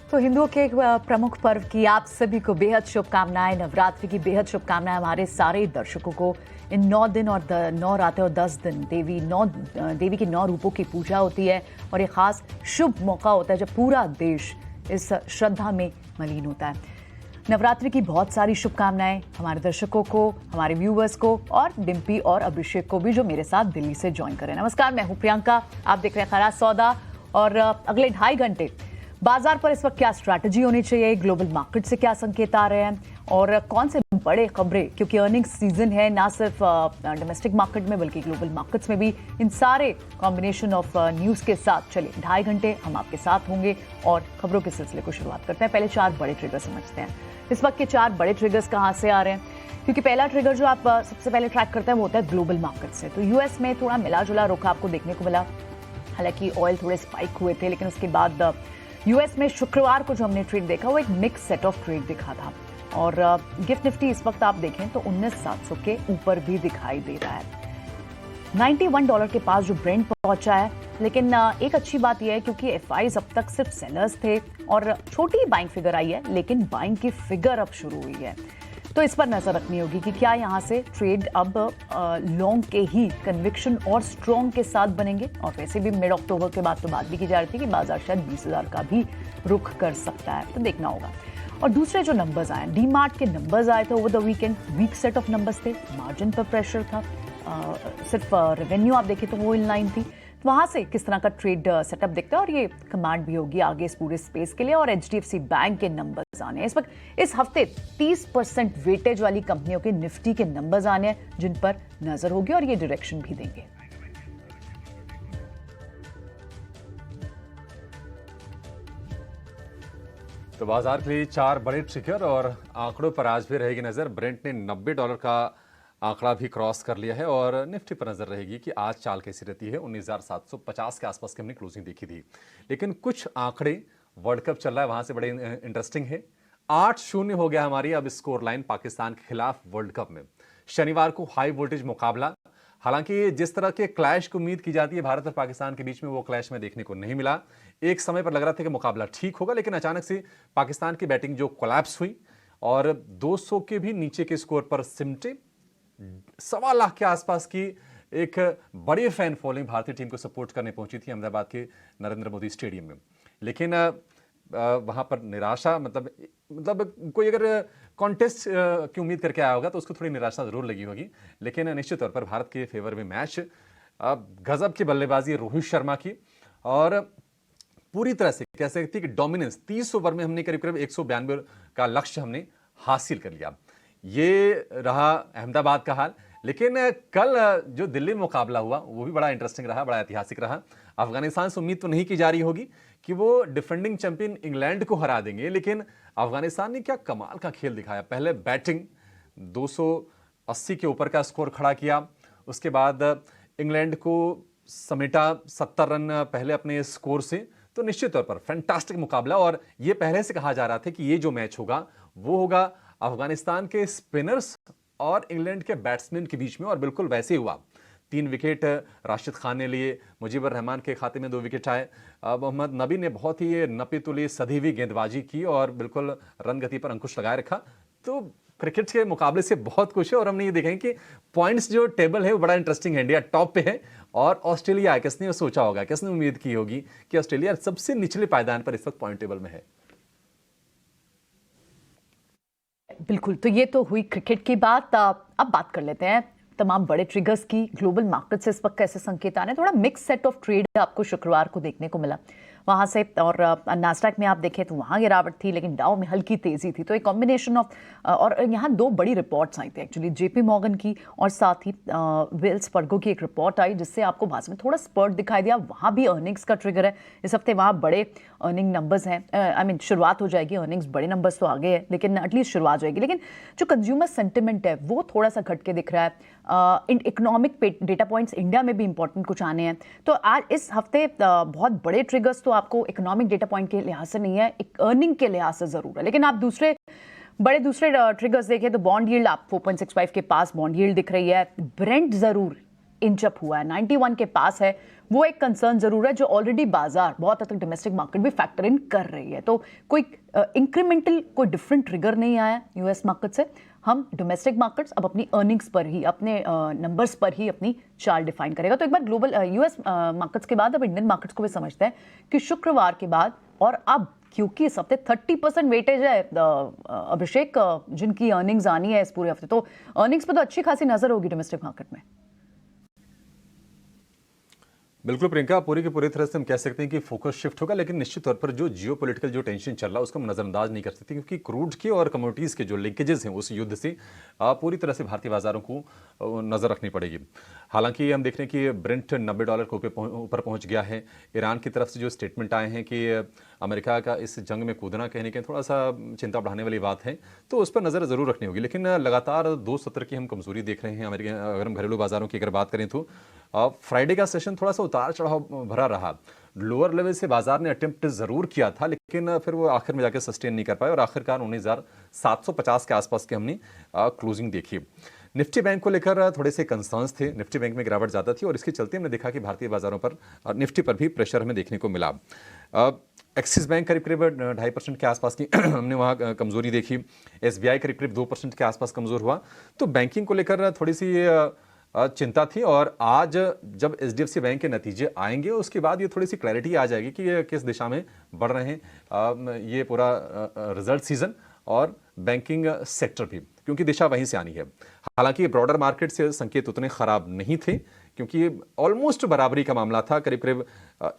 तो हिंदुओं के एक प्रमुख पर्व की आप सभी को बेहद शुभकामनाएं। नवरात्रि की बेहद शुभकामनाएं हमारे सारे दर्शकों को। इन 9 दिन और 9 रातें और 10 दिन देवी के 9 रूपों की पूजा होती है और ये खास शुभ मौका होता है जब पूरा देश इस श्रद्धा में मलीन होता है। नवरात्रि की बहुत सारी शुभकामनाएं हमारे दर्शकों को, हमारे व्यूवर्स को और डिम्पी और अभिषेक को भी जो मेरे साथ दिल्ली से ज्वाइन करें। नमस्कार, मैं हूं प्रियंका, आप देख रहे हैं खरा सौदा। और अगले 2.5 घंटे बाजार पर इस वक्त क्या स्ट्रैटेजी होनी चाहिए, ग्लोबल मार्केट से क्या संकेत आ रहे हैं और कौन से बड़े खबरें, क्योंकि अर्निंग्स सीजन है ना सिर्फ डोमेस्टिक मार्केट में बल्कि ग्लोबल मार्केट्स में भी। इन सारे कॉम्बिनेशन ऑफ न्यूज़ के साथ चलिए 2.5 घंटे हम आपके साथ होंगे और खबरों के सिलसिले को शुरुआत करते हैं। पहले 4 बड़े ट्रिगर समझते हैं। इस वक्त के 4 बड़े ट्रिगर्स कहाँ से आ रहे हैं, क्योंकि पहला ट्रिगर जो आप सबसे पहले ट्रैक करते हैं वो होता है ग्लोबल मार्केट से। तो यूएस में थोड़ा मिला जुला रुख आपको देखने को मिला, हालांकि ऑयल थोड़े स्पाइक हुए थे, लेकिन उसके बाद यूएस में शुक्रवार को जो हमने ट्रेड देखा वो एक मिक्स सेट ऑफ ट्रेड दिखा था और गिफ्ट निफ्टी इस वक्त आप देखें तो 19,700 के ऊपर भी दिखाई दे रहा है। $91 के पास जो ब्रेंट पहुंचा है, लेकिन एक अच्छी बात यह है क्योंकि एफआईज अब तक सिर्फ सेलर्स थे और छोटी बाइंग फिगर आई है, लेकिन बाइंग की फिगर अब शुरू हुई है। तो इस पर नजर रखनी होगी कि क्या यहां से ट्रेड अब लॉन्ग के ही कन्विक्शन और स्ट्रॉन्ग के साथ बनेंगे। और वैसे भी मिड अक्टूबर के बाद तो बात भी की जा रही थी कि बाजार शायद 20,000 का भी रुख कर सकता है, तो देखना होगा। और दूसरे जो नंबर्स आए, डीमार्ट के नंबर्स आए थे over the weekend, weak set of numbers थे, मार्जिन पर प्रेशर था, सिर्फ रेवेन्यू आप देखें तो वो इन लाइन थी। तो वहां से किस तरह का ट्रेड सेटअप दिखता है और ये कमांड भी होगी आगे इस पूरे स्पेस के लिए। और एचडीएफसी बैंक के नंबर्स आने हैं इस वक्त। इस हफ्ते 30% वेटेज वाली कंपनियों के निफ्टी के नंबर्स आने हैं जिन पर नजर होगी और ये डायरेक्शन भी देंगे। तो बाजार के लिए 4 बड़े ट्रिगर और आंकड़ों पर आज भी रहेगी नजर। ब्रेंट ने $90 का आंकड़ा भी क्रॉस कर लिया है और निफ्टी पर नजर रहेगी कि आज चाल कैसी रहती है। 19,750 के आसपास की हमने क्लोजिंग देखी थी, लेकिन कुछ आंकड़े, वर्ल्ड कप चल रहा है वहां से बड़े इंटरेस्टिंग है। 8-0 हो गया हमारी अब स्कोर लाइन पाकिस्तान के खिलाफ वर्ल्ड कप में। शनिवार को हाई वोल्टेज मुकाबला, हालांकि जिस तरह के क्लैश की उम्मीद की जाती है भारत और पाकिस्तान के बीच में, वो क्लैश में देखने को नहीं मिला। एक समय पर लग रहा था कि मुकाबला ठीक होगा, लेकिन अचानक से पाकिस्तान की बैटिंग जो कोलैप्स हुई और 200 के भी नीचे के स्कोर पर सिमटे। 1.25 लाख के आसपास की एक बड़ी फैन फॉलोइंग भारतीय टीम को सपोर्ट करने पहुंची थी अहमदाबाद के नरेंद्र मोदी स्टेडियम में। लेकिन वहां पर निराशा, मतलब कोई अगर कॉन्टेस्ट की उम्मीद करके आया होगा तो उसको थोड़ी निराशा जरूर लगी होगी। लेकिन निश्चित तौर पर भारत के फेवर में मैच, गजब की बल्लेबाजी रोहित शर्मा की और पूरी तरह से कह सकती कि डोमिनेंस। 30 ओवर में हमने करीब करीब 192 का लक्ष्य हमने हासिल कर लिया। ये रहा अहमदाबाद का हाल। लेकिन कल जो दिल्ली में मुकाबला हुआ वो भी बड़ा इंटरेस्टिंग रहा, बड़ा ऐतिहासिक रहा। अफगानिस्तान से उम्मीद तो नहीं की जा रही होगी कि वो डिफेंडिंग चैंपियन इंग्लैंड को हरा देंगे, लेकिन अफगानिस्तान ने क्या कमाल का खेल दिखाया। पहले बैटिंग 280 के ऊपर का स्कोर खड़ा किया, उसके बाद इंग्लैंड को समेटा 70 रन पहले अपने स्कोर से। तो निश्चित तौर पर फैंटास्टिक मुकाबला और ये पहले से कहा जा रहा था कि ये जो मैच होगा वो होगा अफगानिस्तान के स्पिनर्स और इंग्लैंड के बैट्समैन के बीच में, और बिल्कुल वैसे ही हुआ। 3 विकेट राशिद खान ने लिए, मुजीबर रहमान के खाते में 2 विकेट आए। मोहम्मद नबी ने बहुत ही नपी तुली सधी हुई गेंदबाजी की और बिल्कुल रन गति पर अंकुश लगाए रखा। तो क्रिकेट के मुकाबले से बहुत कुछ है और हमने ये देखा है कि पॉइंट्स जो टेबल है वो बड़ा इंटरेस्टिंग है। इंडिया टॉप पे है और ऑस्ट्रेलिया, किसने सोचा होगा, किसने उम्मीद की होगी कि ऑस्ट्रेलिया सबसे निचले पायदान पर इस वक्त पॉइंट टेबल में है। बिल्कुल, तो ये तो हुई क्रिकेट की बात। अब बात कर लेते हैं तमाम बड़े ट्रिगर्स की। ग्लोबल मार्केट से इस वक्त कैसे संकेत आने, थोड़ा मिक्स सेट ऑफ ट्रेड आपको शुक्रवार को देखने को मिला वहां से। और नास्डैक में आप देखें तो वहां गिरावट थी, लेकिन डाउ में हल्की तेजी थी। तो एक कॉम्बिनेशन ऑफ, और यहाँ 2 बड़ी रिपोर्ट्स आई थी एक्चुअली, जेपी मॉर्गन की और साथ ही वेल्स फर्गो की एक रिपोर्ट आई जिससे आपको बाद में थोड़ा स्पर्ट दिखाई दिया। वहाँ भी अर्निंग्स का ट्रिगर है इस हफ्ते, वहाँ बड़े अर्निंग नंबर्स हैं। आई मीन शुरुआत हो जाएगी, अर्निंग्स बड़े नंबर्स तो आ गए हैं, लेकिन एटलीस्ट शुरुआत हो जाएगी। लेकिन जो कंज्यूमर सेंटिमेंट है वो थोड़ा सा घट के दिख रहा है। इकोनॉमिक डेटा पॉइंट्स इंडिया में भी इंपॉर्टेंट कुछ आने हैं। तो आज इस हफ्ते बहुत बड़े ट्रिगर्स तो आपको इकोनॉमिक डेटा पॉइंट के लिहाज से नहीं है, एक अर्निंग के लिहाज से जरूर है। लेकिन आप दूसरे ट्रिगर्स देखें तो बॉन्ड यील्ड आप 4.65 के पास बॉन्ड यील्ड दिख रही है। ब्रेंट जरूर इंच अप हुआ है, 91 के पास है। वो एक कंसर्न जरूर है जो ऑलरेडी बाजार बहुत हद तक डोमेस्टिक मार्केट भी फैक्टर इन कर रही है। तो कोई इंक्रीमेंटल कोई डिफरेंट ट्रिगर नहीं आया यूएस मार्केट से। हम डोमेस्टिक मार्केट्स अब अपनी अर्निंग्स पर ही, अपने नंबर्स पर ही अपनी चाल डिफाइन करेगा। तो एक बार ग्लोबल यूएस मार्केट्स के बाद अब इंडियन मार्केट्स को भी समझते हैं कि शुक्रवार के बाद और अब क्योंकि इस हफ्ते 30% वेटेज है अभिषेक जिनकी अर्निंग्स आनी है इस पूरे हफ्ते, तो अर्निंग्स पर तो अच्छी खासी नजर होगी डोमेस्टिक मार्केट में। बिल्कुल प्रियंका, पूरी की पूरी तरह से हम कह सकते हैं कि फोकस शिफ्ट होगा, लेकिन निश्चित तौर पर जो जियोपॉलिटिकल जो टेंशन चल रहा है उसको हम नजरअंदाज नहीं कर सकते, क्योंकि क्रूड के और कमोडिटीज के जो लिंकेजेस हैं उस युद्ध से पूरी तरह से भारतीय बाजारों को नजर रखनी पड़ेगी। हालांकि हम देख रहे हैं कि ब्रेंट $90 के ऊपर पहुंच गया है। ईरान की तरफ से जो स्टेटमेंट आए हैं कि अमेरिका का इस जंग में कूदना कहने के थोड़ा सा चिंता बढ़ाने वाली बात है, तो उस पर नज़र ज़रूर रखनी होगी। लेकिन लगातार 2 सत्र की हम कमजोरी देख रहे हैं अमेरिका। अगर हम घरेलू बाजारों की अगर बात करें तो फ्राइडे का सेशन थोड़ा सा उतार चढ़ाव भरा रहा। लोअर लेवल से बाजार ने अटेम्प्ट जरूर किया था, लेकिन फिर वो आखिर में जाकर सस्टेन नहीं कर पाए और आखिरकार 19,750 के आसपास की हमने क्लोजिंग देखी। निफ्टी बैंक को लेकर थोड़े से कंसर्न्स थे, निफ्टी बैंक में गिरावट ज़्यादा थी और इसके चलते हमने देखा कि भारतीय बाजारों पर निफ्टी पर भी प्रेशर हमें देखने को मिला। एक्सिस बैंक करीब करीब 2.5% के आसपास की हमने वहाँ कमजोरी देखी। SBI करीब करीब 2% के आसपास कमजोर हुआ। तो बैंकिंग को लेकर थोड़ी सी चिंता थी और आज जब HDFC बैंक के नतीजे आएंगे उसके बाद ये थोड़ी सी क्लैरिटी आ जाएगी कि ये किस दिशा में बढ़ रहे हैं ये पूरा रिजल्ट सीजन और बैंकिंग सेक्टर भी, क्योंकि दिशा वहीं से आनी है। हालांकि ब्रॉडर मार्केट से संकेत उतने खराब नहीं थे, क्योंकि ऑलमोस्ट बराबरी का मामला था। करीब करीब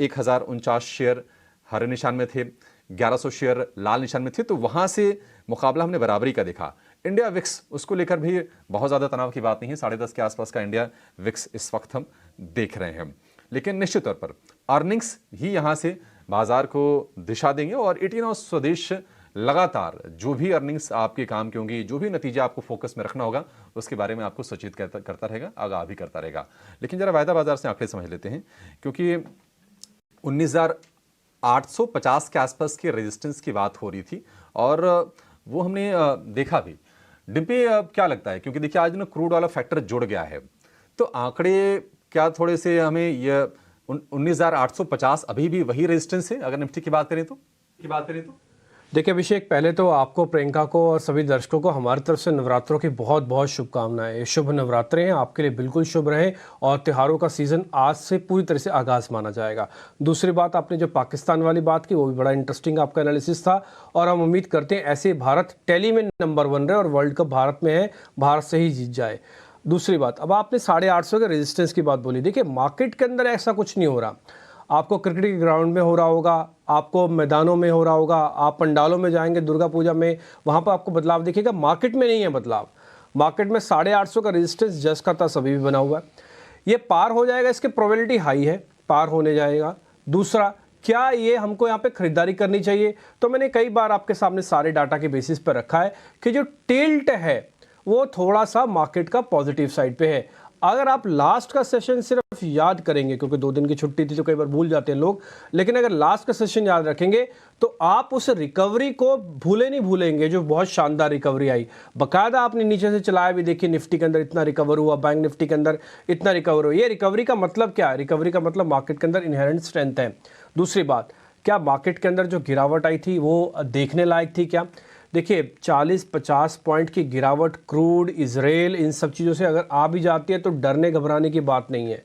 1049 शेयर हरे निशान में थे, 1100 शेयर लाल निशान में थे, तो वहां से मुकाबला हमने बराबरी का देखा। इंडिया विक्स, उसको लेकर भी बहुत ज़्यादा तनाव की बात नहीं है। 10.5 के आसपास का इंडिया विक्स इस वक्त हम देख रहे हैं। लेकिन निश्चित तौर पर अर्निंग्स ही यहाँ से बाजार को दिशा देंगे और 18 और स्वदेश लगातार जो भी अर्निंग्स आपके काम की होंगी, जो भी नतीजा आपको फोकस में रखना होगा, उसके बारे में आपको सचेत करता रहेगा, आगाह भी करता रहेगा। लेकिन जरा वायदा बाजार से आंकड़े समझ लेते हैं, क्योंकि 19,850 के आसपास की रेजिस्टेंस की बात हो रही थी और वो हमने देखा भी। डिम्पी, क्या लगता है, क्योंकि देखिए आज ना क्रूड वाला फैक्टर जुड़ गया है, तो आंकड़े क्या थोड़े से हमें ये 19,850 अभी भी वही रेजिस्टेंस है अगर निफ्टी की बात करें तो? देखिए अभिषेक, पहले तो आपको, प्रियंका को और सभी दर्शकों को हमारी तरफ से नवरात्रों की बहुत बहुत शुभकामनाएं। शुभ नवरात्रे हैं, आपके लिए बिल्कुल शुभ रहें और त्योहारों का सीज़न आज से पूरी तरह से आगाज़ माना जाएगा। दूसरी बात, आपने जो पाकिस्तान वाली बात की वो भी बड़ा इंटरेस्टिंग आपका एनालिसिस था और हम उम्मीद करते हैं ऐसे भारत टेली में नंबर 1 रहे और वर्ल्ड कप भारत में है, भारत से ही जीत जाए। दूसरी बात, अब आपने 850 के रेजिस्टेंस की बात बोली। देखिए मार्केट के अंदर ऐसा कुछ नहीं हो रहा। आपको क्रिकेट के ग्राउंड में हो रहा होगा, आपको मैदानों में हो रहा होगा, आप पंडालों में जाएंगे दुर्गा पूजा में, वहाँ पर आपको बदलाव दिखेगा। मार्केट में नहीं है बदलाव। मार्केट में 850 का रेजिस्टेंस जस का तस अभी भी बना हुआ है। ये पार हो जाएगा, इसकी प्रोबेबिलिटी हाई है, पार होने जाएगा। दूसरा, क्या ये हमको यहाँ पे खरीदारी करनी चाहिए? तो मैंने कई बार आपके सामने सारे डाटा के बेसिस पर रखा है कि जो टिल्ट है वो थोड़ा सा मार्केट का पॉजिटिव साइड पे है। अगर आप लास्ट का सेशन सिर्फ याद करेंगे, क्योंकि 2 दिन की छुट्टी थी तो कई बार भूल जाते हैं लोग, लेकिन अगर लास्ट का सेशन याद रखेंगे तो आप उस रिकवरी को नहीं भूलेंगे जो बहुत शानदार रिकवरी आई। बाकायदा आपने नीचे से चलाया भी, देखिए निफ्टी के अंदर इतना रिकवर हुआ, बैंक निफ्टी के अंदर इतना रिकवर हुआ। ये रिकवरी का मतलब क्या है? रिकवरी का मतलब मार्केट के अंदर इनहेरेंट स्ट्रेंथ है। दूसरी बात, क्या मार्केट के अंदर जो गिरावट आई थी वो देखने लायक थी क्या? देखिए 40-50 पॉइंट की गिरावट क्रूड, इजराइल, इन सब चीज़ों से अगर आ भी जाती है तो डरने घबराने की बात नहीं है।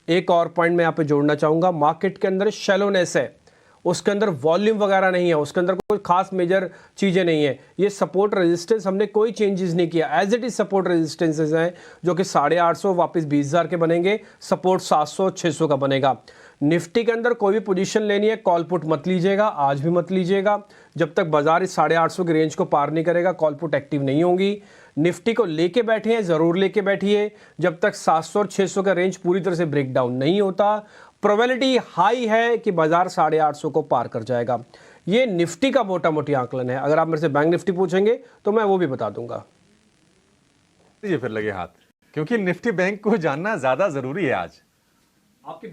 एक और पॉइंट मैं यहाँ पे जोड़ना चाहूँगा, मार्केट के अंदर शैलोनेस है, उसके अंदर वॉल्यूम वगैरह नहीं है, उसके अंदर कोई खास मेजर चीज़ें नहीं है। ये सपोर्ट रेजिस्टेंस हमने कोई चेंजेस नहीं किया, as it is support resistances हैं जो कि 850 वापस 20,000 के बनेंगे, सपोर्ट 700-600 का बनेगा। निफ्टी के अंदर कोई भी पोजीशन लेनी है, कॉल पुट मत लीजिएगा, आज भी मत लीजिएगा। जब तक बाजार इस 850 की रेंज को पार नहीं करेगा कॉल पुट एक्टिव नहीं होंगी। निफ्टी को लेके बैठे हैं, ज़रूर लेके बैठिए जब तक 700 और 600 का रेंज पूरी तरह से ब्रेक डाउन नहीं होता। प्रोबेबिलिटी हाई है कि बाजार 850 को पार कर जाएगा। ये निफ्टी का मोटा मोटी आंकलन है। अगर आप मेरे से बैंक निफ्टी पूछेंगे तो मैं वो भी बता दूंगा। ये फिर लगे हाथ, क्योंकि निफ्टी बैंक को जानना ज़्यादा ज़रूरी है आज। आपकी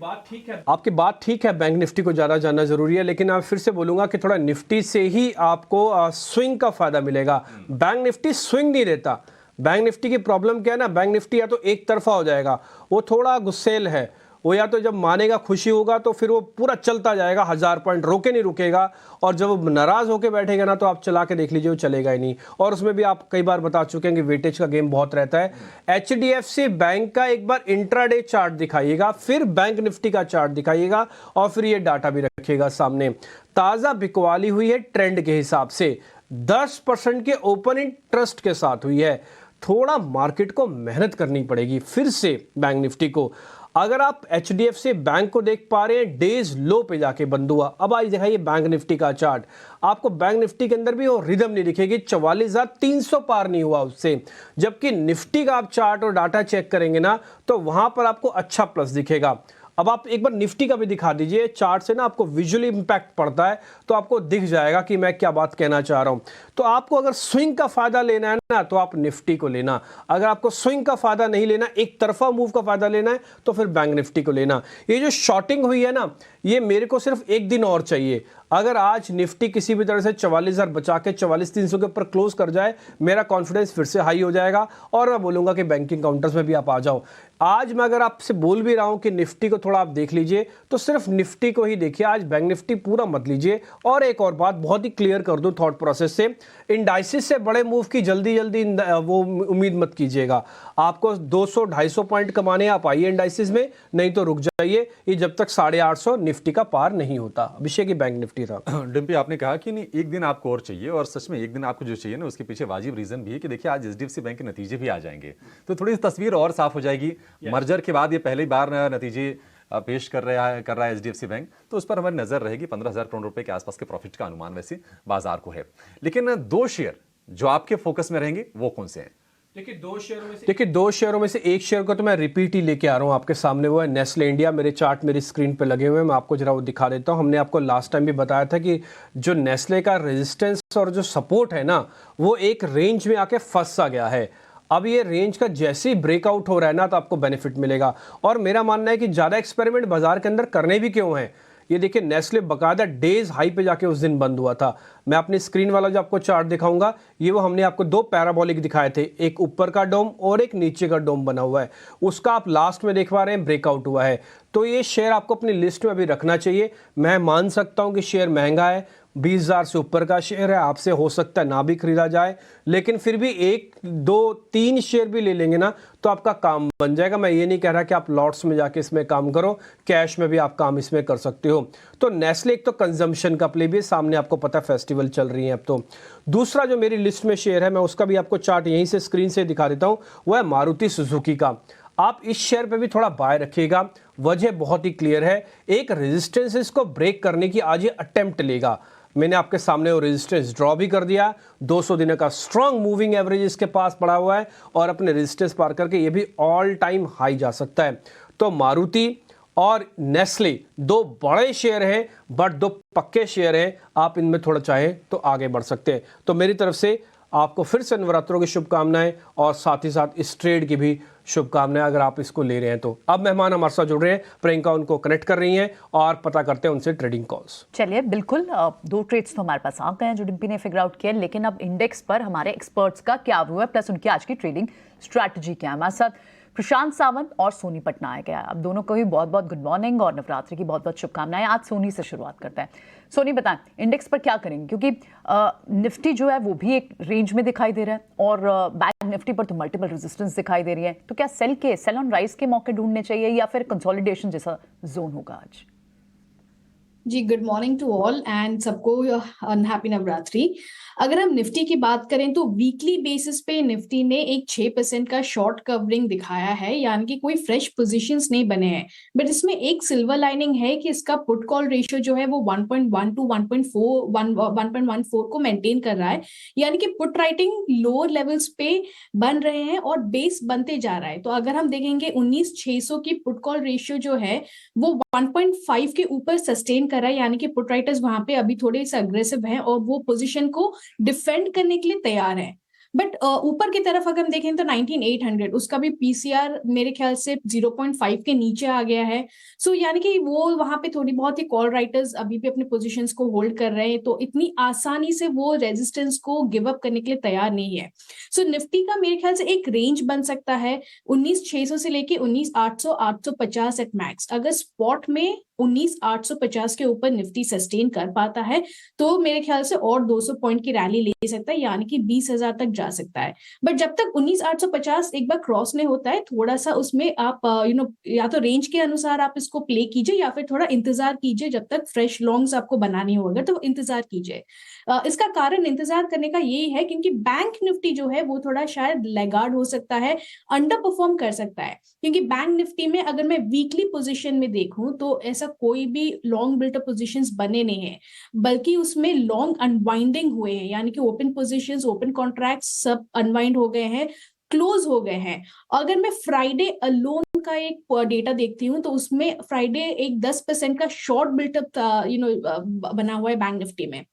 बात ठीक है, बैंक निफ्टी को ज़्यादा जानना जरूरी है, लेकिन मैं फिर से बोलूंगा कि थोड़ा निफ्टी से ही आपको स्विंग का फायदा मिलेगा। बैंक निफ्टी स्विंग नहीं देता, बैंक निफ्टी की प्रॉब्लम क्या है ना, बैंक निफ्टी या तो एक तरफा हो जाएगा, वो थोड़ा गुस्सेल है, वो या तो जब मानेगा खुशी होगा तो फिर वो पूरा चलता जाएगा 1000 पॉइंट, रोके नहीं रुकेगा, और जब वो नाराज होकर बैठेगा ना तो आप चला के देख लीजिए वो चलेगा ही नहीं। और उसमें भी आप कई बार बता चुके हैं कि वेटेज का गेम बहुत रहता है। HDFC बैंक का एक बार इंट्राडे चार्ट दिखाइएगा, फिर बैंक निफ्टी का चार्ट दिखाइएगा, और फिर ये डाटा भी रखिएगा सामने। ताजा बिकवाली हुई है ट्रेंड के हिसाब से, 10% के ओपन इंटरेस्ट के साथ हुई है। थोड़ा मार्केट को मेहनत करनी पड़ेगी फिर से बैंक निफ्टी को। अगर आप HDFC बैंक को देख पा रहे हैं, डेज लो पे जाके बंद हुआ। अब आज दिखाइए बैंक निफ्टी का चार्ट, आपको बैंक निफ्टी के अंदर भी वो रिदम नहीं दिखेगी, 44,300 पार नहीं हुआ उससे। जबकि निफ्टी का आप चार्ट और डाटा चेक करेंगे ना तो वहां पर आपको अच्छा प्लस दिखेगा। अब आप एक बार निफ्टी का भी दिखा दीजिए, चार्ट से ना आपको विजुअली इंपैक्ट पड़ता है तो आपको दिख जाएगा कि मैं क्या बात कहना चाह रहा हूं। तो आपको अगर स्विंग का फायदा लेना है ना तो आप निफ्टी को लेना, अगर आपको स्विंग का फायदा नहीं लेना, एक तरफा मूव का फायदा लेना है तो फिर बैंक निफ्टी को लेना। ये जो शॉर्टिंग हुई है ना, ये मेरे को सिर्फ एक दिन और चाहिए। अगर आज निफ्टी किसी भी तरह से 44,000 बचा के 44,300 के ऊपर क्लोज कर जाए, मेरा कॉन्फिडेंस फिर से हाई हो जाएगा और मैं बोलूंगा कि बैंकिंग काउंटर्स में भी आप आ जाओ। आज मैं अगर आपसे बोल भी रहा हूं कि निफ्टी को थोड़ा आप देख लीजिए तो सिर्फ निफ्टी को ही देखिए, आज बैंक निफ्टी पूरा मत लीजिए। और एक और बात बहुत ही क्लियर कर दूं थॉट प्रोसेस से, इंडाइसिस से बड़े मूव की जल्दी जल्दी वो उम्मीद मत कीजिएगा। आपको 200-250 पॉइंट कमाने आप आइए इंडाइसिस में, नहीं तो रुक जाइए, ये जब तक 850 निफ्टी का पार नहीं होता। अभिषेक ही बैंक निफ्टी था। डिम्पी, आपने कहा कि नहीं एक दिन आपको और चाहिए, और सच में एक दिन आपको जो चाहिए ना उसके पीछे वाजिब रीजन भी है कि देखिए आज HDFC बैंक के नतीजे भी आ जाएंगे तो थोड़ी तस्वीर और साफ हो जाएगी। मर्जर के बाद ये पहली बार नतीजे पेश कर रहा है HDFC बैंक, तो उस पर हमारी नजर रहेगी। 15,000 करोड़ रुपए के आसपास के प्रॉफिट का अनुमान वैसे बाजार को है। लेकिन 2 शेयर जो आपके फोकस में रहेंगे वो कौन से हैं? देखिए दो शेयरों में से एक शेयर को तो मैं रिपीट ही लेके आ रहा हूं आपके सामने, वो है नेस्ले इंडिया। मेरे चार्ट मेरी स्क्रीन पे लगे हुए हैं, मैं आपको जरा वो दिखा देता हूं। हमने आपको लास्ट टाइम भी बताया था कि जो नेस्ले का रेजिस्टेंस और जो सपोर्ट है ना, वो एक रेंज में आके फंस सा गया है। अब ये रेंज का जैसे ही ब्रेकआउट हो रहा है ना तो आपको बेनिफिट मिलेगा। और मेरा मानना है कि ज्यादा एक्सपेरिमेंट बाजार के अंदर करने भी क्यों है। ये देखिए नेस्ले बकायदा डेज हाई पे जाके उस दिन बंद हुआ था। मैं अपनी स्क्रीन वाला जो आपको चार्ट दिखाऊंगा, ये वो हमने आपको 2 पैराबोलिक दिखाए थे, एक ऊपर का डोम और एक नीचे का डोम बना हुआ है। उसका आप लास्ट में देख पा रहे हैं ब्रेकआउट हुआ है। तो ये शेयर आपको अपनी लिस्ट में अभी रखना चाहिए। मैं मान सकता हूं कि शेयर महंगा है, 20,000 से ऊपर का शेयर है, आपसे हो सकता है ना भी खरीदा जाए, लेकिन फिर भी 1, 2, 3 शेयर भी ले लेंगे ना तो आपका काम बन जाएगा। मैं ये नहीं कह रहा कि आप लॉट्स में जाके इसमें काम करो, कैश में भी आप काम इसमें कर सकते हो। तो नेस्ले एक तो कंजम्पशन का प्ले भी है, सामने आपको पता है फेस्टिवल चल रही है अब तो। दूसरा जो मेरी लिस्ट में शेयर है, मैं उसका भी आपको चार्ट यहीं से स्क्रीन से दिखा देता हूं, वो है मारुति सुजुकी का। आप इस शेयर पे भी थोड़ा बाय रखिएगा। वजह बहुत ही क्लियर है, एक रेजिस्टेंस इसको ब्रेक करने की आज ये अटेम्प्ट लेगा। मैंने आपके सामने वो रेजिस्टेंस ड्रॉ भी कर दिया। 200 दिनों का स्ट्रॉन्ग मूविंग एवरेज इसके पास पड़ा हुआ है और अपने रेजिस्टेंस पार करके ये भी ऑल टाइम हाई जा सकता है। तो मारुति और नेस्ले 2 बड़े शेयर हैं, बट 2 पक्के शेयर हैं। आप इनमें थोड़ा चाहें तो आगे बढ़ सकते हैं। तो मेरी तरफ से आपको फिर से नवरात्रों की शुभकामनाएं और साथ ही साथ इस ट्रेड की भी शुभकामनाएं अगर आप इसको ले रहे हैं तो। अब मेहमान हमारे साथ जुड़ रहे हैं, प्रियंका उनको कनेक्ट कर रही हैं और पता करते हैं उनसे ट्रेडिंग कॉल्स। चलिए बिल्कुल, 2 ट्रेड्स तो हमारे पास आ गए हैं जो डिम्पी ने फिगर आउट किया, लेकिन अब इंडेक्स पर हमारे एक्सपर्ट्स का क्या व्यू है, प्लस उनकी आज की ट्रेडिंग स्ट्रैटेजी क्या है। हमारे साथ प्रशांत सावंत और सोनी पटनायक है। अब दोनों को भी बहुत बहुत गुड मॉर्निंग और नवरात्रि की बहुत बहुत शुभकामनाएं। आज सोनी से शुरुआत करते हैं। सोनी बताएं इंडेक्स पर क्या करेंगे, क्योंकि निफ्टी जो है वो भी एक रेंज में दिखाई दे रहा है और बैंक निफ्टी पर तो मल्टीपल रेजिस्टेंस दिखाई दे रही है। तो क्या सेल ऑन राइज के मौके ढूंढने चाहिए या फिर कंसोलिडेशन जैसा जोन होगा आज? जी good morning to all and सबको हैप्पी नवरात्रि। अगर हम निफ्टी की बात करें तो वीकली बेसिस पे निफ्टी ने एक 6% का शॉर्ट कवरिंग दिखाया है, यानी कि कोई फ्रेश पोजीशंस नहीं बने हैं। बट इसमें एक सिल्वर लाइनिंग है कि इसका पुट कॉल रेशियो जो है वो 1.1 टू 1.14 को मेंटेन कर रहा है, यानी कि पुट राइटिंग लोअर लेवल्स पे बन रहे हैं और बेस बनते जा रहा है। तो अगर हम देखेंगे 19,600 की पुट कॉल रेशियो जो है वो 1.5 के ऊपर सस्टेन कर रहा है, यानी कि पुट राइटर्स वहां पे अभी थोड़े से अग्रेसिव हैं और वो पोजीशन को डिफेंड करने के लिए तैयार है। बट ऊपर की तरफ अगर हम देखें तो 19800 उसका भी पीसीआर मेरे ख्याल से 0.5 के नीचे आ गया है। सो यानी कि वो वहां पे थोड़ी बहुत ही कॉल राइटर्स अभी भी अपने पोजीशंस को होल्ड कर रहे हैं, तो इतनी आसानी से वो रेजिस्टेंस को गिव अप करने के लिए तैयार नहीं है। सो निफ्टी का मेरे ख्याल से एक रेंज बन सकता है 19600 से लेके 19800 850 एट मैक्स। अगर स्पॉट में 19850 के ऊपर निफ्टी सस्टेन कर पाता है तो मेरे ख्याल से और 200 पॉइंट की रैली ले सकता है, यानी कि 20,000 तक जा सकता है। बट जब तक 19850 एक बार क्रॉस नहीं होता है, थोड़ा सा उसमें आप या तो रेंज के अनुसार आप इसको प्ले कीजिए या फिर थोड़ा इंतजार कीजिए जब तक फ्रेश लॉन्ग्स आपको बनानी होगा, तो इंतजार कीजिए। इसका कारण इंतजार करने का यही है क्योंकि बैंक निफ्टी जो है वो थोड़ा शायद लैगार्ड हो सकता है, अंडर परफॉर्म कर सकता है। क्योंकि बैंक निफ्टी में अगर मैं वीकली पोजीशन में देखूं तो ऐसा कोई भी लॉन्ग बिल्टअप पोजीशंस बने नहीं है, बल्कि उसमें लॉन्ग अनवाइंडिंग हुए हैं, यानी कि ओपन पोजीशंस ओपन कॉन्ट्रैक्ट्स सब अनवाइंड हो गए हैं, क्लोज हो गए हैं। अगर मैं फ्राइडे अलोन का एक डेटा देखती हूँ तो उसमें फ्राइडे एक 10% का शॉर्ट बिल्टअप बना हुआ है बैंक निफ्टी में।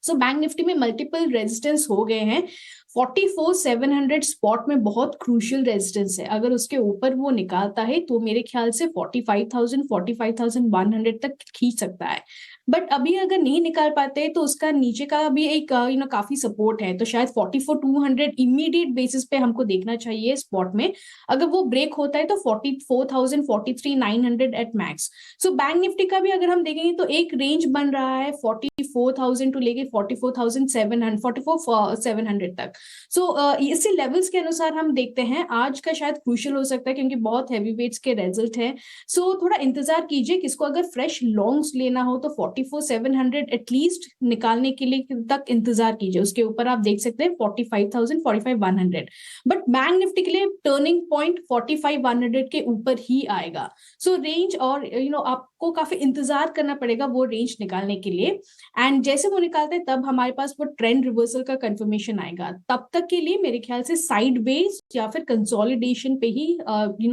सो बैंक निफ्टी में मल्टीपल रेजिस्टेंस हो गए हैं। 44,700 स्पॉट में बहुत क्रूशियल रेजिस्टेंस है, अगर उसके ऊपर वो निकालता है तो मेरे ख्याल से 45,000 45,100 तक खींच सकता है। बट अभी अगर नहीं निकाल पाते तो उसका नीचे का भी एक काफी सपोर्ट है, तो शायद 44,200 इमीडिएट बेसिस पे हमको देखना चाहिए स्पॉट में। अगर वो ब्रेक होता है तो 44,000 43,900 at max. So bank Nifty का भी अगर हम देखेंगे तो एक रेंज बन रहा है 44,000 टू लेके 44,700 तक। सो इसी लेवल्स के अनुसार हम देखते हैं, आज का शायद क्रूशियल हो सकता है क्योंकि बहुत हैवी वेट्स के रिजल्ट है। सो थोड़ा इंतजार कीजिए, किसको अगर फ्रेश लॉन्ग्स लेना हो तो 44,700 एटलीस्ट निकालने के लिए तक इंतजार कीजिए, उसके ऊपर आप देख सकते हैं 45,000 45,100। बट बैंक निफ्टी के लिए टर्निंग पॉइंट 45,100 के ऊपर ही आएगा। सो रेंज और आपको काफी इंतजार करना पड़ेगा वो रेंज निकालने के लिए। एंड जैसे वो निकालते हैं तब हमारे पास वो ट्रेंड रिवर्सल का कंफर्मेशन आएगा। तब तक के लिए मेरे ख्याल से साइडवेज या फिर कंसोलिडेशन पे ही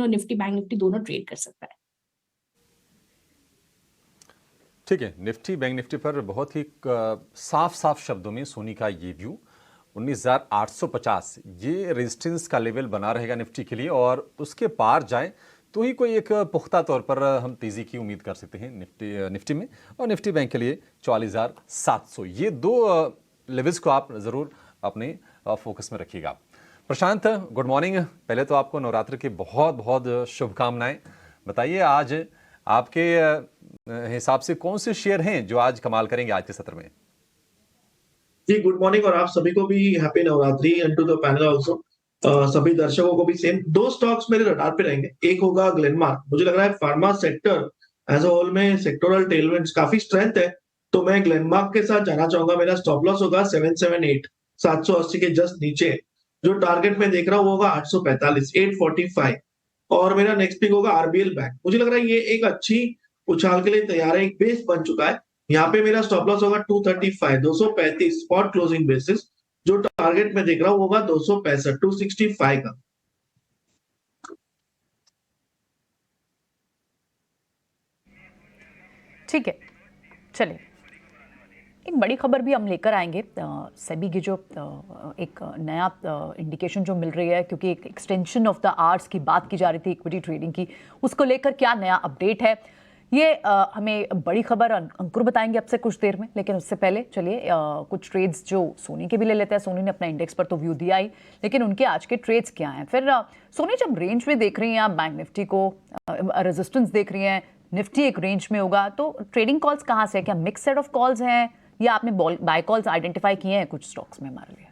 निफ्टी बैंक निफ्टी दोनों ट्रेड कर सकता है। ठीक है, निफ्टी बैंक निफ्टी पर बहुत ही साफ साफ शब्दों में सोनी का ये व्यू 19,850 ये रेजिस्टेंस का लेवल बना रहेगा निफ्टी के लिए, और उसके पार जाए तो ही कोई एक पुख्ता तौर पर हम तेजी की उम्मीद कर सकते हैं निफ्टी में। और निफ्टी बैंक के लिए 44,700, ये दो लेवल्स को आप ज़रूर अपने फोकस में रखिएगा। प्रशांत, गुड मॉर्निंग। पहले तो आपको नवरात्र की बहुत बहुत शुभकामनाएं। बताइए आज आपके हिसाब से कौन से शेयर हैं जो आज कमाल करेंगे आज के सत्र में? जी गुड मॉर्निंग, और आप सभी को भी happy Navratri and to the panel also. सभी दर्शकों को भी सेम। दो स्टॉक्स मेरे रडार पे रहेंगे, एक होगा ग्लेनमार्क। मुझे लग रहा है pharma sector as a whole में सेक्टोरल टेलविंड्स काफी स्ट्रेंथ है, तो मैं ग्लेनमार्क के साथ जाना चाहूंगा। मेरा स्टॉप लॉस होगा 778 780 के जस्ट नीचे। जो टारगेट में देख रहा हूँ वो होगा 845 845। और मेरा नेक्स्ट पिक होगा आरबीएल बैंक। मुझे लग रहा है ये एक अच्छी उछाल के लिए तैयार है, एक बेस बन चुका है। यहाँ पे मेरा स्टॉप लॉस होगा 235 235 स्पॉट क्लोजिंग बेसिस। जो टारगेट में देख रहा हूँ होगा 265 265 का। ठीक है, चलिए एक बड़ी खबर भी हम लेकर आएंगे। सेबी की जो एक नया इंडिकेशन जो मिल रही है, क्योंकि एक एक्सटेंशन ऑफ द आवर्स की बात की जा रही थी इक्विटी ट्रेडिंग की, उसको लेकर क्या नया अपडेट है ये हमें बड़ी खबर अंकुर बताएंगे अब से कुछ देर में। लेकिन उससे पहले चलिए कुछ ट्रेड्स जो सोनी के भी ले लेते हैं। सोनी ने अपना इंडेक्स पर तो व्यू दिया ही, लेकिन उनके आज के ट्रेड्स क्या हैं। फिर सोनी जब रेंज में देख रही हैं आप बैंक निफ्टी को, रेजिस्टेंस देख रही हैं, निफ्टी एक रेंज में होगा, तो ट्रेडिंग कॉल्स कहाँ से है? क्या मिक्स सेट ऑफ कॉल्स हैं या आपने बाय कॉल्स आइडेंटिफाई किए हैं कुछ स्टॉक्स में हमारे लिए?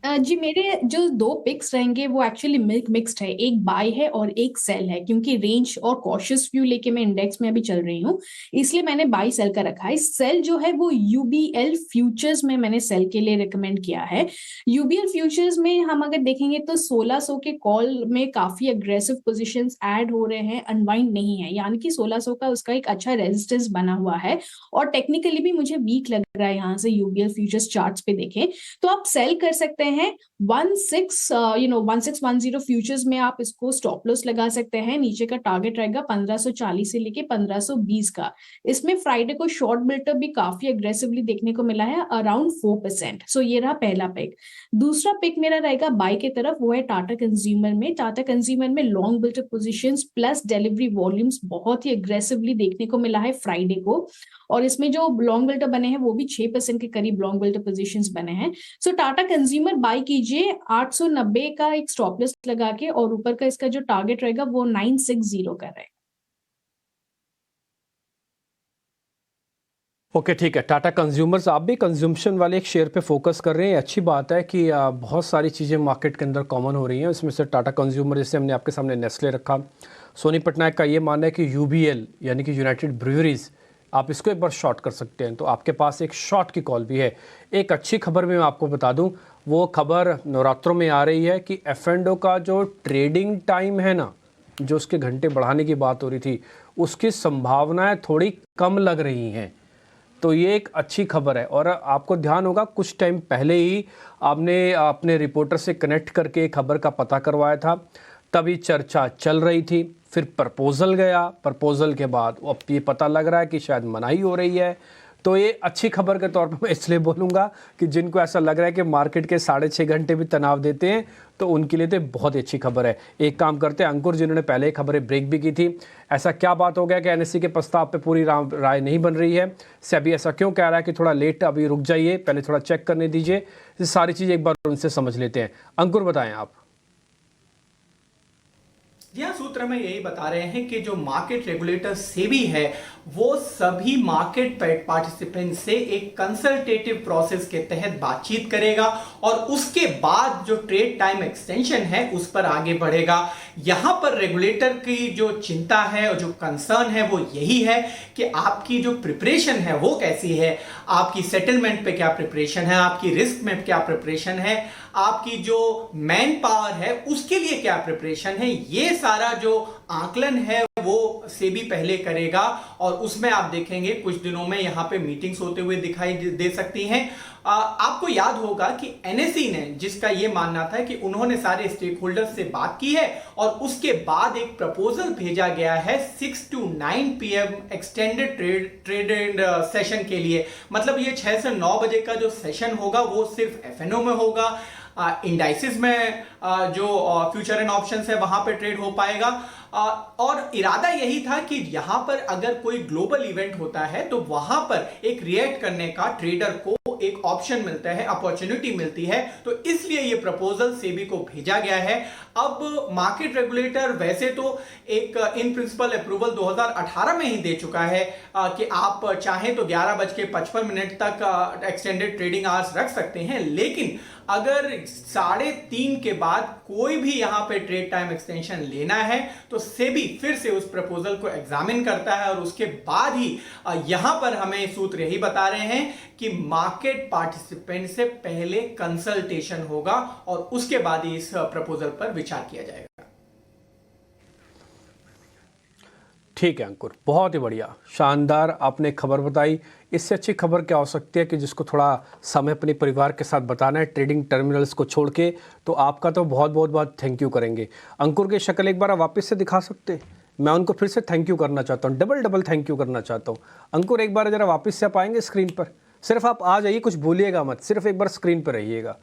जी मेरे जो दो पिक्स रहेंगे वो एक्चुअली मिक्स्ड है, एक बाय है और एक सेल है, क्योंकि रेंज और कॉशियस व्यू लेके मैं इंडेक्स में अभी चल रही हूँ, इसलिए मैंने बाय सेल का रखा है। सेल जो है वो यूबीएल फ्यूचर्स में मैंने सेल के लिए रिकमेंड किया है। यूबीएल फ्यूचर्स में हम अगर देखेंगे तो 1600 के कॉल में काफी अग्रेसिव पोजिशंस ऐड हो रहे हैं, अनवाइंड नहीं है, यानी कि 1600 का उसका एक अच्छा रेजिस्टेंस बना हुआ है। और टेक्निकली भी मुझे वीक लग रहा है यहाँ से यूबीएल फ्यूचर्स चार्ट्स पे देखें तो आप सेल कर सकते हैं हैं 1610 फ्यूचर्स में आप इसको स्टॉप लॉस लगा सकते हैं। नीचे का टारगेट रहेगा 1540 से लेके 1520 का। इसमें फ्राइडे को शॉर्ट बिल्टअप भी काफी अग्रेसिवली देखने को मिला है, अराउंड 4%। सो ये रहा पहला पिक। दूसरा पिक मेरा रहेगा बाय की तरफ, वो है टाटा कंज्यूमर में। टाटा कंज्यूमर में long built up positions plus delivery volumes बहुत ही अग्रेसिवली देखने को मिला है फ्राइडे को, और इसमें जो लॉन्ग बिल्टअप बने हैं वो भी 6% के करीब लॉन्ग बिल्टअप पोजीशंस बने हैं। सो टाटा कंज्यूमर बाय कीजिए 890 का एक स्टॉप लॉस लगा के, और ऊपर का इसका जो टारगेट रहेगा वो 960 का रहेगा। ओके ठीक है। टाटा कंज्यूमर्स, आप भी कंज्यूम्शन वाले एक शेयर पे फोकस कर रहे हैं। अच्छी बात है कि बहुत सारी चीज़ें मार्केट के अंदर कॉमन हो रही हैं। इसमें से टाटा कंज्यूमर, जैसे हमने आपके सामने नेस्ले रखा, सोनी पटनायक का ये मानना है कि यूबीएल यानी कि यूनाइटेड ब्रूअरीज, आप इसको एक बार शॉर्ट कर सकते हैं। तो आपके पास एक शॉर्ट की कॉल भी है। एक अच्छी खबर भी मैं आपको बता दूं, वो खबर नवरात्रों में आ रही है कि F&O का जो ट्रेडिंग टाइम है ना, जो उसके घंटे बढ़ाने की बात हो रही थी, उसकी संभावनाएं थोड़ी कम लग रही हैं। तो ये एक अच्छी खबर है। और आपको ध्यान होगा कुछ टाइम पहले ही आपने अपने रिपोर्टर से कनेक्ट करके खबर का पता करवाया था, तभी चर्चा चल रही थी। फिर प्रपोजल गया, प्रपोजल के बाद अब ये पता लग रहा है कि शायद मनाही हो रही है। तो ये अच्छी खबर के तौर पर मैं इसलिए बोलूँगा कि जिनको ऐसा लग रहा है कि मार्केट के 6.5 घंटे भी तनाव देते हैं, तो उनके लिए तो बहुत ही अच्छी खबर है। एक काम करते हैं, अंकुर जिन्होंने पहले ही खबरें ब्रेक भी की थी, ऐसा क्या बात हो गया कि एनएससी के प्रस्ताव पे पूरी राय नहीं बन रही है? सेबी ऐसा क्यों कह रहा है कि थोड़ा लेट, अभी रुक जाइए, पहले थोड़ा चेक करने दीजिए? ये सारी चीज़ एक बार उनसे समझ लेते हैं। अंकुर बताएं आप। जी हाँ, सूत्र में यही बता रहे हैं कि जो मार्केट रेगुलेटर सेबी है वो सभी मार्केट पार्टिसिपेंट से एक कंसल्टेटिव प्रोसेस के तहत बातचीत करेगा और उसके बाद जो ट्रेड टाइम एक्सटेंशन है उस पर आगे बढ़ेगा। यहां पर रेगुलेटर की जो चिंता है और जो कंसर्न है वो यही है कि आपकी जो प्रिपरेशन है वो कैसी है, आपकी सेटलमेंट पे क्या प्रिपरेशन है, आपकी रिस्क में क्या प्रिपरेशन है, आपकी जो मैन पावर है उसके लिए क्या प्रिपरेशन है। ये सारा जो आकलन है वो सेबी पहले करेगा और उसमें आप देखेंगे कुछ दिनों में यहां पे मीटिंग्स होते हुए दिखाई दे सकती हैं। आपको याद होगा कि एनएसई ने, जिसका ये मानना था कि उन्होंने सारे स्टेक होल्डर्स से बात की है और उसके बाद एक प्रपोजल भेजा गया है 6 to 9 PM extended trade session के लिए। मतलब ये 6 से 9 बजे का जो सेशन होगा वो सिर्फ एफएनओ में होगा। इंडाइसिस में जो फ्यूचर एंड ऑप्शंस है वहां पे ट्रेड हो पाएगा। और इरादा यही था कि यहां पर अगर कोई ग्लोबल इवेंट होता है तो वहां पर एक रिएक्ट करने का ट्रेडर को एक ऑप्शन मिलता है, अपॉर्चुनिटी मिलती है। तो इसलिए ये प्रपोजल सेबी को भेजा गया है। अब मार्केट रेगुलेटर वैसे तो एक इन प्रिंसिपल अप्रूवल 2018 में ही दे चुका है कि आप चाहें तो 11:55 तक एक्सटेंडेड ट्रेडिंग आवर्स रख सकते हैं, लेकिन अगर 3:30 के बाद कोई भी यहां पे ट्रेड टाइम एक्सटेंशन लेना है तो सेबी फिर से उस प्रपोजल को एग्जामिन करता है और उसके बाद ही यहां पर हमें सूत्र यही बता रहे हैं कि मार्केट पार्टिसिपेंट से पहले कंसल्टेशन होगा और उसके बाद ही इस प्रपोजल पर विचार किया जाएगा। ठीक है अंकुर, बहुत ही बढ़िया, शानदार आपने खबर बताई। इससे अच्छी खबर क्या हो सकती है कि जिसको थोड़ा समय अपने परिवार के साथ बताना है ट्रेडिंग टर्मिनल्स को छोड़ के, तो आपका तो बहुत बहुत बहुत थैंक यू करेंगे। अंकुर की शक्ल एक बार वापस से दिखा सकते हैं? मैं उनको फिर से थैंक यू करना चाहता हूँ, डबल थैंक यू करना चाहता हूँ। अंकुर एक बार ज़रा वापस से आप आएंगे स्क्रीन पर? सिर्फ आप आ जाइए, कुछ भूलिएगा मत, सिर्फ एक बार स्क्रीन पर रहिएगा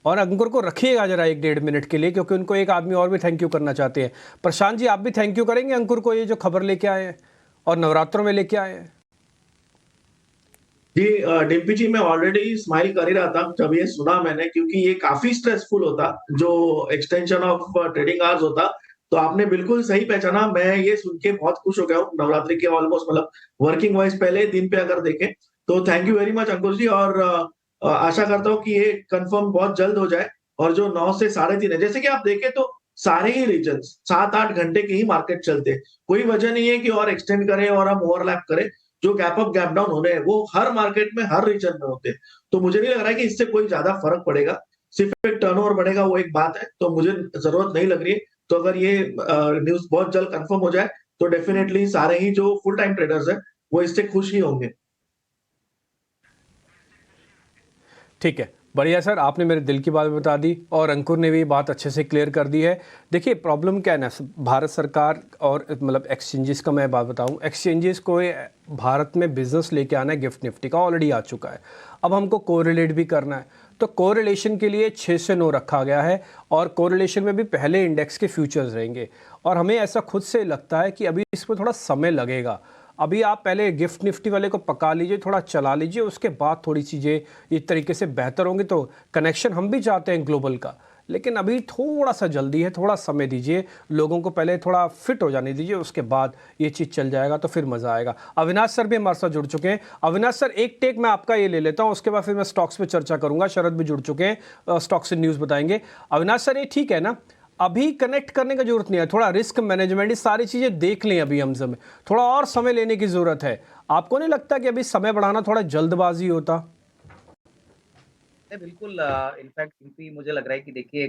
और अंकुर को रखिएगा जरा 1-1.5 मिनट के लिए, क्योंकि उनको एक आदमी और भी थैंक यू करना चाहते हैं। प्रशांत जी, आप भी थैंक यू करेंगे अंकुर को, ये जो खबर लेके आए हैं और नवरात्रों में लेके आए हैं? जी डिम्पी जी, मैं ऑलरेडी स्माइल कर ही रहा था जब ये सुना मैंने, क्योंकि ये काफी स्ट्रेसफुल होता जो एक्सटेंशन ऑफ ट्रेडिंग आवर्स होता। तो आपने बिल्कुल सही पहचाना। मैं ये सुन के बहुत खुश हो गया हूँ। नवरात्रि के ऑलमोस्ट मतलब वर्किंग वाइज पहले दिन पे अगर देखें तो थैंक यू वेरी मच अंकुर जी। और आशा करता हूँ कि ये कंफर्म बहुत जल्द हो जाए। और जो 9 से 3:30 है, जैसे कि आप देखें तो सारे ही रीजन 7-8 घंटे के ही मार्केट चलते, कोई वजह नहीं है कि और एक्सटेंड करें और हम ओवरलैप करें। जो गैप अप गैप डाउन होने हैं वो हर मार्केट में हर रीजन में होते हैं। तो मुझे नहीं लग रहा है कि इससे कोई ज्यादा फर्क पड़ेगा, सिर्फ एक टर्नओवर बढ़ेगा, वो एक बात है। तो मुझे जरूरत नहीं लग रही है। तो अगर ये न्यूज बहुत जल्द कंफर्म हो जाए तो डेफिनेटली सारे ही जो फुल टाइम ट्रेडर्स हैं वो इससे खुश ही होंगे। ठीक है, बढ़िया सर, आपने मेरे दिल की बात बता दी और अंकुर ने भी बात अच्छे से क्लियर कर दी है। देखिए प्रॉब्लम क्या है ना, भारत सरकार और मतलब एक्सचेंजेस का मैं बात बताऊं, एक्सचेंजेस को भारत में बिजनेस लेके आना है, गिफ्ट निफ्टी का ऑलरेडी आ चुका है, अब हमको कोरिलेट भी करना है। तो कोरिलेशन के लिए 6 से 9 रखा गया है और कोरिलेशन में भी पहले इंडेक्स के फ्यूचर्स रहेंगे और हमें ऐसा खुद से लगता है कि अभी इसमें थोड़ा समय लगेगा। अभी आप पहले गिफ्ट निफ्टी वाले को पका लीजिए, थोड़ा चला लीजिए, उसके बाद थोड़ी चीज़ें इस तरीके से बेहतर होंगी। तो कनेक्शन हम भी चाहते हैं ग्लोबल का, लेकिन अभी थोड़ा सा जल्दी है, थोड़ा समय दीजिए लोगों को, पहले थोड़ा फिट हो जाने दीजिए, उसके बाद ये चीज़ चल जाएगा तो फिर मज़ा आएगा। अविनाश सर भी हमारे साथ जुड़ चुके हैं। अविनाश सर, एक टेक मैं आपका ये ले लेता हूँ, उसके बाद फिर मैं स्टॉक्स पे चर्चा करूँगा। शरद भी जुड़ चुके हैं, स्टॉक से न्यूज़ बताएंगे। अविनाश सर, ये ठीक है ना, अभी कनेक्ट करने की जरूरत नहीं है, थोड़ा रिस्क मैनेजमेंट, ये सारी चीज़ें देख लें अभी हम सब, थोड़ा और समय लेने की ज़रूरत है। आपको नहीं लगता कि अभी समय बढ़ाना थोड़ा जल्दबाजी होता? बिल्कुल, इनफैक्ट क्योंकि मुझे लग रहा है कि देखिए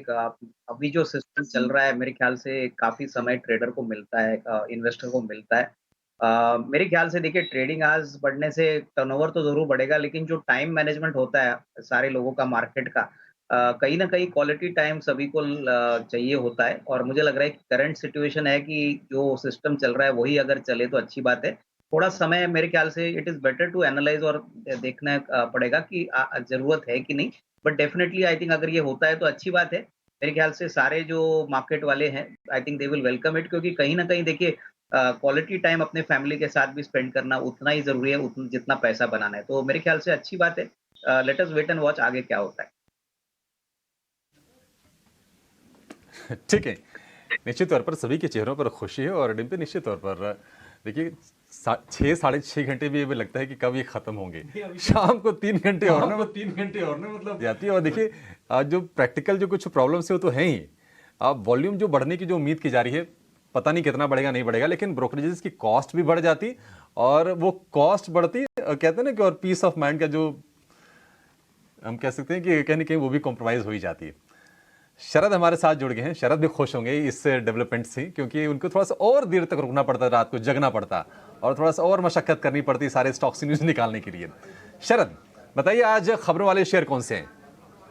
अभी जो सिस्टम चल रहा है, मेरे ख्याल से काफ़ी समय ट्रेडर को मिलता है, इन्वेस्टर को मिलता है। मेरे ख्याल से देखिए ट्रेडिंग आवर्स बढ़ने से टर्नओवर तो ज़रूर बढ़ेगा, लेकिन जो टाइम मैनेजमेंट होता है सारे लोगों का मार्केट का, कहीं न कहीं क्वालिटी टाइम सभी को चाहिए होता है और मुझे लग रहा है कि करंट सिचुएशन है कि जो सिस्टम चल रहा है वही अगर चले तो अच्छी बात है। थोड़ा समय मेरे ख्याल से it is better to analyse और देखना पड़ेगा कि ज़रूरत है कि नहीं। बट डेफिनिटली आई थिंक अगर ये होता है तो अच्छी बात है। मेरे ख्याल से सारे जो मार्केट वाले हैं, I think they will welcome it, क्योंकि कहीं न कहीं देखिए क्वालिटी टाइम अपने फैमिली के साथ भी स्पेंड करना उतना ही ज़रूरी है जितना पैसा बनाना है। तो मेरे ख्याल से अच्छी बात है। Let us wait and watch आगे क्या होता है। ठीक है, निश्चित तौर पर सभी के चेहरों पर खुशी है और डिम्पल निश्चित तौर पर देखिए 6 साढ़े 6 घंटे भी लगता है कि कब ये खत्म होंगे, शाम को 3 घंटे और ना, 3 घंटे और ना मतलब जाती है। और देखिए जो प्रैक्टिकल जो कुछ प्रॉब्लम्स है वो तो हैं ही। अब वॉल्यूम जो बढ़ने की जो उम्मीद की जा रही है, पता नहीं कितना बढ़ेगा नहीं बढ़ेगा, लेकिन ब्रोकरेजेस की कॉस्ट भी बढ़ जाती और वो कॉस्ट बढ़ती, कहते हैं ना कि, और पीस ऑफ माइंड का जो हम कह सकते हैं कि कहीं ना कहीं वो भी कॉम्प्रोमाइज हो ही जाती है। शरद हमारे साथ जुड़ गए हैं, शरद भी खुश होंगे इस डेवलपमेंट से, क्योंकि उनको थोड़ा सा और देर तक रुकना पड़ता, रात को जगना पड़ता और थोड़ा सा और मशक्कत करनी पड़ती सारे स्टॉक से न्यूज़ निकालने के लिए। शरद बताइए, आज खबरों वाले शेयर कौन से हैं?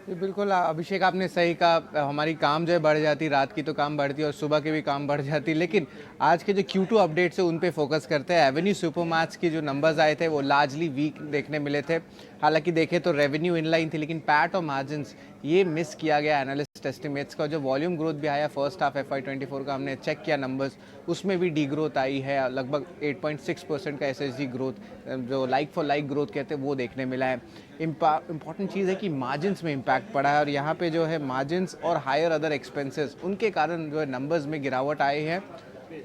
जी बिल्कुल अभिषेक, आपने सही कहा, हमारी काम जो है बढ़ जाती, रात की तो काम बढ़ती और सुबह की भी काम बढ़ जाती। लेकिन आज के जो Q2 अपडेट्स है उन पे फोकस करते हैं। एवेन्यू सुपरमार्ट्स की जो नंबर्स आए थे वो लार्जली वीक देखने मिले थे। हालांकि देखें तो रेवेन्यू इनलाइन थी, लेकिन पैट और मार्जिन्स ये मिस किया गया एनालिस्ट एस्टिमेट्स का। जो वॉल्यूम ग्रोथ भी आया फर्स्ट हाफ FY24 का, हमने चेक किया नंबर्स, उसमें भी डी ग्रोथ आई है। लगभग 8.6% का SSG ग्रोथ, जो लाइक फॉर लाइक ग्रोथ कहते हैं, वो देखने मिला है। इंपॉर्टेंट चीज़ है कि मार्जिन्स में इम्पैक्ट पड़ा है और यहाँ पे जो है मार्जिन्स और हायर अदर एक्सपेंसेस, उनके कारण जो है नंबर्स में गिरावट आई है।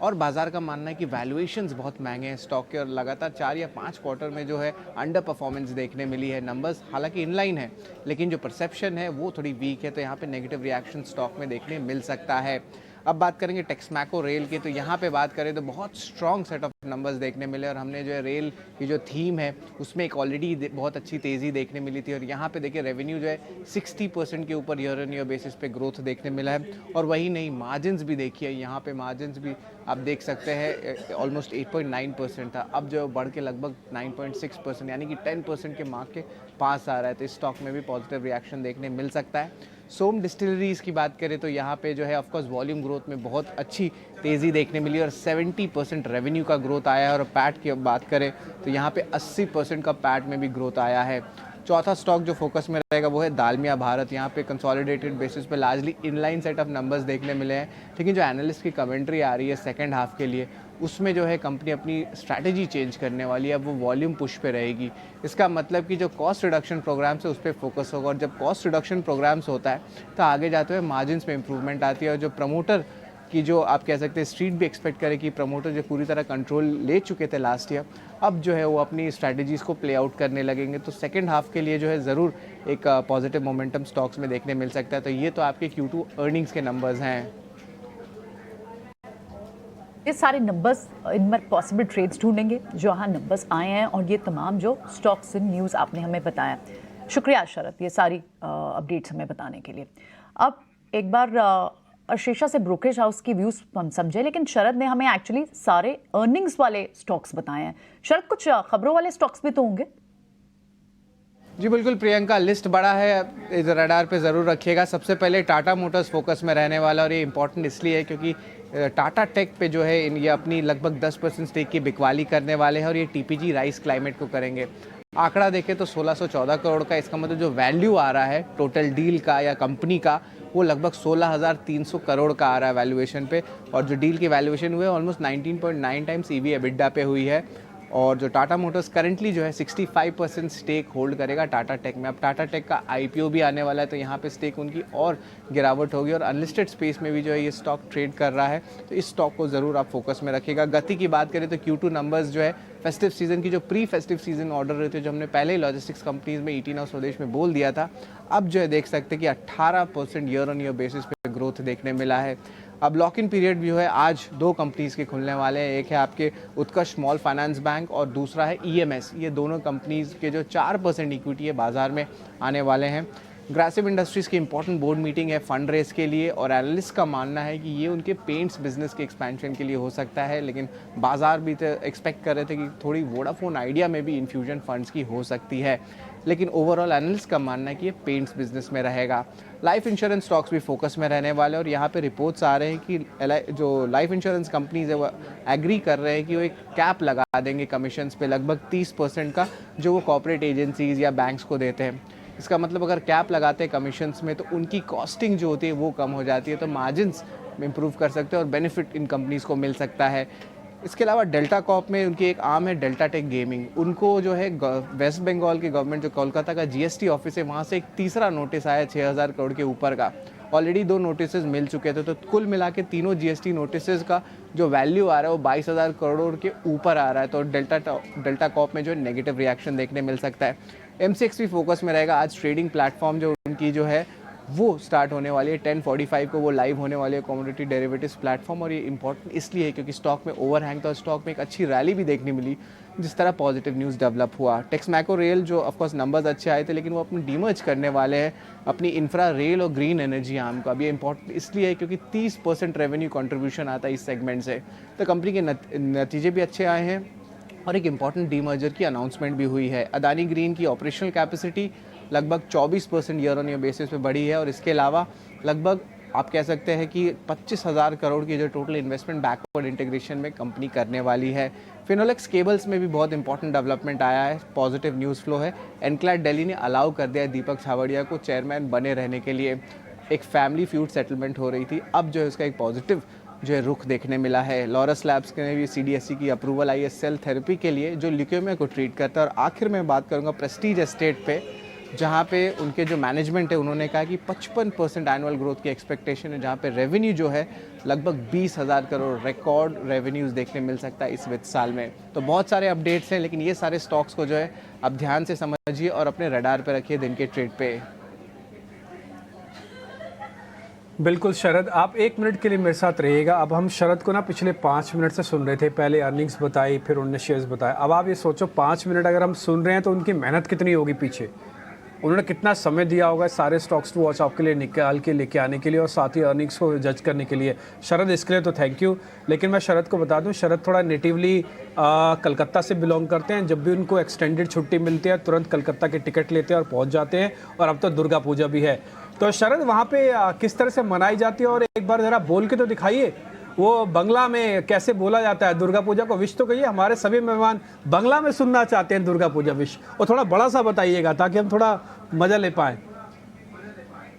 और बाजार का मानना है कि वैल्यूएशंस बहुत महंगे हैं स्टॉक के और लगातार 4 या 5 क्वार्टर में जो है अंडर परफॉर्मेंस देखने मिली है। नंबर्स हालांकि इनलाइन है, लेकिन जो परसेप्शन है वो थोड़ी वीक है, तो यहाँ पे नेगेटिव रिएक्शन स्टॉक में देखने मिल सकता है। अब बात करेंगे टेक्समैको रेल की, तो यहाँ पे बात करें तो बहुत स्ट्रॉन्ग सेट ऑफ नंबर्स देखने मिले और हमने जो है रेल की जो थीम है उसमें एक ऑलरेडी बहुत अच्छी तेज़ी देखने मिली थी। और यहाँ पे देखिए रेवेन्यू जो है 60% के ऊपर ईयर ऑन ईयर बेसिस पे ग्रोथ देखने मिला है। और वही नहीं, मार्जिन्स भी देखिए, यहाँ पे मार्जिन्स भी आप देख सकते हैं ऑलमोस्ट 8.9% था, अब जो बढ़ के लगभग 9.6%, यानी कि 10% के मार्क के पास आ रहा है। तो इस स्टॉक में भी पॉजिटिव रिएक्शन देखने मिल सकता है। सोम डिस्टिलरीज़ की बात करें तो यहाँ पे जो है ऑफकोर्स वॉल्यूम ग्रोथ में बहुत अच्छी तेज़ी देखने मिली और 70% रेवेन्यू का ग्रोथ आया है। और पैट की बात करें तो यहाँ पे 80% का पैट में भी ग्रोथ आया है। चौथा स्टॉक जो फोकस में रहेगा वो है दालमिया भारत। यहाँ पे कंसोलिडेटेड बेसिस पे largely inline set of numbers देखने मिले हैं, लेकिन जो एनालिस्ट की कमेंट्री आ रही है सेकंड हाफ के लिए, उसमें जो है कंपनी अपनी स्ट्रैटेजी चेंज करने वाली है। अब वो वॉल्यूम पुश पे रहेगी। इसका मतलब कि जो कॉस्ट रिडक्शन प्रोग्राम्स है उस पर फोकस होगा और जब कॉस्ट रिडक्शन प्रोग्राम्स होता है तो आगे जाते हुए मार्जिन्स में इंप्रूवमेंट आती है। और जो प्रमोटर कि जो आप कह सकते हैं स्ट्रीट भी एक्सपेक्ट करे कि प्रमोटर जो पूरी तरह कंट्रोल ले चुके थे लास्ट ईयर, अब जो है वो अपनी स्ट्रैटेजीज़ को प्ले आउट करने लगेंगे। तो सेकंड हाफ के लिए जो है ज़रूर एक पॉजिटिव मोमेंटम स्टॉक्स में देखने मिल सकता है। तो ये तो आपके Q2 अर्निंग्स के नंबर्स हैं। ये सारे नंबर्स, इनमें पॉसिबल ट्रेड्स ढूंढेंगे जो यहाँ नंबर्स आए हैं और ये तमाम जो स्टॉक्स इन न्यूज़ आपने हमें बताया। शुक्रिया शरद, ये सारी अपडेट्स हमें बताने के लिए। अब एक बार अर्शेषा से ब्रोकरेज हाउस की व्यूज़ हम समझे, लेकिन शरद ने हमें एक्चुअली सारे अर्निंग्स वाले स्टॉक्स बताए हैं। शरद, कुछ खबरों वाले स्टॉक्स भी तो होंगे? जी बिल्कुल प्रियंका, लिस्ट बड़ा है, इस रडार पे ज़रूर रखिएगा। सबसे पहले टाटा मोटर्स फोकस में रहने वाला, और ये इंपॉर्टेंट इसलिए है क्योंकि टाटा टेक पे जो है ये अपनी लगभग 10% स्टेक की बिकवाली करने वाले हैं और ये टीपीजी राइस क्लाइमेट को करेंगे। आंकड़ा देखें तो 1614 करोड़ का, इसका मतलब जो वैल्यू आ रहा है टोटल डील का या कंपनी का, वो लगभग 16,300 करोड़ का आ रहा है वैल्यूएशन पे, और जो डील की वैल्यूएशन हुई है ऑलमोस्ट 19.9 टाइम्स ईवी एबिडा पे हुई है। और जो टाटा मोटर्स करंटली जो है 65% स्टेक होल्ड करेगा टाटा टेक में। अब टाटा टेक का आईपीओ भी आने वाला है, तो यहाँ पे स्टेक उनकी और गिरावट होगी, और अनलिस्टेड स्पेस में भी जो है ये स्टॉक ट्रेड कर रहा है, तो इस स्टॉक को ज़रूर आप फोकस में रखिएगा। गति की बात करें तो Q2 नंबर्स जो है फेस्टिव सीजन की, जो प्री फेस्टिव सीजन ऑर्डर रहे थे, जो हमने पहले ही लॉजिस्टिक्स कंपनीज में ईटी नाउ स्वदेश में बोल दिया था, अब जो है देख सकते हैं कि 18% ईयर ऑन ईयर बेसिस पे ग्रोथ देखने मिला है। अब लॉक इन पीरियड भी है, आज 2 कंपनीज़ के खुलने वाले हैं। एक है आपके उत्कर्ष स्मॉल फाइनेंस बैंक और दूसरा है EMS। ये दोनों कंपनीज़ के जो 4% इक्विटी है बाज़ार में आने वाले हैं। ग्रासिम इंडस्ट्रीज़ की इंपॉर्टेंट बोर्ड मीटिंग है फंड रेस के लिए, और एनालिस्ट का मानना है कि ये उनके पेंट्स बिजनेस के एक्सपेंशन के लिए हो सकता है, लेकिन बाज़ार भी तो एक्सपेक्ट कर रहे थे कि थोड़ी वोडाफोन आइडिया में भी इन्फ्यूजन फंड्स की हो सकती है, लेकिन ओवरऑल एनालिस्ट का मानना है कि ये पेंट्स बिजनेस में रहेगा। लाइफ इंश्योरेंस स्टॉक्स भी फोकस में रहने वाले, और यहाँ पे रिपोर्ट्स आ रहे हैं कि जो लाइफ इंश्योरेंस कंपनीज है वो एग्री कर रहे हैं कि वो एक कैप लगा देंगे कमीशंस पे लगभग 30% का, जो वो कॉर्पोरेट एजेंसीज या बैंक्स को देते हैं। इसका मतलब अगर कैप लगाते हैं कमीशंस में तो उनकी कॉस्टिंग जो होती है वो कम हो जाती है, तो मार्जिन्स इंप्रूव कर सकते हैं और बेनिफिट इन कंपनीज़ को मिल सकता है। इसके अलावा डेल्टा कॉर्प में उनकी एक आर्म है डेल्टा टेक गेमिंग, उनको जो है वेस्ट बंगाल की गवर्नमेंट जो कोलकाता का जीएसटी ऑफिस है वहाँ से एक तीसरा नोटिस आया 6,000 करोड़ के ऊपर का। ऑलरेडी 2 नोटिस मिल चुके थे, तो कुल मिला के तीनों जीएसटी नोटिस का जो वैल्यू आ रहा है वो 22,000 करोड़ के ऊपर आ रहा है, तो डेल्टा कॉर्प में जो नेगेटिव रिएक्शन देखने मिल सकता है। MCX भी फोकस में रहेगा। आज ट्रेडिंग प्लेटफॉर्म जो उनकी जो है वो स्टार्ट होने वाली है, 10:45 को वो लाइव होने वाली है, कमोडिटी डेरिवेटिव्स प्लेटफॉर्म, और ये इंपॉर्टेंट इसलिए है क्योंकि स्टॉक में ओवरहैंग था और स्टॉक में एक अच्छी रैली भी देखने मिली जिस तरह पॉजिटिव न्यूज़ डेवलप हुआ। टेक्समैको रेल जो ऑफकोर्स नंबर्स अच्छे आए थे, लेकिन वो अपने डीमर्ज करने वाले हैं अपनी इंफ्रा रेल और ग्रीन एनर्जी आर्म का। अब ये इंपॉर्टेंट इसलिए है क्योंकि 30% रेवेन्यू कंट्रीब्यूशन आता है इस सेगमेंट से, तो कंपनी के नतीजे भी अच्छे आए हैं, और एक इंपॉर्टेंट डीमर्जर की अनाउंसमेंट भी हुई है। अदानी ग्रीन की ऑपरेशनल कैपेसिटी लगभग 24% ईयर ऑन ईयर बेसिस पे बढ़ी है, और इसके अलावा लगभग आप कह सकते हैं कि 25,000 करोड़ की जो टोटल इन्वेस्टमेंट बैकवर्ड इंटीग्रेशन में कंपनी करने वाली है। फिनोलेक्स केबल्स में भी बहुत इंपॉर्टेंट डेवलपमेंट आया है, पॉजिटिव न्यूज़ फ्लो है। एनक्लैड दिल्ली ने अलाउ कर दिया है दीपक छावड़िया को चेयरमैन बने रहने के लिए। एक फैमिली फ्यूड सेटलमेंट हो रही थी, अब जो है उसका एक पॉजिटिव जो है रुख देखने मिला है। लॉरस लैब्स के भी CDSC की अप्रूवल आई है सेल थेरेपी के लिए जो ल्यूकेमिया को ट्रीट करता है। और आखिर में बात करूँगा प्रेस्टीज एस्टेट पे, जहाँ पे उनके जो मैनेजमेंट है उन्होंने कहा कि 55% एनुअल ग्रोथ की एक्सपेक्टेशन है, जहाँ पे रेवेन्यू जो है लगभग 20,000 करोड़ रिकॉर्ड रेवेन्यूज़ देखने मिल सकता है इस वित्त साल में। तो बहुत सारे अपडेट्स हैं, लेकिन ये सारे स्टॉक्स को जो है आप ध्यान से समझिए और अपने रडार पे रखिए दिन के ट्रेड पे। बिल्कुल शरद, आप 1 मिनट के लिए मेरे साथ रहिएगा। अब हम शरद को ना पिछले 5 मिनट से सुन रहे थे, पहले अर्निंग्स बताई, फिर उन्होंने शेयर्स बताए। अब आप ये सोचो 5 मिनट अगर हम सुन रहे हैं तो उनकी मेहनत कितनी होगी पीछे, उन्होंने कितना समय दिया होगा सारे स्टॉक्स टू वॉच आपके लिए निकाल के लेके आने के लिए और साथ ही अर्निंग्स को जज करने के लिए। शरद इसके लिए तो थैंक यू। लेकिन मैं शरद को बता दूं, शरद थोड़ा नेटिवली कलकत्ता से बिलोंग करते हैं। जब भी उनको एक्सटेंडेड छुट्टी मिलती है तुरंत कलकत्ता के टिकट लेते हैं और पहुंच जाते हैं, और अब तो दुर्गा पूजा भी है। तो शरद वहाँ पे किस तरह से मनाई जाती है, और एक बार ज़रा बोल के तो दिखाइए वो बंगला में कैसे बोला जाता है दुर्गा पूजा को। विश तो कहिए, हमारे सभी मेहमान बंगला में सुनना चाहते हैं दुर्गा पूजा विश, और थोड़ा बड़ा सा बताइएगा ताकि हम थोड़ा मज़ा ले पाएँ।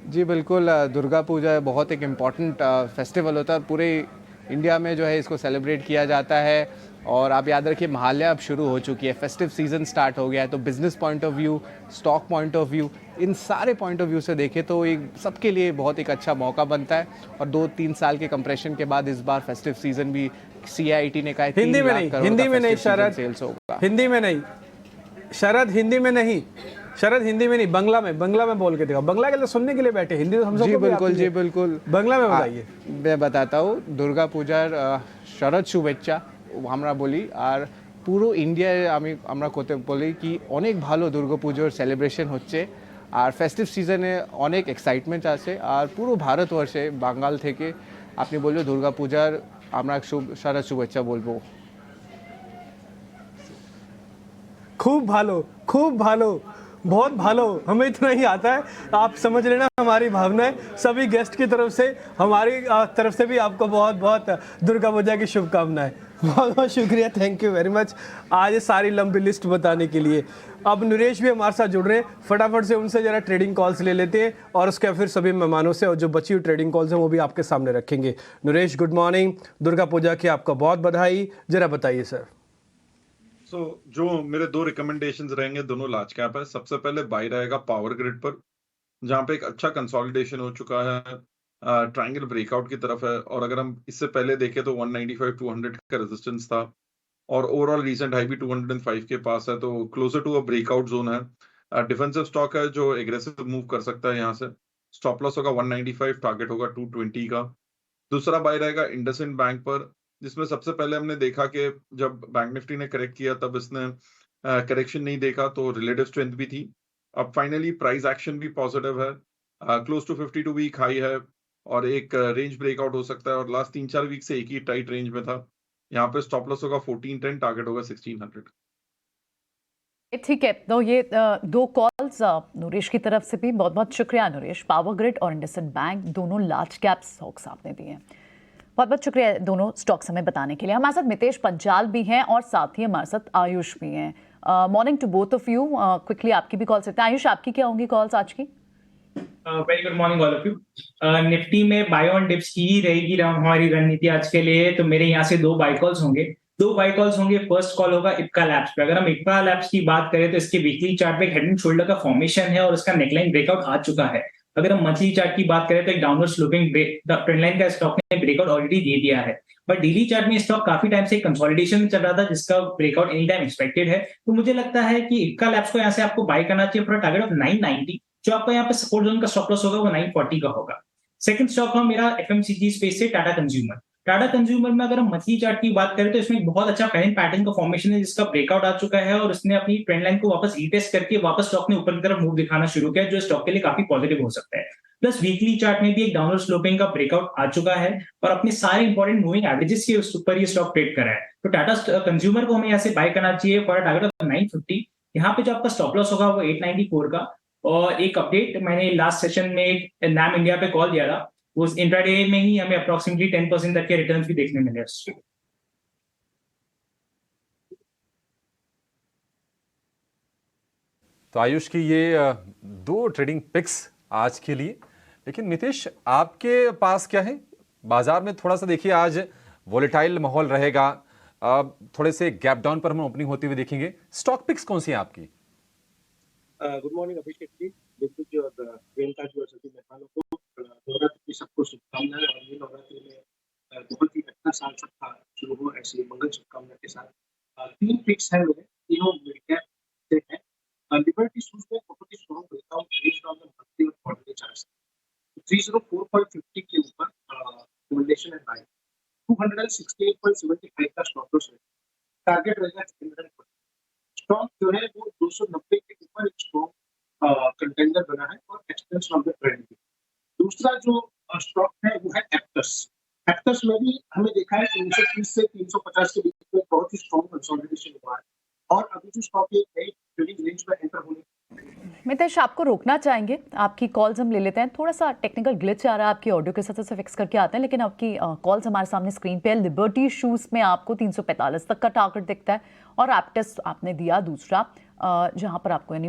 जी बिल्कुल, दुर्गा पूजा बहुत एक इम्पॉर्टेंट फेस्टिवल होता है, पूरे इंडिया में जो है इसको सेलिब्रेट किया जाता है। और आप याद रखिए महालया अब शुरू हो चुकी है, फेस्टिव सीजन स्टार्ट हो गया है, तो business point of view, stock point of view, इन सारे पॉइंट ऑफ व्यू से देखें तो एक सबके लिए बहुत एक अच्छा मौका बनता है। और 2-3 साल के कंप्रेशन के बाद इस बार फेस्टिव सीजन भी CIT ने कहा है हिंदी में नहीं शरद, हिंदी में नहीं शरद, हिंदी में नहीं शरद, हिंदी में नहीं, बंगला में बोल के देखो। बंगला के लिए सुनने के लिए बैठे, हिंदी तो हम सब। जी बिल्कुल बंगला में बताइए। मैं बताता हूँ, दुर्गा पूजार शरद शुभेच्छा আমরা বলি। আর পুরো ইন্ডিয়ায় আমরা করতে বলি কি অনেক ভালো দুর্গাপুজোর সেলিব্রেশন হচ্ছে, আর ফেস্টিভ সিজনে অনেক এক্সাইটমেন্ট আছে, আর পুরো ভারতবর্ষে বাঙাল থেকে আপনি বললে দুর্গাপূজার আমরা শরৎ শুভেচ্ছা বলবো। খুব ভালো, খুব ভালো, बहुत भालो, हमें इतना ही आता है, आप समझ लेना हमारी भावना है। सभी गेस्ट की तरफ से, हमारी तरफ से भी आपको बहुत बहुत दुर्गा पूजा की शुभकामनाएं। बहुत बहुत शुक्रिया, थैंक यू वेरी मच आज ये सारी लंबी लिस्ट बताने के लिए। अब नरेश भी हमारे साथ जुड़ रहे हैं, फटाफट से उनसे जरा ट्रेडिंग कॉल्स ले लेते हैं और उसके बाद फिर सभी मेहमानों से और जो बची हुई ट्रेडिंग कॉल्स हैं वो भी आपके सामने रखेंगे। नरेश, गुड मॉर्निंग, दुर्गा पूजा की आपका बहुत बधाई, जरा बताइए सर। जो मेरे दो रिकमेंडेशंस रहेंगे दोनों लार्ज कैप है। सबसे पहले बाय रहेगा पावर ग्रिड पर, जहां पे एक अच्छा कंसोलिडेशन हो चुका है, ट्रायंगल ब्रेकआउट की तरफ है। और अगर हम इससे पहले देखें तो 195 200 का रेजिस्टेंस था और ओवरऑल रीसेंट हाई भी 205 के पास है, तो closer to a breakout zone है। डिफेंसिव स्टॉक है जो एग्रेसिव मूव कर सकता है यहाँ से। स्टॉप लॉस होगा 195, टारगेट होगा 220 का। दूसरा बाय रहेगा इंडसइंड बैंक पर, जिसमें सबसे पहले हमने देखा कि जब बैंक निफ्टी ने करेक्ट किया तब इसने करेक्शन नहीं देखा, तो रिलेटिव स्ट्रेंथ भी थी। अब फाइनली प्राइस एक्शन भी पॉजिटिव है, क्लोज टू 52 वीक हाई है और एक रेंज ब्रेकआउट हो सकता है। और लास्ट 3-4 वीक से एक ही टाइट रेंज में था। यहाँ पे स्टॉप लॉस होगा 1410, टारगेट होगा 1600। ठीक है, तो ये दो कॉल्स नरेश की तरफ से भी बहुत बहुत शुक्रिया नरेश। पावर ग्रिड और इंडसइंड बैंक दोनों लार्ज कैप स्टॉक्स आपने दिए हैं, बहुत बहुत शुक्रिया दोनों स्टॉक्स हमें बताने के लिए। हमारे साथ मितेश पंचाल भी हैं और साथ ही हमारे साथ आयुष भी हैं। Morning to both of you. Quickly आपकी भी कॉल सकते हैं। आयुष, आपकी क्या होंगी कॉल्स आज की? Very good morning all of you. Nifty में बाय ऑन डिप्स की ही रहेगी हमारी रणनीति आज के लिए। तो मेरे यहाँ से दो बाय कॉल्स होंगे। फर्स्ट कॉल होगा इप्का लैब्स पे। अगर हम इप्का लैब्स की बात करें तो इसके वीकली चार्ट पे हेड एंड शोल्डर का फॉर्मेशन है और उसका नेकलाइन ब्रेकआउट आ चुका है। अगर हम मंथली चार्ट की बात करें तो एक डाउनवर्ड स्लोपिंग ट्रेंड लाइन का स्टॉक ने ब्रेकआउट ऑलरेडी दे दिया है। बट डेली चार्ट में स्टॉक काफी टाइम से कंसोलिडेशन में चल रहा था, जिसका ब्रेकआउट एनी टाइम एक्सपेक्टेड है। तो मुझे लगता है कि इप्का लैब्स को यहाँ से आपको बाय करना चाहिए फॉर टारगेट ऑफ 990। जो आपका यहाँ पे सपोर्ट जोन का स्टॉप लॉस होगा वो 940 का होगा। सेकंड स्टॉक है मेरा एफएमसीजी स्पेस से टाटा कंज्यूमर। टाटा कंज्यूमर में अगर हम मंथली चार्ट की बात करें तो इसमें एक बहुत अच्छा फैनिंग पैटर्न का फॉर्मेशन है, जिसका ब्रेकआउट आ चुका है और उसने अपनी ट्रेंड लाइन को वापस रीटेस्ट करके वापस स्टॉक ने ऊपर की तरफ मूव दिखाना शुरू किया, जो स्टॉक के लिए काफी पॉजिटिव हो सकता है। प्लस वीकली चार्ट में भी एक डाउनवर्ड स्लोपिंग का ब्रेकआउट आ चुका है और अपने सारे इंपॉर्टेंट मूविंग एवरेजेस के ऊपर ये स्टॉक ट्रेड कर रहा है। तो टाटा कंज्यूमर को हमें यहाँ से बाय करना चाहिए फॉर टारगेट ऑफ 950। यहाँ पे जो आपका स्टॉप लॉस होगा वो 894 का। और एक अपडेट, मैंने लास्ट सेशन में एक नाम इंडिया पे कॉल दिया था, वो इंट्राडे में ही हमें अप्रोक्सीमेटली 10% तक के रिटर्न्स भी देखने मिले उससे। तो आयुष की ये दो ट्रेडिंग पिक्स आज के लिए। लेकिन नितेश, आपके पास क्या है? बाजार में थोड़ा सा देखिए आज वोलेटाइल माहौल रहेगा, थोड़े से गैप डाउन पर हम ओपनिंग होती हुई देखेंगे। स्टॉक पिक्स कौन सी हैं आपकी? गुड मॉर्निंग अभिषेक जी, दिग्विजय और प्रियंका जी और सभी मेहमानों को नवरात्रि की सबको शुभकामनाएं। और ये नवरात्रि में बहुत ही अच्छा साल सबका शुरू हो, ऐसी मंगल शुभकामना के साथ। तीन पिक्स हैं मेरे, तीनों मिड कैप से हैं। लिबर्टी शूज में बहुत ही strong breakout based on the monthly और क्वार्टरली चार्ट्स। 304.50 के ऊपर रिकमेंडेशन है बाय, 268.75 का स्टॉप लॉस है, टारगेट रहेगा 300। स्टॉक जो है वो 290 के ऊपर एक स्ट्रॉन्ग कंटेंडर बना है और एक्सटेंशन ऑफ द ट्रेंड। दूसरा जो स्टॉक है वो है एप्टस। एप्टस में भी हमें देखा है 330 से 350 के बीच में बहुत ही स्ट्रॉन्ग कंसोलिडेशन हुआ है और अभी जो स्टॉक एक नई ट्रेडिंग रेंज में एंटर होने। मितेश, आपको रोकना चाहेंगे, आपकी कॉल्स हम ले लेते हैं। थोड़ा सा टेक्निकल ग्लिच आ रहा है, आपकी ऑडियो के साथ से फिक्स करके आते हैं, लेकिन आपकी कॉल्स हमारे सामने स्क्रीन पे है। लिबर्टी शूज़ में आपको 345 तक का टारगेट दिखता है और एप्टस आपने दिया दूसरा, जहां पर आपको यानी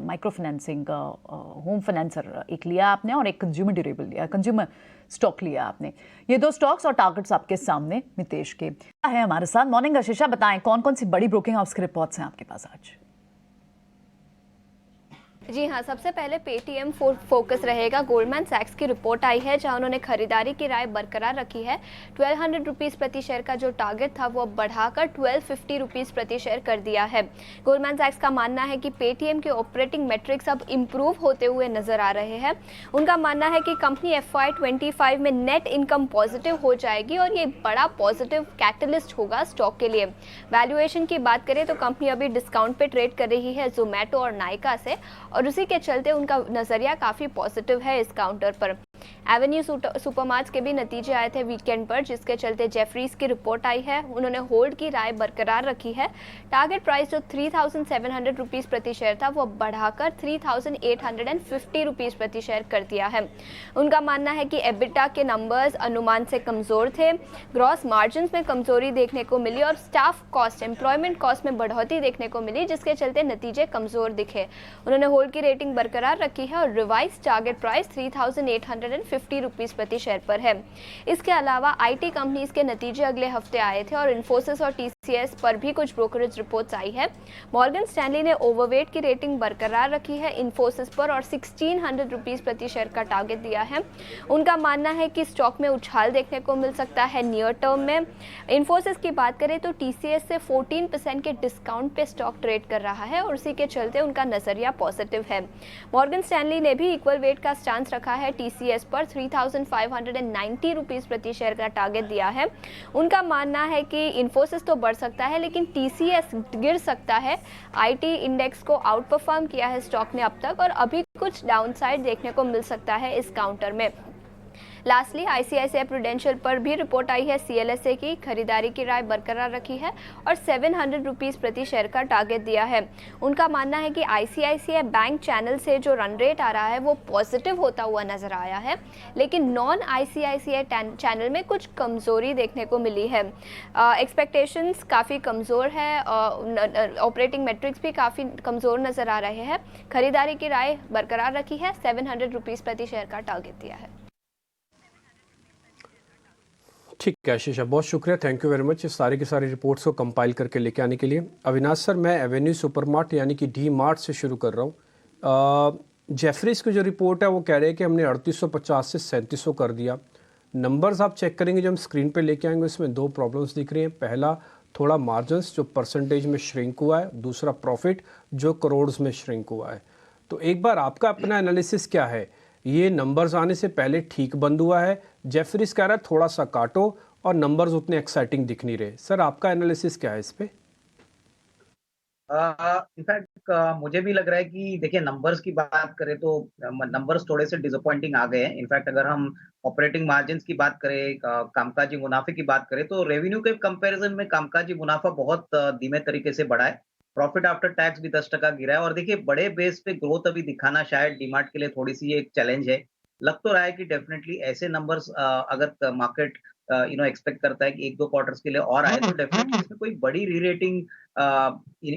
माइक्रो फाइनेंसिंग होम फाइनेंसर एक लिया आपने और एक कंज्यूमर ड्यूरेबल लिया, कंज्यूमर स्टॉक लिया आपने। ये दो स्टॉक्स और टारगेट्स आपके सामने मितेश के है हमारे साथ। मॉर्निंग आशीषा, बताएं कौन कौन सी बड़ी ब्रोकिंग हाउस के रिपोर्ट्स हैं आपके पास आज? जी हाँ, सबसे पहले पेटीएम फोकस रहेगा। गोल्डमैन सैक्स की रिपोर्ट आई है जहां उन्होंने खरीदारी की राय बरकरार रखी है। 1200 रुपीज़ प्रति शेयर का जो टारगेट था वो अब बढ़ाकर 1250 रुपीज़ प्रति शेयर कर दिया है। गोल्डमैन सैक्स का मानना है कि पेटीएम के ऑपरेटिंग मेट्रिक्स अब इम्प्रूव होते हुए नजर आ रहे हैं। उनका मानना है कि कंपनी FY25 में नेट इनकम पॉजिटिव हो जाएगी और ये बड़ा पॉजिटिव कैटलिस्ट होगा स्टॉक के लिए। वैल्यूएशन की बात करें तो कंपनी अभी डिस्काउंट पे ट्रेड कर रही है जोमेटो और नायका से, और उसी के चलते उनका नजरिया काफी पॉजिटिव है इस काउंटर पर। एवेन्यू सुपरमार्ट्स के भी नतीजे आए थे वीकेंड पर, जिसके चलते जेफरीज की रिपोर्ट आई है। उन्होंने होल्ड की राय बरकरार रखी है। टारगेट प्राइस जो 3,700 रुपीज़ प्रति शेयर था वो बढ़ाकर 3,850 रुपीज़ प्रति शेयर कर दिया है। उनका मानना है कि एबिटा के नंबर्स अनुमान से कमज़ोर थे, ग्रॉस मार्जिन में कमजोरी देखने को मिली और स्टाफ कॉस्ट, एम्प्लॉयमेंट कॉस्ट में बढ़ोतरी देखने को मिली, जिसके चलते नतीजे कमजोर दिखे। उन्होंने होल्ड की रेटिंग बरकरार रखी है और रिवाइज टारगेट प्राइस 3,850 रुपीज़ प्रति शेयर पर है। इसके अलावा आईटी कंपनीज के नतीजे अगले हफ्ते आए थे और इन्फोसिस और टीसीएस पर भी कुछ ब्रोकरेज रिपोर्ट्स आई है। मॉर्गन स्टैनली ने ओवरवेट की रेटिंग बरकरार रखी है इन्फोसिस पर और 1,600 रुपीज़ प्रति शेयर का टारगेट दिया है। उनका मानना है कि स्टॉक में उछाल देखने को मिल सकता है नियर टर्म में। इन्फोसिस की बात करें तो टीसीएस से 14% के डिस्काउंट पे स्टॉक ट्रेड कर रहा है और उसी के चलते उनका नजरिया पॉजिटिव है। मॉर्गन स्टैनली ने भी इक्वल वेट का स्टांस रखा है टीसीएस पर 3,590 रुपीज़ प्रति शेयर का टारगेट दिया है। उनका मानना है कि इन्फोसिस तो बढ़ सकता है लेकिन टीसीएस गिर सकता है। आईटी इंडेक्स को आउट परफॉर्म किया है स्टॉक ने अब तक और अभी कुछ डाउनसाइड देखने को मिल सकता है इस काउंटर में। लास्टली आईसीआईसीआई प्रूडेंशियल पर भी रिपोर्ट आई है। सीएलएसए की खरीदारी की राय बरकरार रखी है और 700 रुपीज़ प्रति शेयर का टारगेट दिया है। उनका मानना है कि आईसीआईसीआई बैंक चैनल से जो रन रेट आ रहा है वो पॉजिटिव होता हुआ नजर आया है, लेकिन नॉन आईसीआईसीआई चैनल में कुछ कमजोरी देखने को मिली है। एक्सपेक्टेशंस काफ़ी कमज़ोर है, ऑपरेटिंग मेट्रिक्स भी काफ़ी कमज़ोर नज़र आ रहे हैं। खरीदारी की राय बरकरार रखी है, 700 रुपीज़ प्रति शेयर का टारगेट दिया है। ठीक है शीशा, बहुत शुक्रिया, थैंक यू वेरी मच इस सारी की सारी रिपोर्ट्स को कंपाइल करके लेके आने के लिए। अविनाश सर, मैं एवेन्यू सुपरमार्ट यानी कि डी मार्ट से शुरू कर रहा हूँ। जेफरीज की जो रिपोर्ट है वो कह रहे हैं कि हमने 3850 से 3700 कर दिया। नंबर्स आप चेक करेंगे जो हम स्क्रीन पे लेके आएंगे उसमें दो प्रॉब्लम्स दिख रही हैं। पहला, थोड़ा मार्जिन्स जो परसेंटेज में श्रिंक हुआ है, दूसरा प्रॉफिट जो करोड्स में श्रिंक हुआ है। तो एक बार आपका अपना एनालिसिस क्या है, ये नंबर्स आने से पहले ठीक बंद हुआ है? जेफरीज कह रहा है थोड़ा सा काटो और नंबर्स उतने एक्साइटिंग दिख नहीं रहे। सर आपका एनालिसिस क्या है इस पे? इनफैक्ट मुझे भी लग रहा है कि देखिए नंबर्स की बात करें तो नंबर्स थोड़े से डिसअपॉइंटिंग आ गए हैं। इनफैक्ट अगर हम ऑपरेटिंग मार्जिन्स की बात करें, कामकाजी मुनाफे की बात करें तो रेवेन्यू के कंपैरिजन में कामकाजी मुनाफा बहुत धीमे तरीके से बढ़ा है। प्रॉफिट आफ्टर टैक्स भी 10% गिरा है और देखिए बड़े बेस पे ग्रोथ अभी दिखाना शायद डीमार्ट के लिए थोड़ी सी एक चैलेंज है। लग तो रहा है कि डेफिनेटली ऐसे नंबर्स अगर मार्केट एक्सपेक्ट करता है कि 1-2 क्वार्टर्स के लिए और आए तो डेफिनेटली इसमें कोई बड़ी री-रेटिंग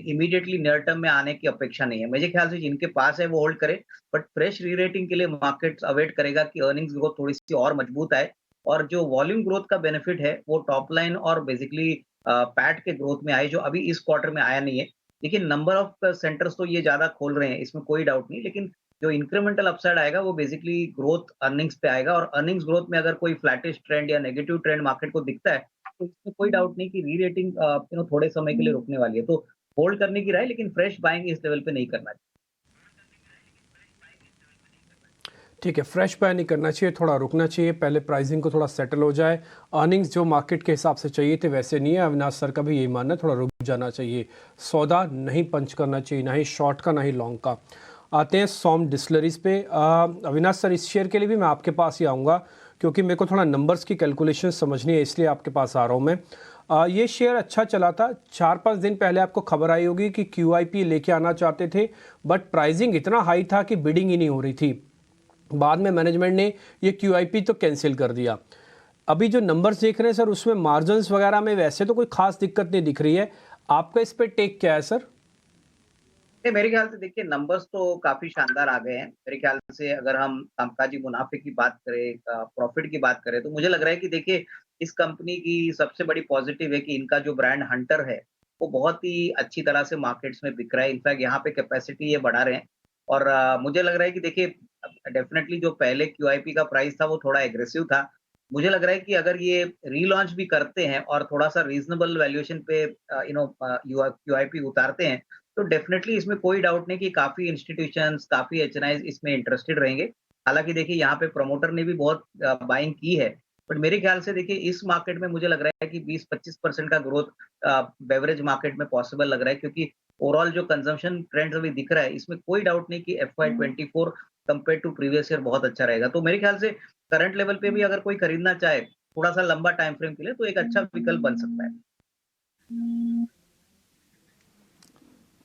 इमीडिएटली नियर टर्म में आने की अपेक्षा नहीं है। मेरे ख्याल से जिनके पास है वो होल्ड करे, बट फ्रेश री-रेटिंग के लिए मार्केट अवेट करेगा कि अर्निंग्स ग्रोथ थोड़ी सी और मजबूत आए और जो वॉल्यूम ग्रोथ का बेनिफिट है वो टॉप लाइन और बेसिकली पैट के ग्रोथ में आए, जो अभी इस क्वार्टर में आया नहीं है। लेकिन नंबर ऑफ सेंटर्स तो ये ज्यादा खोल रहे हैं, इसमें कोई डाउट नहीं, लेकिन जो इंक्रीमेंटल अपसाइड आएगा वो बेसिकली ग्रोथ अर्निंग्स पे आएगा और अर्निंग्स ग्रोथ में अगर कोई फ्लैटिश ट्रेंड या नेगेटिव ट्रेंड मार्केट को दिखता है तो इसमें कोई डाउट नहीं कि री रेटिंग थोड़े समय के लिए रुकने वाली है। तो होल्ड करने की राय, लेकिन फ्रेश बाइंग इस लेवल पे नहीं करना चाहिए। ठीक है, फ्रेश बाय नहीं करना चाहिए, थोड़ा रुकना चाहिए, पहले प्राइसिंग को थोड़ा सेटल हो जाए। अर्निंग्स जो मार्केट के हिसाब से चाहिए थे वैसे नहीं है, अविनाश सर का भी यही मानना है, थोड़ा रुक जाना चाहिए। सौदा नहीं पंच करना चाहिए, ना ही शॉर्ट का ना ही लॉन्ग का। आते हैं सोम डिस्टिलरीज पे। अविनाश सर, इस शेयर के लिए भी मैं आपके पास ही आऊँगा क्योंकि मेरे को थोड़ा नंबर्स की कैलकुलेशन समझनी है, इसलिए आपके पास आ रहा हूँ मैं। ये शेयर अच्छा चला था, 4-5 दिन पहले आपको खबर आई होगी कि QIP लेके आना चाहते थे, बट प्राइसिंग इतना हाई था कि बिडिंग ही नहीं हो रही थी। बाद में मैनेजमेंट ने ये QIP तो कैंसिल कर दिया। अभी जो नंबर्स देख रहे हैं सर, उसमें मार्जिन्स वगैरह में वैसे तो कोई खास दिक्कत नहीं दिख रही है। आपका इस पे टेक क्या है सर? मेरे ख्याल से देखिए नंबर्स तो काफी शानदार आ गए हैं। मेरे ख्याल से अगर हम कामकाजी मुनाफे की बात करें, प्रॉफिट की बात करें, तो मुझे लग रहा है कि देखिए इस कंपनी की सबसे बड़ी पॉजिटिव है कि इनका जो ब्रांड हंटर है वो बहुत ही अच्छी तरह से मार्केट्स में बिक रहा है। इनफैक्ट यहाँ पे कैपेसिटी ये बढ़ा रहे हैं और मुझे लग रहा है कि देखिए डेफिनेटली जो पहले QIP का प्राइस था वो थोड़ा एग्रेसिव था। मुझे लग रहा है कि अगर ये रीलॉन्च भी करते हैं और थोड़ा सा रीजनेबल वैल्यूएशन पे QIP उतारते हैं तो डेफिनेटली इसमें कोई डाउट नहीं कि काफी इंस्टीट्यूशंस, काफी HNIs इसमें इंटरेस्टेड रहेंगे। हालांकि देखिए यहाँ पे प्रमोटर ने भी बहुत बाइंग की है, बट मेरे ख्याल से देखिए इस मार्केट में मुझे लग रहा है कि 20-25% का ग्रोथ बेवरेज मार्केट में पॉसिबल लग रहा है, क्योंकि ओवरऑल जो कंजम्पशन ट्रेंड अभी दिख रहा है इसमें कोई डाउट नहीं कि FY24 compare to previous year बहुत अच्छा रहेगा। तो मेरे ख्याल से करंट लेवल पे भी अगर कोई खरीदना चाहे थोड़ा सा लंबा टाइम फ्रेम के लिए तो एक अच्छा विकल्प बन सकता है।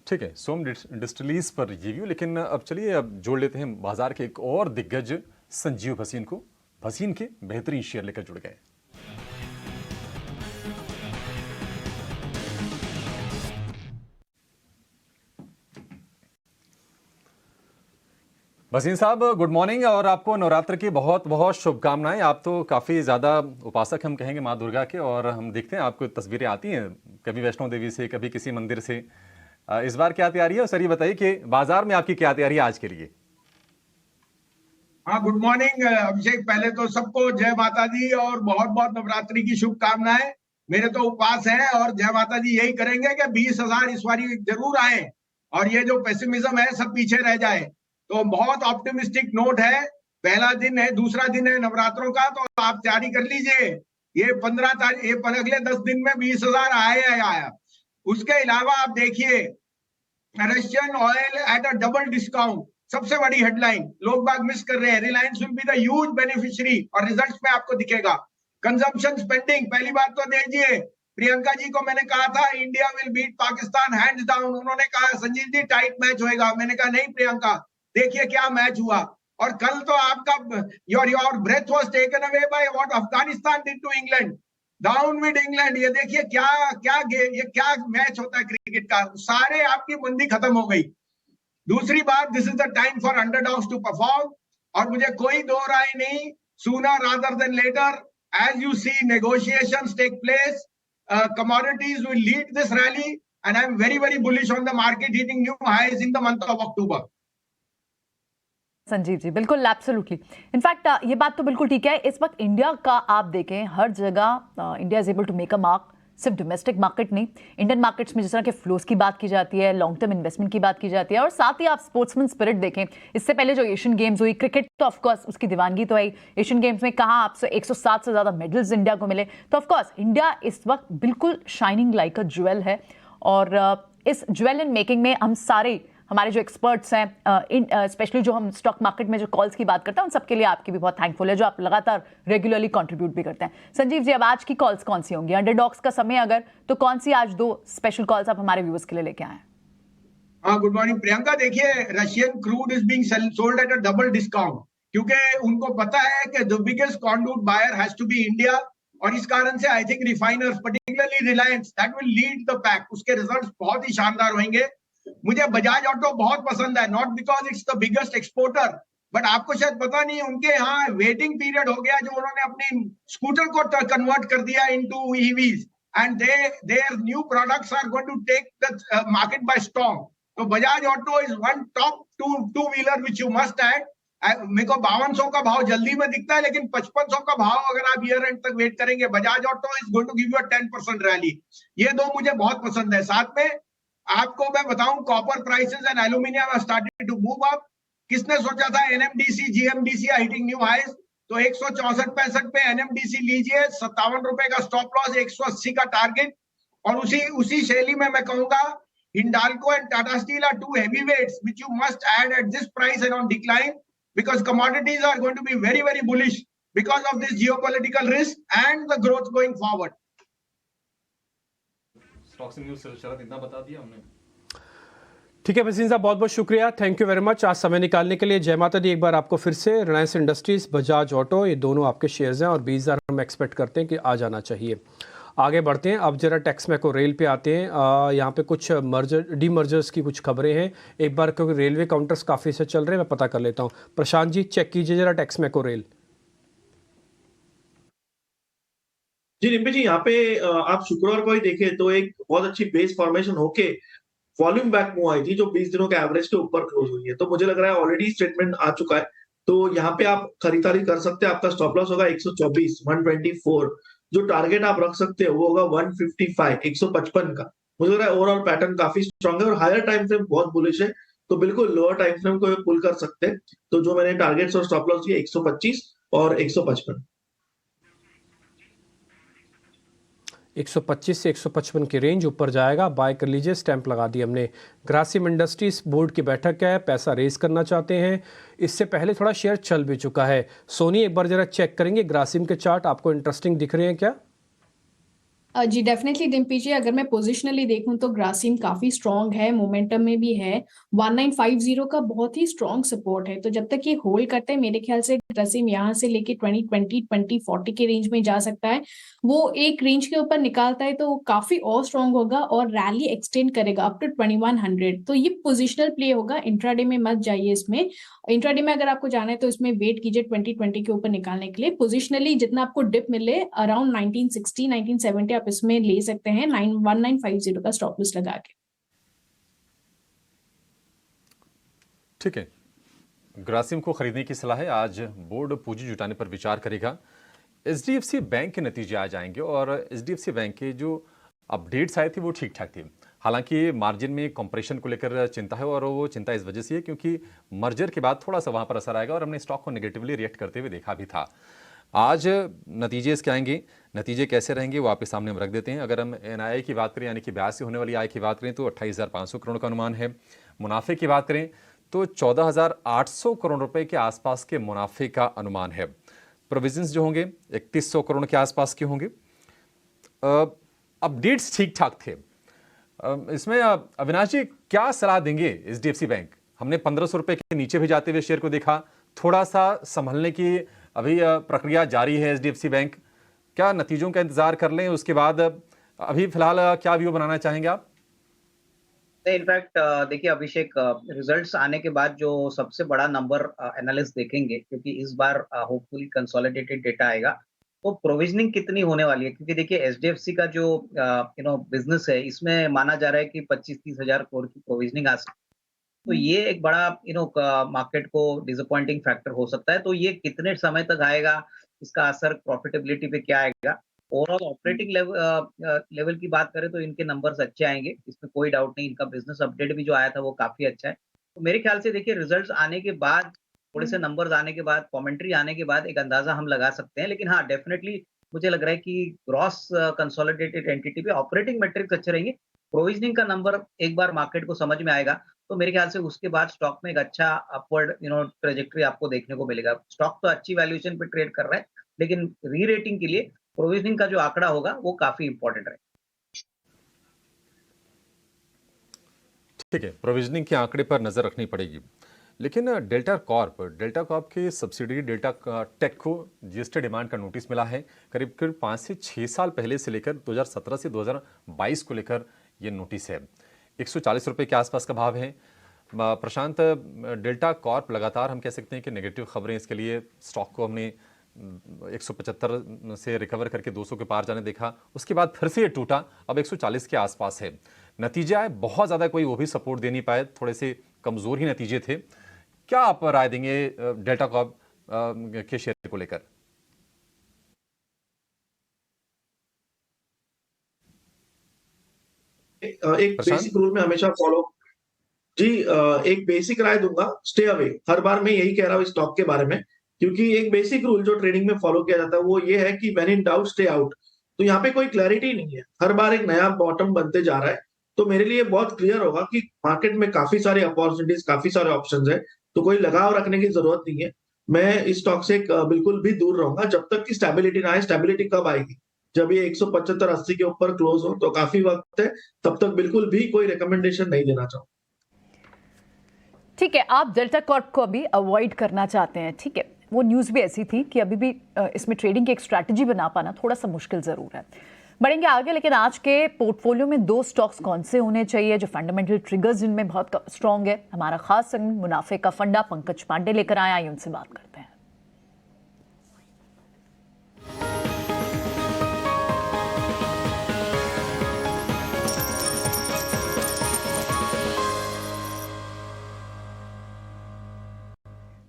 ठीक है, सोम डिस्टिलीज पर रिव्यू। लेकिन अब चलिए अब जोड़ लेते हैं बाजार के एक और दिग्गज संजीव भसीन को। भसीन के बेहतरीन शेयर लेकर जुड़ गए। भसीन साहब गुड मॉर्निंग, और आपको नवरात्र की बहुत बहुत शुभकामनाएं। आप तो काफ़ी ज़्यादा उपासक हम कहेंगे माँ दुर्गा के, और हम देखते हैं आपको तस्वीरें आती हैं कभी वैष्णो देवी से, कभी किसी मंदिर से। इस बार क्या तैयारी है? और सर ये बताइए कि बाजार में आपकी क्या तैयारी है आज के लिए? हाँ, गुड मॉर्निंग अभिषेक। पहले तो सबको जय माता दी और बहुत बहुत नवरात्रि की शुभकामनाएं। मेरे तो उपवास है और जय माता दी यही करेंगे कि 20,000 इस बारी जरूर आए और ये जो पेसिमिज्म है सब पीछे रह जाए। तो बहुत ऑप्टिमिस्टिक नोट है। पहला दिन है, दूसरा दिन है नवरात्रों का, तो आप तैयारी कर लीजिए। ये 15 तारीख, ये अगले 10 दिन में 20,000 आया। उसके अलावा आप देखिए Russian oil eight a double discount, सबसे बड़ी हेडलाइन लोग बाग मिस कर रहे हैं। Reliance will be the huge beneficiary और रिजल्ट्स में आपको दिखेगा। कंजम्पशन स्पेंडिंग, पहली बात तो देखिए प्रियंका जी को मैंने कहा था India will beat Pakistan hands down, उन्होंने कहा संजीव जी टाइट मैच होएगा। मैंने कहा नहीं प्रियंका, देखिए क्या मैच हुआ। और कल तो आपका your breath was taken away by what Afghanistan did to England, down with England. ये देखिए क्या गेम, ये क्या मैच होता है क्रिकेट का। सारे आपकी मंदी खत्म हो गई। दूसरी बात, this is the time for underdogs to perform, और मुझे कोई दो राय नहीं, sooner rather than later as you see negotiations take place, commodities will lead this rally and I'm very bullish on the market hitting new highs in the month of October. Sanjeev ji बिल्कुल absolutely. In fact ये बात तो बिल्कुल ठीक है। इस वक्त India का आप देखें हर जगह India is able to make a mark. सिर्फ डोमेस्टिक मार्केट नहीं, इंडियन मार्केट्स में जिस तरह के फ्लोज की बात की जाती है, लॉन्ग टर्म इन्वेस्टमेंट की बात की जाती है, और साथ ही आप स्पोर्ट्समैन स्पिरिट देखें। इससे पहले जो एशियन गेम्स हुई, क्रिकेट तो ऑफकोर्स उसकी दीवानगी तो आई। एशियन गेम्स में कहाँ आपसे 107 से ज़्यादा मेडल्स इंडिया को मिले। तो ऑफकोर्स इंडिया इस वक्त बिल्कुल शाइनिंग लाइक अ ज्वेल है, और इस ज्वेल इन मेकिंग में हम सारे हमारे जो एक्सपर्ट्स हैं, स्पेशली जो हम स्टॉक मार्केट में जो कॉल्स की बात करते हैं, उन सबके लिए आपकी भी बहुत थैंकफुल है जो आप लगातार रेगुलरली कंट्रीब्यूट भी करते हैं। संजीव जी अब आज की कॉल्स कौन सी होंगी? अंडरडॉग्स का समय अगर, तो कौन सी आज 2 स्पेशल कॉल्स आप हमारे व्यूअर्स के लिए लेके आए? हाँ, गुड मॉर्निंग प्रियंका। देखिए Russian crude is being sold at a double discount, क्योंकि उनको पता है कि the biggest conduit buyer has to be India, और इस कारण से I think refiners particularly Reliance that will lead the pack. उसके रिजल्ट्स बहुत ही शानदार होंगे। मुझे बजाज ऑटो बहुत पसंद है, not because it's the biggest exporter, but आपको शायद पता नहीं उनके यहाँ वेटिंग पीरियड हो गया, जो उन्होंने अपनी स्कूटर को कन्वर्ट कर दिया into EVs, and their new products are going to take the market by storm. तो Bajaj auto is one top two wheeler which you must add. मेरे को 5200 का भाव जल्दी में दिखता है, लेकिन 5500 का भाव अगर आप ईयर एंड तक वेट करेंगे, Bajaj auto is going to give you a 10% rally. ये दो मुझे बहुत पसंद है। साथ में आपको मैं बताऊं copper prices and aluminium have started to move up. किसने सोचा था NMDC GMDC are hitting new highs? तो 164-65 पे एनएमडीसी लीजिए, 57 रुपए का स्टॉप लॉस, 180 का टारगेट। और उसी शैली में मैं कहूंगा Hindalco and Tata steel are two heavyweights which you must add at this price and on decline, because commodities are going to be very bullish because of this geopolitical risk and the growth going forward. Stocks news Sharad इतना बता दिया हमने। ठीक है भसीन साहब, बहुत बहुत शुक्रिया, थैंक यू वेरी मच आज समय निकालने के लिए। जय माता दी एक बार आपको फिर से। रिलायंस इंडस्ट्रीज, बजाज ऑटो, ये दोनों आपके शेयर्स हैं और 20,000 हम एक्सपेक्ट करते हैं कि आ जाना चाहिए। आगे बढ़ते हैं, अब जरा टेक्स मैको रेल पे आते हैं। यहाँ पे कुछ डीमर्जर्स की कुछ खबरें हैं एक बार, क्योंकि रेलवे काउंटर्स काफ़ी से चल रहे हैं, मैं पता कर लेता हूँ। प्रशांत जी चेक कीजिए जरा टेक्स मैको रेल। जी रिम्पी जी, यहाँ पे आप शुक्रवार को ही देखें तो एक बहुत अच्छी बेस फॉर्मेशन होके वॉल्यूम बैक मूव आई थी, जो 20 दिनों के एवरेज के ऊपर क्लोज हुई है। तो मुझे लग रहा है ऑलरेडी स्टेटमेंट आ चुका है, तो यहाँ पे आप खरीदारी कर सकते हैं। आपका स्टॉप लॉस होगा 124, 124। जो टारगेट आप रख सकते हैं वो होगा 155, 155 का। मुझे लग रहा है ओवरऑल पैटर्न काफी स्ट्रांग है और हायर टाइम फ्रेम बहुत बुलिश है, तो बिल्कुल लोअर टाइम फ्रेम को पुल कर सकते हैं। तो जो मैंने टारगेट्स और स्टॉप लॉस दिए 125 और 155। 125 से 155 की रेंज ऊपर जाएगा, बाय कर लीजिए, स्टैंप लगा दी हमने। ग्रासिम इंडस्ट्रीज बोर्ड की बैठक है, पैसा रेज करना चाहते हैं, इससे पहले थोड़ा शेयर चल भी चुका है। सोनी एक बार जरा चेक करेंगे ग्रासिम के चार्ट, आपको इंटरेस्टिंग दिख रहे हैं क्या? जी डेफिनेटली डिम्पी जी, अगर मैं पोजिशनली देखूं तो ग्रासिम काफी स्ट्रॉन्ग है, मोमेंटम में भी है। 1950 का बहुत ही स्ट्रॉन्ग सपोर्ट है, तो जब तक ये होल्ड करते हैं मेरे ख्याल से ग्रासिम यहाँ से लेके 2020 2040 के रेंज में जा सकता है। वो एक रेंज के ऊपर निकालता है तो काफी और स्ट्रॉन्ग होगा और रैली एक्सटेंड करेगा अप टू 2100। तो ये पोजिशनल प्ले होगा, इंट्राडे में मत जाइए इसमें। इंट्राडे में अगर आपको जाना है तो इसमें वेट कीजिए 2020 के ऊपर निकालने के लिए। पोजिशनली जितना आपको डिप मिले अराउंड 1960 1970 आप इसमें ले सकते हैं 1950 का स्टॉप लॉस लगा के। ठीक है, ग्रासिम को खरीदने की सलाह है। आज बोर्ड पूंजी जुटाने पर विचार करेगा। एचडीएफसी बैंक के नतीजे आ जाएंगे और एचडीएफसी बैंक के जो अपडेट्स आए थे वो ठीक ठाक थे। हालांकि मार्जिन में कंप्रेशन को लेकर चिंता है और वो चिंता इस वजह से है क्योंकि मर्जर के बाद थोड़ा सा वहां पर असर आएगा और हमने स्टॉक को नेगेटिवली रिएक्ट करते हुए देखा भी था। आज नतीजे इसके आएंगे, नतीजे कैसे रहेंगे वो आपके सामने हम रख देते हैं। अगर हम एनआईआई की बात करें यानी कि ब्याज से होने वाली आय की बात करें तो 28,500 करोड़ का अनुमान है। मुनाफे की बात करें तो 14,800 करोड़ रुपए के आसपास के मुनाफे का अनुमान है। प्रोविजंस जो होंगे 3100 करोड़ के आसपास के होंगे। अपडेट्स ठीक ठाक थे। इसमें अविनाश जी क्या सलाह देंगे एचडीएफसी बैंक? हमने 1500 रुपए के नीचे भी जाते हुए शेयर को देखा, थोड़ा सा संभलने की अभी प्रक्रिया जारी है एचडीएफसी बैंक। क्या नतीजों का इंतजार कर लें, उसके बाद अभी फिलहाल क्या व्यू बनाना चाहेंगे आप? इनफैक्ट देखिए अभिषेक, रिजल्ट्स आने के बाद जो सबसे बड़ा नंबर एनालिस्ट देखेंगे, क्योंकि इस बार होपफुली कंसोलिडेटेड डेटा आएगा, तो प्रोविजनिंग कितनी होने वाली है। क्योंकि देखिए एचडीएफसी का जो बिजनेस है, इसमें माना जा रहा है कि 25-30 हजार करोड़ की प्रोविजनिंग आ सकती है। तो ये एक बड़ा मार्केट को डिसअपॉइंटिंग फैक्टर हो सकता है। तो ये कितने समय तक आएगा, इसका असर प्रॉफिटेबिलिटी पे क्या आएगा। ओवरऑल ऑपरेटिंग लेवल की बात करें तो इनके नंबर्स अच्छे आएंगे, इसमें कोई डाउट नहीं। इनका बिजनेस अपडेट भी जो आया था वो काफी अच्छा है। तो मेरे ख्याल से देखिए रिजल्ट्स आने के बाद, थोड़े से नंबर्स आने के बाद, कमेंट्री आने के बाद एक अंदाजा हम लगा सकते हैं। लेकिन हाँ, डेफिनेटली मुझे लग रहा है कि ग्रॉस कंसोलिडेटेड एंटिटी पे ऑपरेटिंग मैट्रिक्स अच्छे रहेंगे। प्रोविजनिंग का नंबर एक बार मार्केट को समझ में आएगा तो मेरे ख्याल से उसके बाद स्टॉक में एक अच्छा अपवर्ड ट्रेजेक्टरी आपको देखने को मिलेगा। स्टॉक तो अच्छी वैल्यूएशन पे ट्रेड कर रहा है, लेकिन री रेटिंग के लिए प्रोविजनिंग का जो आंकड़ा होगा वो काफी इंपॉर्टेंट है। ठीक है, प्रोविजनिंग के आंकड़े पर नजर रखनी पड़ेगी। लेकिन डेल्टा कॉर्प के सब्सिडरी डेल्टा टेक को जीएसटी डिमांड का नोटिस मिला है। करीब 5 से 6 साल पहले से लेकर 2017 से 2022 को लेकर ये नोटिस है। 140 रुपए के आसपास का भाव है। प्रशांत, डेल्टा कॉर्प लगातार हम कह सकते हैं कि नेगेटिव खबरें, इसके लिए स्टॉक को हमने 175 से रिकवर करके 200 के पार जाने देखा, उसके बाद फिर से ये टूटा, अब 140 के आसपास है। नतीजे आए बहुत ज़्यादा, कोई वो भी सपोर्ट दे नहीं पाए, थोड़े से कमज़ोर ही नतीजे थे। क्या आप राय देंगे डेल्टा कॉर्प के शेयर को लेकर? एक बेसिक रूल में हमेशा फॉलो एक बेसिक राय दूंगा, स्टे अवे। हर बार मैं यही कह रहा हूँ स्टॉक के बारे में, क्योंकि एक बेसिक रूल जो ट्रेडिंग में फॉलो किया जाता है वो ये है कि when in doubt stay out. तो यहाँ पे कोई क्लैरिटी नहीं है, हर बार एक नया बॉटम बनते जा रहा है। तो मेरे लिए बहुत क्लियर होगा कि मार्केट में काफी सारे अपॉर्चुनिटीज, काफी सारे ऑप्शंस है, तो कोई लगाव रखने की जरूरत नहीं है। मैं इस स्टॉक से बिल्कुल भी दूर रहूंगा जब तक कि स्टेबिलिटी ना आए। स्टेबिलिटी कब आएगी? जब ये 175-80 के ऊपर क्लोज हो, तो काफी वक्त है, तब तक बिल्कुल भी कोई रिकमेंडेशन नहीं देना चाहूंगा। ठीक है, आप डेल्टा कॉर्प को अभी अवॉइड करना चाहते हैं, ठीक है। वो न्यूज़ भी ऐसी थी कि अभी भी इसमें ट्रेडिंग की एक स्ट्रैटेजी बना पाना थोड़ा सा मुश्किल ज़रूर है। बढ़ेंगे आगे, लेकिन आज के पोर्टफोलियो में 2 स्टॉक्स कौन से होने चाहिए जो फंडामेंटल ट्रिगर्स जिनमें बहुत स्ट्रॉन्ग है? हमारा खास सेगमेंट मुनाफे का फंडा पंकज पांडे लेकर आए, आइए उनसे बात करते हैं।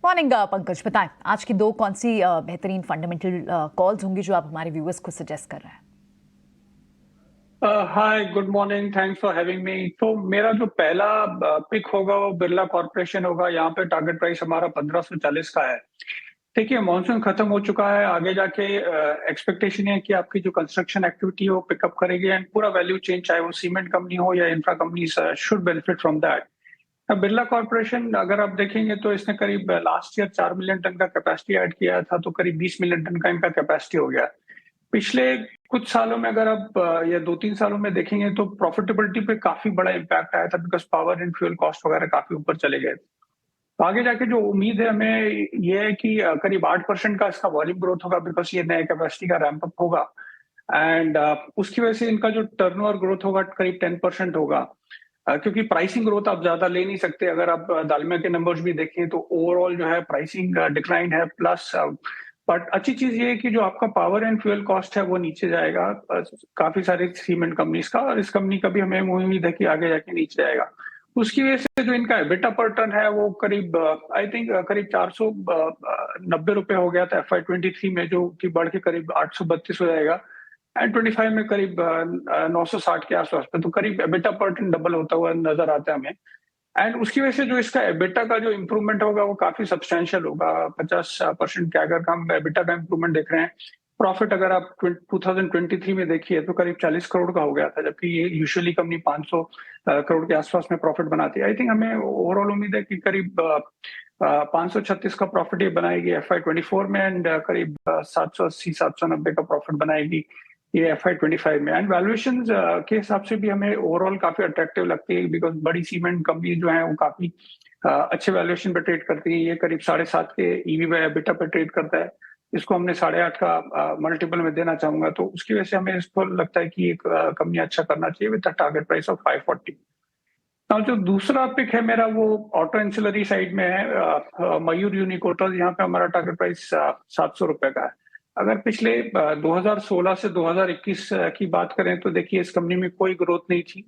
मॉर्निंग पंकज, बताएं आज की 2 कौन सी बेहतरीन फंडामेंटल कॉल्स होंगी जो आप हमारे व्यूअर्स को सजेस्ट कर रहे हैं? Hi, good morning, thanks for having me. तो मेरा जो पहला पिक होगा वो बिरला कॉर्पोरेशन होगा। यहाँ पे टारगेट प्राइस हमारा 1540 का है। देखिए मॉनसून खत्म हो चुका है, आगे जाके एक्सपेक्टेशन है कि आपकी जो कंस्ट्रक्शन एक्टिविटी है वो पिकअप करेगी एंड पूरा वैल्यू चेन चाहे वो सीमेंट कंपनी हो या infra company should benefit from that. Birla corporation अगर आप देखेंगे तो इसने करीब लास्ट ईयर 4 मिलियन टन का कैपेसिटी ऐड किया था, तो करीब 20 मिलियन टन का इनका कैपेसिटी हो गया। पिछले कुछ सालों में अगर आप या 2-3 सालों में देखेंगे तो प्रॉफिटेबिलिटी पे काफी बड़ा इम्पैक्ट आया था, because power and fuel cost वगैरह काफी ऊपर चले गए। तो आगे जाके जो उम्मीद है हमें ये है कि करीब 8% का इसका वॉल्यूम ग्रोथ होगा, बिकॉज ये नए कैपेसिटी का रैंप अप होगा एंड उसकी वजह से इनका जो टर्नओवर ग्रोथ होगा करीब 10% होगा। क्योंकि प्राइसिंग ग्रोथ आप ज्यादा ले नहीं सकते, अगर आप दालमिया के नंबर्स भी देखें तो ओवरऑल जो है प्राइसिंग डिक्लाइन है, प्लस बट अच्छी चीज ये है कि जो आपका पावर एंड फ्यूल कॉस्ट है वो नीचे जाएगा काफी सारे सीमेंट कंपनीज का, और इस कंपनी का भी हमें उम्मीद है कि आगे जाके नीचे जाएगा। उसकी वजह से जो इनका एबिटा पर टन है वो करीब आई थिंक करीब 490 रुपए हो गया था FY23 में, जो कि बढ़ के करीब 832 हो जाएगा एंड 25 में करीब 960 के आसपास पे, तो करीब एबिटा पर टन डबल होता हुआ नजर आता है हमें। एंड उसकी वजह से जो इसका एबिटा का जो इम्प्रूवमेंट होगा वो काफी सब्सटेंशियल होगा, 50% के अगर हम एबिटा का इम्प्रूवमेंट देख रहे हैं। प्रॉफिट अगर आप 2023 में देखिए तो करीब 40 करोड़ का हो गया था, जबकि ये यूजुअली कंपनी 500 करोड़ के आसपास में प्रॉफिट बनाती है। आई थिंक हमें ओवरऑल उम्मीद है कि करीब 536 का प्रॉफिट ये बनाएगी FY24 में एंड करीब 780-790 का प्रॉफिट बनाएगी ये FY25 में। एंड वैल्यूएशन के हिसाब से भी हमें ओवरऑल काफी अट्रैक्टिव लगती है, बिकॉज बड़ी सीमेंट कंपनी जो है वो काफी अच्छे वैल्यूएशन पे ट्रेड करती है। ये करीब 7.5 के ईवी बाय एबिटा पे ट्रेड करता है, इसको हमने 8.5 का मल्टीपल में देना चाहूंगा, तो उसकी वजह से हमें इसको लगता है कि एक कंपनी अच्छा करना चाहिए विद टारगेट प्राइस ऑफ 540। और जो दूसरा पिक है मेरा वो ऑटो एंसिलरी साइड में है, मयूर यूनिकोटर्स। यहाँ पे हमारा टारगेट प्राइस 700 रुपए का है। अगर पिछले 2016 से 2021 की बात करें तो देखिए इस कंपनी में कोई ग्रोथ नहीं थी,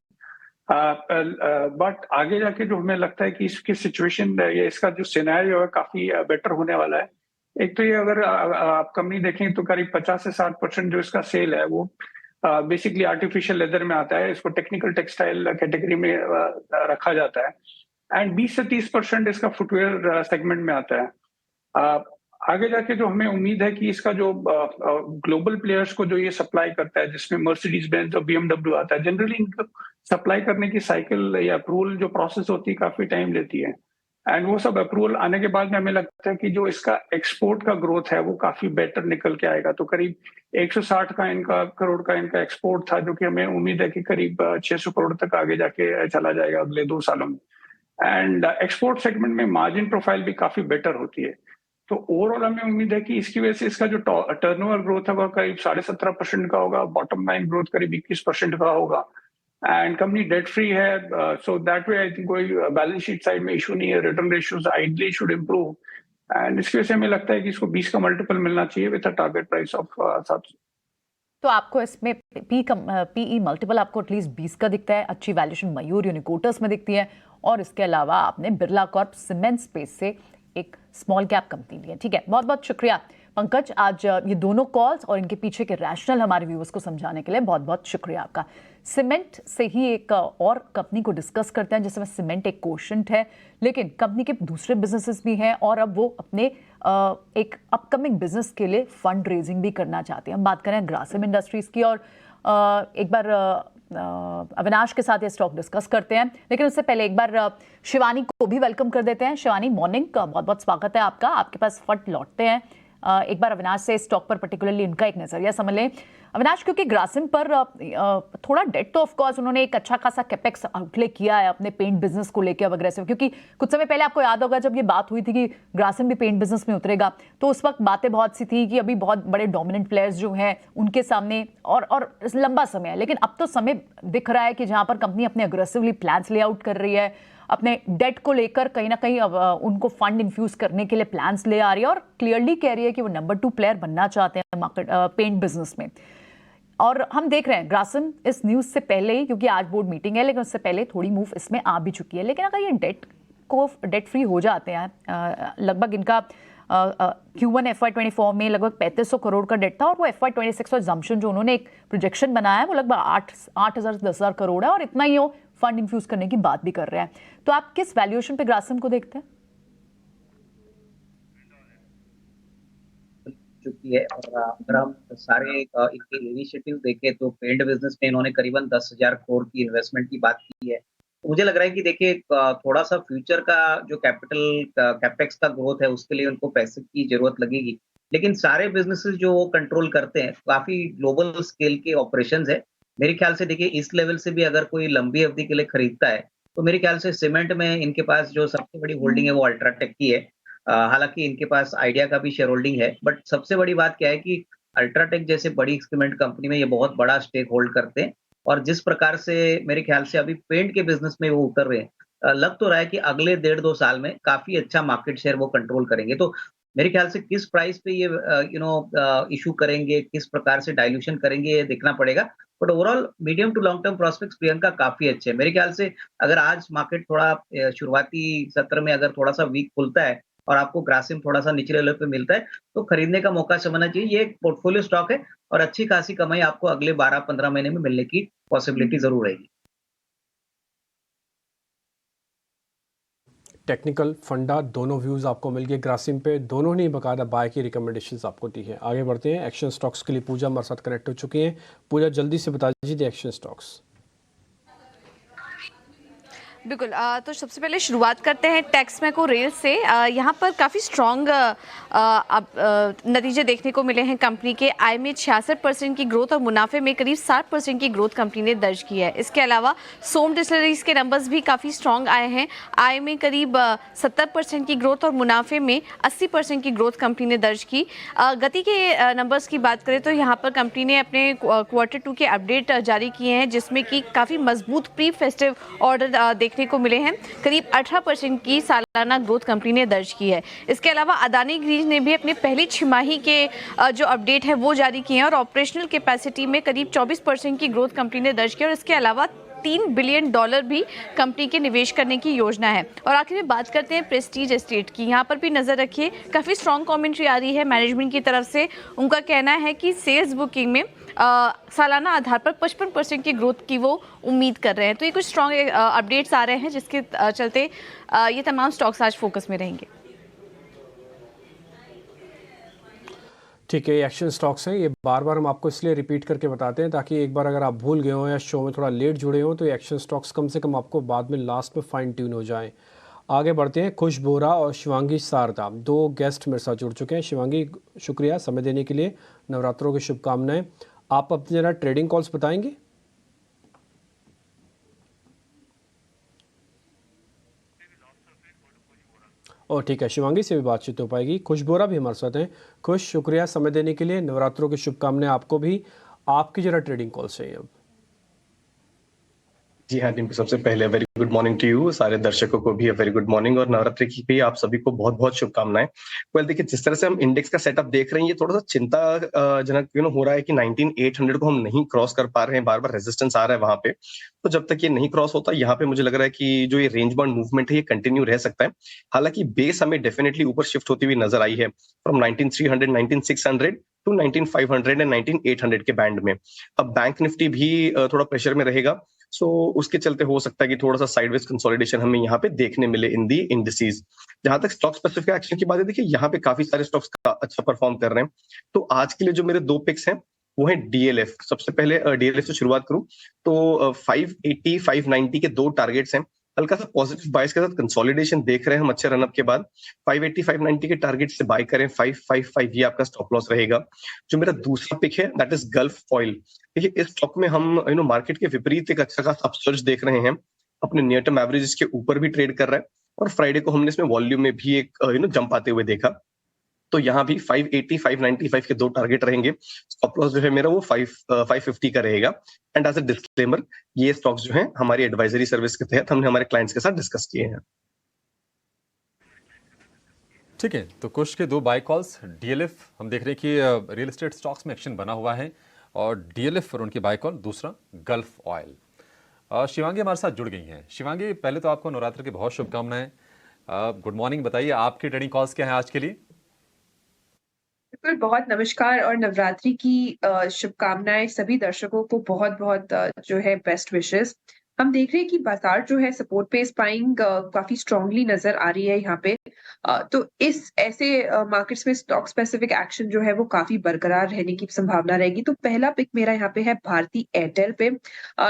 बट आगे जाके जो हमें लगता है कि इसकी सिचुएशन या इसका जो सिनेरियो है काफी बेटर होने वाला है। एक तो ये अगर आप कंपनी देखें तो करीब 50 से 60% जो इसका सेल है वो बेसिकली आर्टिफिशियल लेदर में आता है, इसको टेक्निकल टेक्सटाइल कैटेगरी में रखा जाता है एंड 20 से 30% इसका फुटवेयर सेगमेंट में आता है। आगे जाके जो हमें उम्मीद है कि इसका जो ग्लोबल प्लेयर्स को जो ये सप्लाई करता है, जिसमें मर्सिडीज बेंज और BMW आता है, जनरली इनको सप्लाई करने की साइकिल या अप्रूवल जो प्रोसेस होती है काफी टाइम लेती है एंड वो सब अप्रूवल आने के बाद में हमें लगता है कि जो इसका एक्सपोर्ट का ग्रोथ है वो काफी बेटर निकल के आएगा। तो करीब 160 करोड़ का इनका एक्सपोर्ट था, जो कि हमें उम्मीद है कि करीब 600 करोड़ तक आगे जाके चला जाएगा अगले 2 सालों में। एंड एक्सपोर्ट सेगमेंट में मार्जिन प्रोफाइल भी काफी बेटर होती है। तो ओवरऑल हमें उम्मीद है कि इसकी वजह से इसका जो टर्नओवर ग्रोथ है वो करीब 17.5% का होगा, बॉटम लाइन ग्रोथ करीब 21% का होगा एंड कंपनी डेट फ्री है। So that way I think कोई बैलेंस शीट साइड में इशू नहीं है, return ratios ideally should improve and इसकी वजह से हमें लगता है कि इसको 20 का मल्टीपल मिलना चाहिए with a target price of 700। तो आपको इसमें पीई मल्टीपल आपको एटलीस्ट 20 का दिखता है, अच्छी वैल्यूएशन मयूर यूनिकोटर्स में दिखती है, और इसके अलावा आपने बिरला कॉर्प सीमेंट स्पेस से एक स्मॉल कैप कंपनी ली है। ठीक है, बहुत बहुत शुक्रिया पंकज, आज ये दोनों कॉल्स और इनके पीछे के रैशनल हमारे व्यूअर्स को समझाने के लिए बहुत बहुत शुक्रिया आपका। सीमेंट से ही एक और कंपनी को डिस्कस करते हैं, जिसमें सीमेंट एक कोशंट है, लेकिन कंपनी के दूसरे बिजनेसेस भी हैं और अब वो अपने एक अपकमिंग बिजनेस के लिए फंड रेजिंग भी करना चाहते हैं। हम बात करें ग्रासिम इंडस्ट्रीज की, और एक बार अविनाश के साथ ये स्टॉक डिस्कस करते हैं, लेकिन उससे पहले एक बार शिवानी को भी वेलकम कर देते हैं। शिवानी मॉर्निंग का बहुत बहुत स्वागत है आपका, आपके पास फट लौटते हैं। एक बार अविनाश से स्टॉक पर पर्टिकुलरली उनका एक नजरिया समझ लें। अविनाश, क्योंकि ग्रासिम पर थोड़ा डेट तो ऑफ कोर्स उन्होंने एक अच्छा खासा कैपेक्स आउटले किया है अपने पेंट बिजनेस को लेकर अब अग्रेसिव, क्योंकि कुछ समय पहले आपको याद होगा जब ये बात हुई थी कि ग्रासिम भी पेंट बिजनेस में उतरेगा, तो उस वक्त बातें बहुत सी थी कि अभी बहुत बड़े डोमिनेंट प्लेयर्स जो हैं उनके सामने और लंबा समय है, लेकिन अब तो समय दिख रहा है कि जहां पर कंपनी अपने अग्रेसिवली प्लान्स लेआउट कर रही है, अपने डेट को लेकर कहीं ना कहीं अब उनको फंड इन्फ्यूज करने के लिए प्लान्स ले आ रही है और क्लियरली कह रही है कि वो नंबर 2 प्लेयर बनना चाहते हैं मार्केट पेंट बिजनेस में। और हम देख रहे हैं ग्रासिम इस न्यूज से पहले ही, क्योंकि आज बोर्ड मीटिंग है, लेकिन उससे पहले थोड़ी मूव इसमें आ भी चुकी है। लेकिन अगर ये डेट फ्री हो जाते हैं, लगभग इनका Q1 FY24 में लगभग 3500 करोड़ का डेट था, और वो FY26 और जम्पशन जो उन्होंने एक प्रोजेक्शन बनाया है वो लगभग 8,000 से 10,000 करोड़ है, और इतना ही वो फंड इन्फ्यूज करने की बात भी कर रहे हैं। तो आप किस वैल्यूएशन पे ग्रासिम को देखते हैं? चुकी है। और अगर हम सारे इनके इनिशिएटिव देखें तो पेंट बिजनेस में इन्होंने करीबन 10,000 करोड़ की इन्वेस्टमेंट की बात की है। मुझे लग रहा है कि देखिए थोड़ा सा फ्यूचर का जो कैपेक्स का ग्रोथ है उसके लिए उनको पैसे की जरूरत लगेगी। लेकिन सारे बिजनेसेस जो वो कंट्रोल करते हैं काफी ग्लोबल स्केल के ऑपरेशंस है। मेरे ख्याल से देखिए इस लेवल से भी अगर कोई लंबी अवधि के लिए खरीदता है तो मेरे ख्याल से सीमेंट में इनके पास जो सबसे बड़ी होल्डिंग है वो अल्ट्राटेक की है। हालांकि इनके पास आइडिया का भी शेयर होल्डिंग है, बट सबसे बड़ी बात क्या है कि अल्ट्राटेक जैसे बड़ी सीमेंट कंपनी में ये बहुत बड़ा स्टेक होल्ड करते हैं। और जिस प्रकार से मेरे ख्याल से अभी पेंट के बिजनेस में वो उतर रहे हैं, लग तो रहा है कि अगले 1.5-2 साल में काफी अच्छा मार्केट शेयर वो कंट्रोल करेंगे। तो मेरे ख्याल से किस प्राइस पे ये इशू करेंगे, किस प्रकार से डाइल्यूशन करेंगे ये देखना पड़ेगा। But overall medium to long term prospects Priyanka काफी अच्छे हैं। मेरे ख्याल से अगर आज मार्केट थोड़ा शुरुआती सत्र में अगर थोड़ा सा वीक खुलता है और आपको ग्रासिम थोड़ा सा निचले लेवल पे मिलता है तो खरीदने का मौका समझना चाहिए। ये एक पोर्टफोलियो स्टॉक है और अच्छी खासी कमाई आपको अगले 12-15 महीने में मिलने की पॉसिबिलिटी जरूर रहेगी। टेक्निकल फंडा दोनों व्यूज़ आपको मिल गए ग्रासिम पे, दोनों ने बकायदा बाय की रिकमेंडेशंस आपको दी है। आगे बढ़ते हैं, एक्शन स्टॉक्स के लिए पूजा हमारे साथ कनेक्ट हो चुकी हैं। पूजा जल्दी से बता दीजिए एक्शन स्टॉक्स। बिल्कुल, तो सबसे पहले शुरुआत करते हैं टेक्समैको रेल से। यहाँ पर काफ़ी स्ट्रॉन्ग नतीजे देखने को मिले हैं। कंपनी के आय में 66% की ग्रोथ और मुनाफे में करीब 60% की ग्रोथ कंपनी ने दर्ज की है। इसके अलावा सोम डिस्टिलरीज के नंबर्स भी काफ़ी स्ट्रॉन्ग आए हैं। आय में करीब 70% की ग्रोथ और मुनाफे में 80% की ग्रोथ कंपनी ने दर्ज की। गति के नंबर्स की बात करें तो यहाँ पर कंपनी ने अपने Q2 के अपडेट जारी किए हैं, जिसमें कि काफ़ी मजबूत प्री फेस्टिव ऑर्डर देखने को मिले हैं। करीब 18% की सालाना ग्रोथ कंपनी ने दर्ज की है। इसके अलावा अदानी ग्रीन ने भी अपनी पहली छमाही के जो अपडेट है वो जारी किए हैं और ऑपरेशनल कैपेसिटी में करीब 24% की ग्रोथ कंपनी ने दर्ज की और इसके अलावा $3 बिलियन भी कंपनी के निवेश करने की योजना है। और आखिर में बात करते हैं प्रेस्टीज एस्टेट की। यहाँ पर भी नजर रखिए, काफ़ी स्ट्रॉन्ग कमेंट्री आ रही है मैनेजमेंट की तरफ से। उनका कहना है कि सेल्स बुकिंग में सालाना आधार पर 55% की ग्रोथ की वो उम्मीद कर रहे हैं। तो ये कुछ स्ट्रॉन्ग अपडेट्स आ रहे हैं जिसके चलते ये तमाम स्टॉक्स आज फोकस में रहेंगे। ठीक है, ये एक्शन स्टॉक्स हैं। ये बार बार हम आपको इसलिए रिपीट करके बताते हैं ताकि एक बार अगर आप भूल गए हो या शो में थोड़ा लेट जुड़े हो तो ये एक्शन स्टॉक्स कम से कम आपको बाद में लास्ट में फाइन ट्यून हो जाएं। आगे बढ़ते हैं, खुश बोरा और शिवांगी सारदा, दो गेस्ट मेरे साथ जुड़ चुके हैं। शिवांगी, शुक्रिया समय देने के लिए, नवरात्रों की शुभकामनाएं। आप अपने जरा ट्रेडिंग कॉल्स बताएंगे? और ठीक है, शिवांगी से भी बातचीत हो पाएगी। खुश बोरा भी हमारे साथ हैं। खुश, शुक्रिया समय देने के लिए, नवरात्रों की शुभकामनाएं आपको भी। आपकी जरा ट्रेडिंग कॉल चाहिए अब। जी हाँ डिम्पी, सबसे पहले very good morning to you, सारे दर्शकों को भी वेरी गुड मॉर्निंग और नवरात्रि की भी आप सभी को बहुत बहुत शुभकामनाएं। वेल देखिए, जिस तरह से हम इंडेक्स का सेटअप देख रहे हैं ये थोड़ा सा चिंताजनक हो रहा है कि 19,800 को हम नहीं क्रॉस कर पा रहे हैं, बार बार रेजिस्टेंस आ रहा है वहां पे। तो जब तक ये नहीं क्रॉस होता यहाँ पे मुझे लग रहा है कि जो ये रेंज बाउंड मूवमेंट है ये कंटिन्यू रह सकता है। हालांकि बेस हमें डेफिनेटली ऊपर शिफ्ट होती हुई नजर आई है फ्रॉम 19,300 19,600 टू 19,500 एंड 19,800 के बैंड में। अब बैंक निफ्टी भी थोड़ा प्रेशर में रहेगा, सो उसके चलते हो सकता है कि थोड़ा सा साइडवेज कंसोलिडेशन हमें यहाँ पे देखने मिले इन दी इंडिसेस। जहां तक स्टॉक स्पेसिफिक एक्शन की बात है, देखिए यहाँ पे काफी सारे स्टॉक्स अच्छा परफॉर्म कर रहे हैं। तो आज के लिए जो मेरे दो पिक्स हैं वो है डीएलएफ। सबसे पहले डीएलएफ से शुरुआत करूं तो 580 590 के दो टारगेट्स हैं। हल्का सा पॉजिटिव बाइस के साथ कंसोलिडेशन देख रहे हैं हम अच्छे रनअप के बाद। 580 590 के टारगेट से बाय करें। 555 ये आपका स्टॉप लॉस रहेगा। जो मेरा दूसरा पिक है दैट इज गल्फ ऑयल। देखिए इस स्टॉक में हम मार्केट के विपरीत एक अच्छा खासा अपसर्ज देख रहे हैं। अपने नियर टर्म एवरेज के ऊपर भी ट्रेड कर रहा है और फ्राइडे को हमने इसमें वॉल्यूम में भी एक जंप आते हुए देखा। तो यहाँ भी 580 595 के दो टारगेट रहेंगे। स्टॉप लॉस जो है मेरा वो 550 का रहेगा। एंड एज अ डिस्क्लेमर, ये स्टॉक्स जो हैं हमारी एडवाइजरी सर्विस के तहत हमने हमारे क्लाइंट्स के साथ डिस्कस किए हैं। ठीक है, तो कुछ के दो बाय कॉल्स। डीएलएफ हम देख रहे हैं कि रियल एस्टेट स्टॉक्स में एक्शन बना हुआ है और डीएलएफ और उनकी बाय कॉल, दूसरा गल्फ ऑयल। शिवांगी हमारे साथ जुड़ गई हैं। शिवांगी, पहले तो आपको नवरात्र की बहुत शुभकामनाएं। गुड मॉर्निंग, बताइए आपकी ट्रेडिंग कॉल्स क्या हैं आज के लिए? बिल्कुल, बहुत नमस्कार और नवरात्रि की शुभकामनाएं। सभी दर्शकों को बहुत बहुत जो है बेस्ट विशेस। हम देख रहे हैं कि बाजार जो है सपोर्ट पे बाइंग काफी स्ट्रांगली नजर आ रही है यहाँ पे। तो इस ऐसे मार्केट्स में स्टॉक स्पेसिफिक एक्शन जो है वो काफी बरकरार रहने की संभावना रहेगी। तो पहला पिक मेरा यहाँ पे है भारती एयरटेल पे।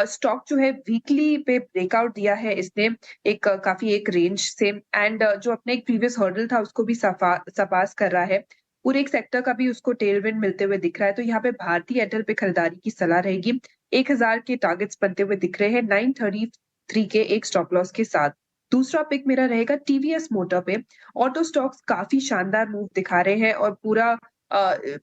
स्टॉक जो है वीकली पे ब्रेकआउट दिया है इसने एक काफी एक रेंज से, एंड जो अपने एक प्रीवियस हर्डल था उसको भी सरपास कर रहा है। पूरे एक सेक्टर का भी उसको टेलविंड मिलते हुए दिख रहा है। तो यहाँ पे भारतीय एयरटेल पे खरीदारी की सलाह रहेगी। 1000 के टारगेट्स बनते हुए दिख रहे हैं 933 के एक स्टॉप लॉस के साथ। दूसरा पिक मेरा रहेगा टीवीएस मोटर पे। ऑटो स्टॉक्स काफी शानदार मूव दिखा रहे हैं और पूरा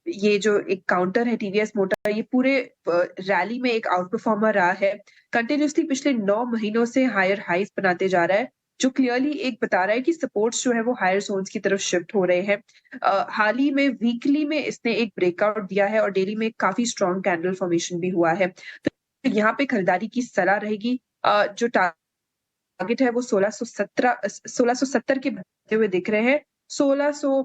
ये जो एक काउंटर है टीवीएस मोटर, ये पूरे रैली में एक आउट परफॉर्मर रहा है। कंटिन्यूसली पिछले 9 महीनों से हायर हाइज बनाते जा रहा है, जो क्लियरली एक बता रहा है कि सपोर्ट्स जो है वो हायर जोन्स की तरफ शिफ्ट हो रहे हैं। हाल ही में वीकली में इसने एक ब्रेकआउट दिया है और डेली में काफी स्ट्रॉन्ग कैंडल फॉर्मेशन भी हुआ है। तो यहाँ पे खरीदारी की सलाह रहेगी। जो टारगेट है वो 1670 के बनते हुए दिख रहे हैं। 1600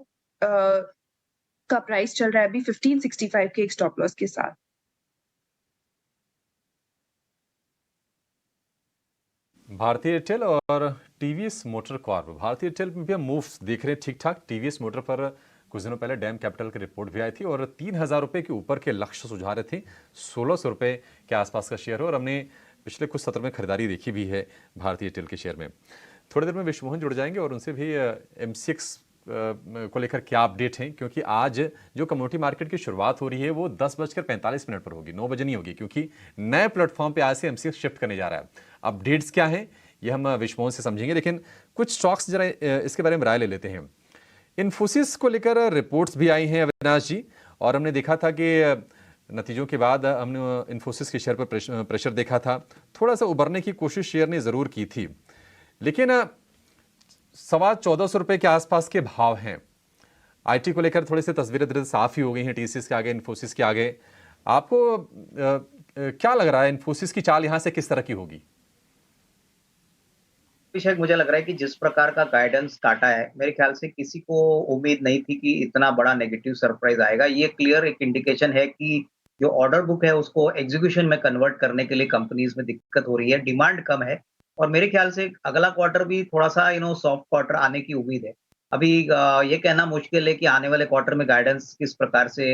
का प्राइस चल रहा है अभी 1565 के एक स्टॉप लॉस के साथ। भारतीय एयरटेल और टीवीएस मोटर कॉर्प। भारतीय एयरटेल में भी हम मूव्स देख रहे हैं ठीक ठाक। टीवीएस मोटर पर कुछ दिनों पहले डैम कैपिटल की रिपोर्ट भी आई थी और 3000 रुपये के ऊपर के लक्ष्य सुझा रहे थे। 1600 रुपये के आसपास का शेयर है और हमने पिछले कुछ सत्र में खरीदारी देखी भी है भारतीय एयरटेल के शेयर में। थोड़ी देर में विश्व मोहन जुड़ जाएंगे और उनसे भी M6 को लेकर क्या अपडेट हैं, क्योंकि आज जो कमोडिटी मार्केट की शुरुआत हो रही है वो 10:45 पर होगी, 9 बजे नहीं होगी, क्योंकि नए प्लेटफॉर्म पे आज से M6 शिफ्ट करने जा रहा है। अपडेट्स क्या हैं ये हम विश्व मोहन से समझेंगे, लेकिन कुछ स्टॉक्स जरा इसके बारे में राय ले लेते हैं। इन्फोसिस को लेकर रिपोर्ट्स भी आई हैं अविनाश जी, और हमने देखा था कि नतीजों के बाद हमने इन्फोसिस के शेयर पर प्रेशर देखा था। थोड़ा सा उभरने की कोशिश शेयर ने ज़रूर की थी, लेकिन 1450 रुपये के आसपास के भाव हैं। आईटी को लेकर थोड़ी सी तस्वीरें धीरे साफ ही हो गई हैं, टीसीएस के आगे, इन्फोसिस के आगे। आपको क्या लग रहा है इन्फोसिस की चाल यहाँ से किस तरह की होगी? अभिषेक, मुझे लग रहा है कि जिस प्रकार का गाइडेंस काटा है, मेरे ख्याल से किसी को उम्मीद नहीं थी कि इतना बड़ा नेगेटिव सरप्राइज आएगा। ये क्लियर एक इंडिकेशन है कि जो ऑर्डर बुक है उसको एग्जीक्यूशन में कन्वर्ट करने के लिए कंपनीज में दिक्कत हो रही है, डिमांड कम है, और मेरे ख्याल से अगला क्वार्टर भी थोड़ा सा सॉफ्ट क्वार्टर आने की उम्मीद है। अभी ये कहना मुश्किल है कि आने वाले क्वार्टर में गाइडेंस किस प्रकार से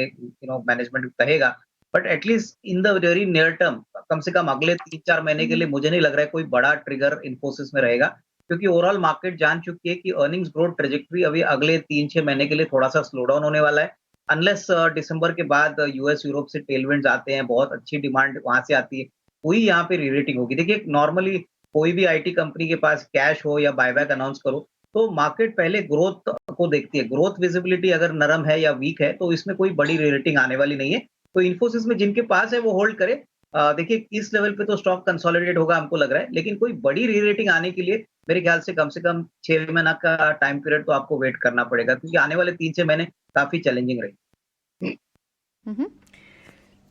मैनेजमेंट कहेगा, but at least in the very near term, कम से कम अगले 3-4 महीने के लिए मुझे नहीं लग रहा है कोई बड़ा ट्रिगर इन्फोसिस में रहेगा, क्योंकि ओवरऑल मार्केट जान चुकी है कि अर्निंग्स ग्रोथ ट्रेजेक्टरी अभी अगले 3-6 महीने के लिए थोड़ा सा स्लो डाउन होने वाला है। अनलेस दिसंबर के बाद यूएस यूरोप से टेलविंड्स आते हैं, बहुत अच्छी डिमांड वहां से आती है, वही यहाँ पे रीरेटिंग होगी। देखिए, नॉर्मली कोई भी आईटी कंपनी के पास कैश हो या बायबैक अनाउंस करो तो मार्केट पहले ग्रोथ को देखती है। ग्रोथ विजिबिलिटी अगर नरम है या वीक है तो इसमें कोई बड़ी रीरेटिंग आने वाली नहीं है। तो इन्फोसिस में जिनके पास है वो होल्ड करे। देखिए, इस लेवल पे तो स्टॉक कंसोलिडेट होगा हमको लग रहा है, लेकिन कोई बड़ी रीरेटिंग आने के लिए मेरे ख्याल से कम 6 महीना का टाइम पीरियड तो आपको वेट करना पड़ेगा, क्योंकि आने वाले 3-6 महीने काफी चैलेंजिंग रहेंगे।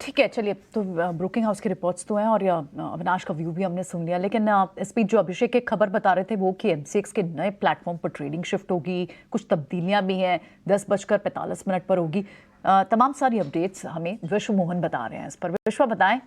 ठीक है, चलिए, तो ब्रोकिंग हाउस की रिपोर्ट्स तो हैं और अविनाश का व्यू भी हमने सुन लिया, लेकिन इस बीच जो अभिषेक एक खबर बता रहे थे वो कि M6 के नए प्लेटफॉर्म पर ट्रेडिंग शिफ्ट होगी, कुछ तब्दीलियां भी हैं, 10:45 पर होगी। तमाम सारी अपडेट्स हमें विश्व मोहन बता रहे हैं इस पर। विश्व, बताएं,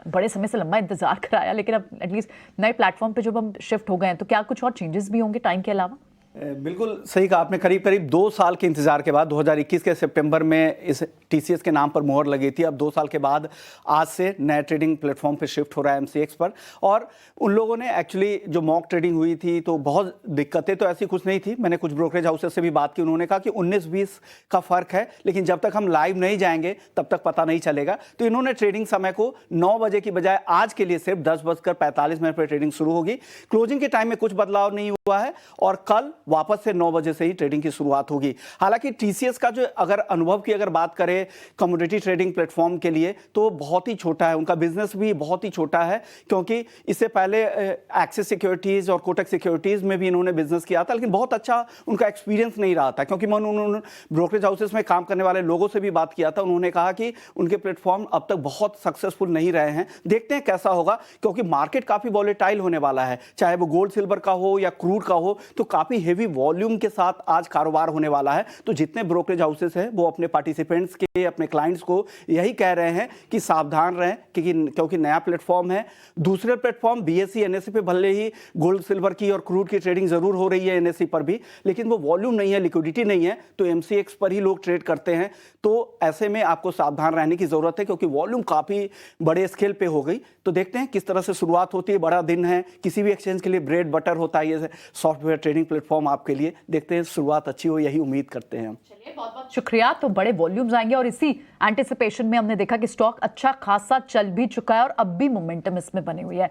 बड़े समय से लंबा इंतजार कराया, लेकिन अब एटलीस्ट नए प्लेटफॉर्म पे जब हम शिफ्ट हो गए हैं तो क्या कुछ और चेंजेस भी होंगे टाइम के अलावा? बिल्कुल सही कहा आपने। करीब 2 साल के इंतजार के बाद 2021 के सितंबर में इस टीसीएस के नाम पर मोहर लगी थी। अब 2 साल के बाद आज से नए ट्रेडिंग प्लेटफॉर्म पे शिफ्ट हो रहा है MCX पर। और उन लोगों ने एक्चुअली जो मॉक ट्रेडिंग हुई थी तो बहुत दिक्कतें तो ऐसी कुछ नहीं थी। मैंने कुछ ब्रोकरेज हाउसेस से भी बात की, उन्होंने कहा कि 19-20 का फर्क है, लेकिन जब तक हम लाइव नहीं जाएंगे तब तक पता नहीं चलेगा। तो इन्होंने ट्रेडिंग समय को 9 बजे की बजाय आज के लिए सिर्फ 10:45 पर ट्रेडिंग शुरू होगी। क्लोजिंग के टाइम में कुछ बदलाव नहीं हुआ है और कल वापस से 9 बजे से ही ट्रेडिंग की शुरुआत होगी। हालांकि टीसीएस का जो अगर अनुभव की अगर बात करें कमोडिटी ट्रेडिंग प्लेटफॉर्म के लिए तो बहुत ही छोटा है, उनका बिजनेस भी बहुत ही छोटा है, क्योंकि इससे पहले एक्सिस सिक्योरिटीज और कोटक सिक्योरिटीज में भी इन्होंने बिजनेस किया था, लेकिन बहुत अच्छा उनका एक्सपीरियंस नहीं रहा था। क्योंकि मैं उन्होंने ब्रोकरेज हाउसेस में काम करने वाले लोगों से भी बात किया था, उन्होंने कहा कि उनके प्लेटफॉर्म अब तक बहुत सक्सेसफुल नहीं रहे हैं। देखते हैं कैसा होगा, क्योंकि मार्केट काफी वॉलेटाइल होने वाला है, चाहे वो गोल्ड सिल्वर का हो या क्रूड का हो, तो काफी हेवी हेवी वॉल्यूम के साथ आज कारोबार होने वाला है। तो जितने ब्रोकरेज हाउसेस हैं वो अपने पार्टिसिपेंट्स के, अपने क्लाइंट्स को यही कह रहे हैं कि सावधान रहें, क्योंकि नया प्लेटफॉर्म है। दूसरे प्लेटफॉर्म BSE NSE पे भले ही गोल्ड सिल्वर की और क्रूड की ट्रेडिंग जरूर हो रही है NSE पर भी, लेकिन वो वॉल्यूम नहीं है, लिक्विडिटी नहीं है, तो MCX पर ही लोग ट्रेड करते हैं। तो ऐसे में आपको सावधान रहने की जरूरत है, क्योंकि वॉल्यूम काफी बड़े स्केल पे हो गई। तो देखते हैं किस तरह से शुरुआत होती है। बड़ा दिन है, किसी भी एक्सचेंज के लिए ब्रेड बटर होता है ये सॉफ्टवेयर ट्रेडिंग प्लेटफॉर्म आपके लिए। देखते हैं शुरुआत अच्छी हो, यही उम्मीद करते हैं हम। चलिए, बहुत बहुत शुक्रिया। तो बड़े वॉल्यूम्स आएंगे और इसी एंटिसिपेशन में हमने देखा कि स्टॉक अच्छा खासा चल भी चुका है और अब भी मोमेंटम इसमें बनी हुई है।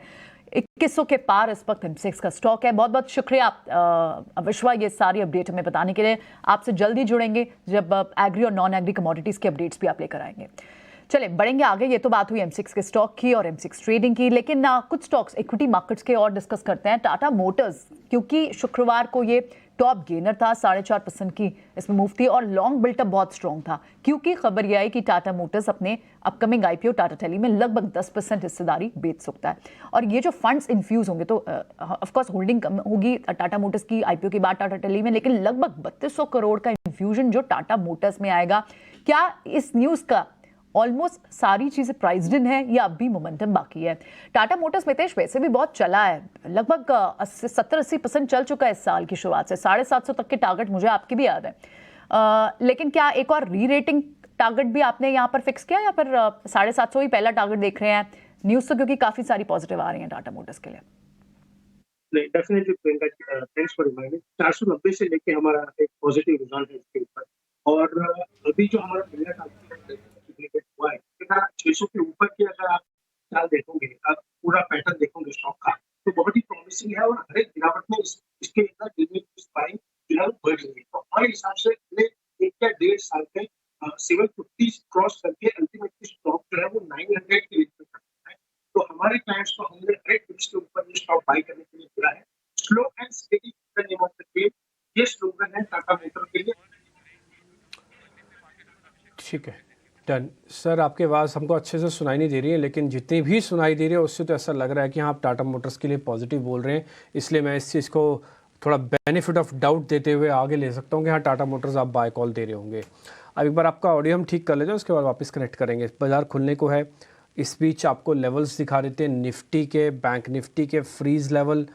2100 के पार इस वक्त MCX का स्टॉक है। बहुत बहुत शुक्रिया विश्वा, ये सारी अपडेट हमें बताने के लिए। आपसे जल्दी जुड़ेंगे जब एग्री और नॉन एग्री कमोडिटीज के अपडेट्स भी आप लेकर आएंगे। चले बढ़ेंगे आगे। ये तो बात हुई MCX के स्टॉक की और MCX ट्रेडिंग की, लेकिन कुछ स्टॉक्स इक्विटी मार्केट्स के और डिस्कस करते हैं। टाटा मोटर्स, क्योंकि शुक्रवार को ये टॉप गेनर था, 4.5% की इसमें मूव थी और लॉन्ग बिल्टअप बहुत स्ट्रॉन्ग था, क्योंकि खबर यह आई कि टाटा मोटर्स अपने अपकमिंग IPO टाटा टेली में लगभग 10% हिस्सेदारी बेच सकता है। और ये जो फंड्स इन्फ्यूज होंगे, तो ऑफकोर्स होल्डिंग कम होगी टाटा मोटर्स की IPO के बाद टाटा टेली में, लेकिन लगभग 3200 करोड़ का इन्फ्यूजन जो टाटा मोटर्स में आएगा। क्या इस न्यूज़ का ऑलमोस्ट सारी चीजें प्राइस्ड इन है या अब भी मोमेंटम बाकी है? टाटा मोटर्स मितेश वैसे भी बहुत चला है, लगभग 70-80% चल चुका है इस साल की शुरुआत से। 750 तक के टारगेट मुझे आपकी भी याद है, लेकिन क्या एक और री रेटिंग टारगेट भी आपने यहाँ पर फिक्स किया या फिर 750 ही पहला टारगेट देख रहे हैं? न्यूज तो क्योंकि काफी सारी पॉजिटिव आ रही है टाटा मोटर्स के लिए। नहीं, definitely Priyanka, thanks for reminding. 490 से लेके हमारा एक पॉजिटिव रिजल्ट है इसके ऊपर, और अभी जो हमारा पहला टारगेट हुआ है 600 के ऊपर की अगर आप चाल देखोगे, आप पूरा पैटर्न देखोगे स्टॉक का, तो बहुत ही प्रॉमिसिंग है। और हर एक गिरावट में इसके अंदर डिलीवरी बाइंग जो है बढ़ रही है। तो हमारे हिसाब से अगले 1 या 1.5 साल में 750 क्रॉस करके अल्टीमेटली स्टॉक जो है वो 900 के रेंज में करना है। तो हमारे क्लाइंट्स को हमने हर एक टिप्स के ऊपर ये स्टॉक बाई करने के लिए बोला है। Slow and steady the name of the game, ये स्लोगन है टाटा मोटर के लिए। ठीक है, डन। सर, आपकी आवाज़ हमको अच्छे से सुनाई नहीं दे रही है, लेकिन जितनी भी सुनाई दे रही है उससे तो ऐसा लग रहा है कि हाँ आप टाटा मोटर्स के लिए पॉजिटिव बोल रहे हैं। इसलिए मैं इस चीज़ को थोड़ा बेनिफिट ऑफ डाउट देते हुए आगे ले सकता हूँ कि हाँ टाटा मोटर्स आप बाय कॉल दे रहे होंगे। अब एक बार आपका ऑडियो हम ठीक कर लेते हैं, उसके बाद वापस कनेक्ट करेंगे। बाजार खुलने को है, इस बीच आपको लेवल्स दिखा देते हैं निफ्टी के, बैंक निफ्टी के फ्रीज लेवल।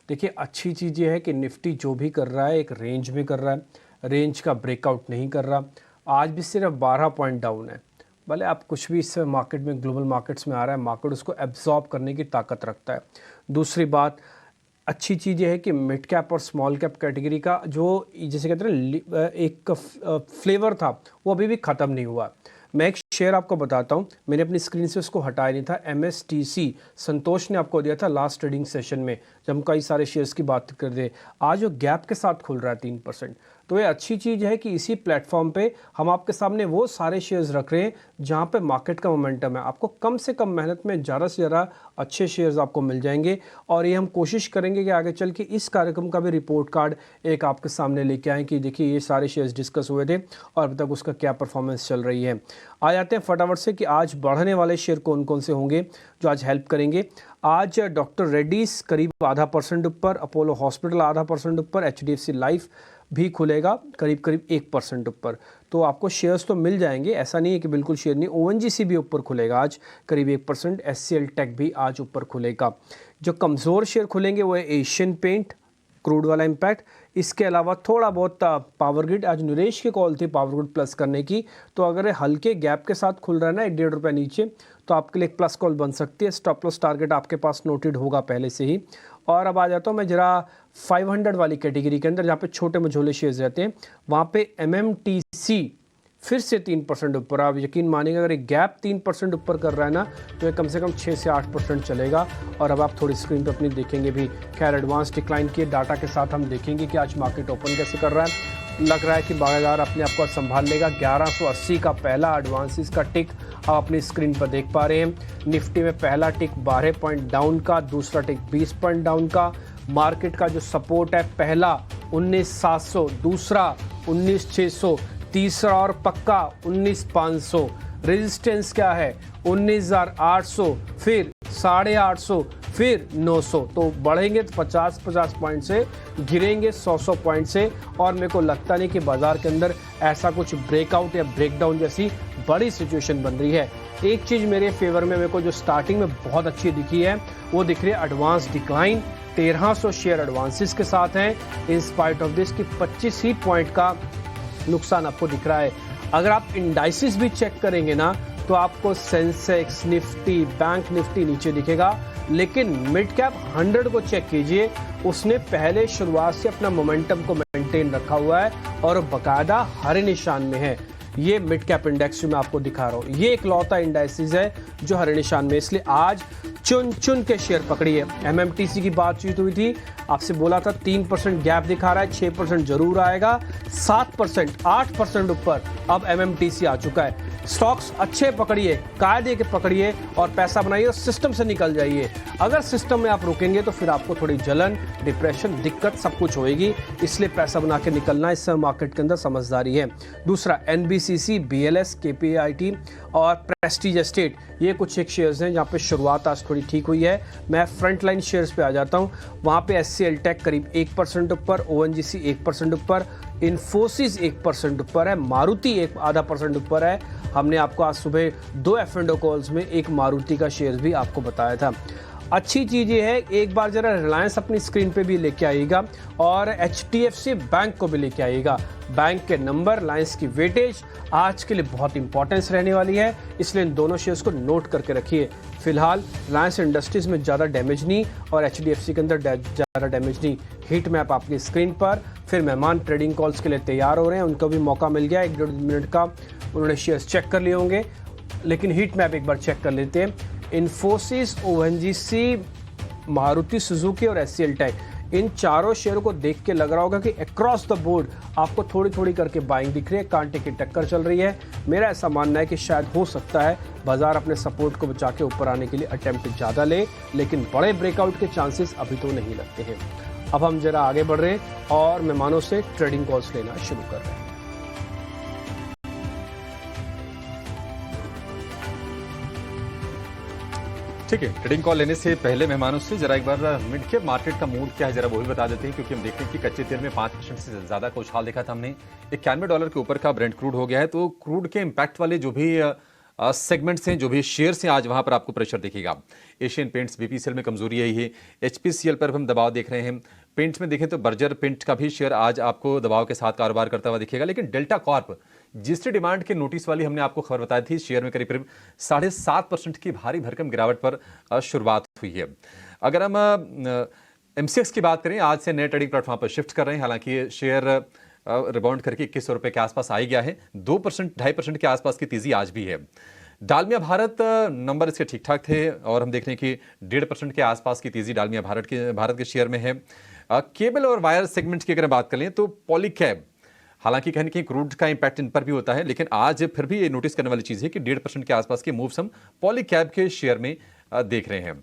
देखिए, अच्छी चीज़ ये है कि निफ्टी जो भी कर रहा है एक रेंज में कर रहा है, रेंज का ब्रेकआउट नहीं कर रहा। आज भी सिर्फ 12 पॉइंट डाउन है। भले आप कुछ भी इस मार्केट में, ग्लोबल मार्केट्स में आ रहा है, मार्केट उसको एब्जॉर्ब करने की ताकत रखता है। दूसरी बात, अच्छी चीज़ ये है कि मिड कैप और स्मॉल कैप कैटेगरी का जो जैसे कहते हैं एक फ्लेवर था वो अभी भी ख़त्म नहीं हुआ। मैं एक शेयर आपको बताता हूँ, मैंने अपनी स्क्रीन से उसको हटाया नहीं था। MSTC संतोष ने आपको दिया था लास्ट ट्रेडिंग सेशन में, जब हम कई सारे शेयर्स की बात कर रहे। आज वो गैप के साथ खुल रहा है 3%। तो ये अच्छी चीज़ है कि इसी प्लेटफॉर्म पे हम आपके सामने वो सारे शेयर्स रख रहे हैं जहाँ पे मार्केट का मोमेंटम है। आपको कम से कम मेहनत में ज़्यादा से ज़्यादा अच्छे शेयर्स आपको मिल जाएंगे। और ये हम कोशिश करेंगे कि आगे चल के इस कार्यक्रम का भी रिपोर्ट कार्ड एक आपके सामने लेके आएँ कि देखिए ये सारे शेयर्स डिस्कस हुए थे और अभी तक उसका क्या परफॉर्मेंस चल रही है। आ जाते हैं फटाफट से कि आज बढ़ने वाले शेयर कौन कौन से होंगे जो आज हेल्प करेंगे। आज डॉक्टर रेड्डीज करीब 0.5% ऊपर, अपोलो हॉस्पिटल 0.5% ऊपर, HDFC लाइफ भी खुलेगा करीब 1% ऊपर। तो आपको शेयर्स तो मिल जाएंगे, ऐसा नहीं है कि बिल्कुल शेयर नहीं। ONGC भी ऊपर खुलेगा आज करीब 1%, SCL टेक भी आज ऊपर खुलेगा। जो कमज़ोर शेयर खुलेंगे वो है एशियन पेंट, क्रूड वाला इम्पैक्ट। इसके अलावा थोड़ा बहुत पावर ग्रिड, आज नरेश की कॉल थी पावर ग्रिड प्लस करने की, तो अगर हल्के गैप के साथ खुल रहा है ना 1-1.5 रुपये नीचे, तो आपके लिए एक प्लस कॉल बन सकती है। स्टॉप लॉस टारगेट आपके पास नोटेड होगा पहले से ही। और अब आ जाता हूँ मैं जरा 500 वाली कैटेगरी के अंदर, जहाँ पे छोटे मझोले शेयर्स रहते हैं, वहाँ पे MMTC फिर से 3% ऊपर। आप यकीन मानिएगा अगर एक गैप 3% ऊपर कर रहा है ना, तो ये कम से कम 6 से 8% चलेगा। और अब आप थोड़ी स्क्रीन पर अपनी देखेंगे भी। खैर, एडवांस डिक्लाइन के डाटा के साथ हम देखेंगे कि आज मार्केट ओपन कैसे कर रहा है। लग रहा है कि बाजार अपने आप को संभाल लेगा। 1180 का पहला एडवांसेस का टिक आप अपनी स्क्रीन पर देख पा रहे हैं। निफ्टी में पहला टिक 12 पॉइंट डाउन का, दूसरा टिक 20 पॉइंट डाउन का। मार्केट का जो सपोर्ट है, पहला 19,700, दूसरा 19,600, तीसरा और पक्का 19,500। रेजिस्टेंस क्या है 19,800, फिर 850, फिर 900, तो बढ़ेंगे तो 50 पॉइंट से, गिरेंगे 100 पॉइंट से। और मेरे को लगता नहीं कि बाजार के अंदर ऐसा कुछ ब्रेकआउट या ब्रेकडाउन जैसी बड़ी सिचुएशन बन रही है। एक चीज़ मेरे फेवर में मेरे को जो स्टार्टिंग में बहुत अच्छी दिखी है वो दिख रही है एडवांस डिक्लाइन। 1300 शेयर एडवांसेस के साथ हैं, इन स्पाइट ऑफ दिस कि 25 ही पॉइंट का नुकसान आपको दिख रहा है। अगर आप इंडाइसिस भी चेक करेंगे ना तो आपको सेंसेक्स, निफ्टी, बैंक निफ्टी नीचे दिखेगा, लेकिन मिड कैप 100 को चेक कीजिए, उसने पहले शुरुआत से अपना मोमेंटम को मेंटेन रखा हुआ है और बाकायदा हरे निशान में है। ये मिड कैप इंडेक्स जो मैं आपको दिखा रहा हूँ, ये इकलौता इंडाइसिस है जो हरे निशान में, इसलिए आज चुन चुन के शेयर पकड़िए। एमएमटीसी की बातचीत हुई थी, आपसे बोला था 3% गैप दिखा रहा है, 6% जरूर आएगा, 7%, 8% ऊपर अब एमएमटीसी आ चुका है। स्टॉक्स अच्छे पकड़िए, कायदे के पकड़िए और पैसा बनाइए और सिस्टम से निकल जाइए। अगर सिस्टम में आप रुकेंगे तो फिर आपको थोड़ी जलन, डिप्रेशन, दिक्कत सब कुछ होएगी, इसलिए पैसा बना के निकलना इस मार्केट के अंदर समझदारी है। दूसरा एनबीसीसी, बीएलएस, केपीआईटी और प्रेस्टीज एस्टेट, ये कुछ एक शेयर्स हैं जहाँ पे शुरुआत आज थोड़ी ठीक हुई है। मैं फ्रंट लाइन शेयर्स पे आ जाता हूँ, वहाँ पे एचसीएल टेक करीब 1% ऊपर, ओएनजीसी 1% ऊपर, इन्फोसिस 1% ऊपर है, मारुति 1.5% ऊपर है। हमने आपको आज सुबह 2 F&O कॉल्स में एक मारुति का शेयर भी आपको बताया था। अच्छी चीज़ ये है, एक बार जरा रिलायंस अपनी स्क्रीन पे भी लेके आइएगा और HDFC बैंक को भी लेके आइएगा। बैंक के नंबर, रिलायंस की वेटेज आज के लिए बहुत इंपॉर्टेंस रहने वाली है, इसलिए इन दोनों शेयर्स को नोट करके रखिए। फिलहाल रिलायंस इंडस्ट्रीज में ज़्यादा डैमेज नहीं और HDFC के अंदर ज़्यादा डैमेज नहीं। हीट मैप आपकी स्क्रीन पर, फिर मेहमान ट्रेडिंग कॉल्स के लिए तैयार हो रहे हैं, उनको भी मौका मिल गया, 1-1.5 मिनट का उन्होंने शेयर्स चेक कर लिए होंगे, लेकिन हीट मैप एक बार चेक कर लेते हैं। इन्फोसिस, ओएनजीसी, मारुति सुजुकी और एचसीएल टेक, इन चारों शेयरों को देख के लग रहा होगा कि अक्रॉस द बोर्ड आपको थोड़ी थोड़ी करके बाइंग दिख रही है, कांटे की टक्कर चल रही है। मेरा ऐसा मानना है कि शायद हो सकता है बाजार अपने सपोर्ट को बचा के ऊपर आने के लिए अटेम्प्ट ज़्यादा ले, लेकिन बड़े ब्रेकआउट के चांसेस अभी तो नहीं लगते हैं। अब हम जरा आगे बढ़ रहे हैं और मेहमानों से ट्रेडिंग कॉल्स लेना शुरू कर रहे हैं। ठीक है, ट्रेडिंग कॉल लेने से पहले मेहमानों से जरा एक बार मिड कैप मार्केट का मूड क्या है जरा वो भी बता देते हैं, क्योंकि हम देखते हैं कि कच्चे तेल में 5% से ज्यादा का उछाल देखा था हमने। $91 के ऊपर का ब्रेंट क्रूड हो गया है, तो क्रूड के इम्पैक्ट वाले जो भी सेगमेंट्स हैं, जो भी शेयर्स हैं, आज वहां पर आपको प्रेशर दिखेगा। एशियन पेंट्स, बीपीसीएल में कमजोरी आई है, एचपीसीएल पर हम दबाव देख रहे हैं। पेंट्स में देखें तो बर्जर पेंट का भी शेयर आज आपको दबाव के साथ कारोबार करता हुआ दिखेगा, लेकिन डेल्टा कॉर्प जिससे डिमांड के नोटिस वाली हमने आपको खबर बताई थी, शेयर में करीब करीब 7.5% की भारी भरकम गिरावट पर शुरुआत हुई है। अगर हम एमसीएक्स की बात करें, आज से नए ट्रेडिंग प्लेटफॉर्म पर शिफ्ट कर रहे हैं, हालांकि शेयर रिबाउंड करके 2100 रुपए के आसपास आ ही गया है। 2%, 2.5% के आसपास की तेजी आज भी है। डालमिया भारत नंबर इसके ठीक ठाक थे और हम देख रहे हैं कि 1.5% के आसपास की तेजी डालमिया भारत के शेयर में है। केबल और वायर सेगमेंट की अगर बात करें तो पॉलीकैब, हालांकि कहीं ना कहीं क्रूड का इंपैक्ट इन पर भी होता है, लेकिन आज फिर भी ये नोटिस करने वाली चीज़ है कि 1.5% के आसपास के मूव्स हम पॉलीकैब के शेयर में देख रहे हैं।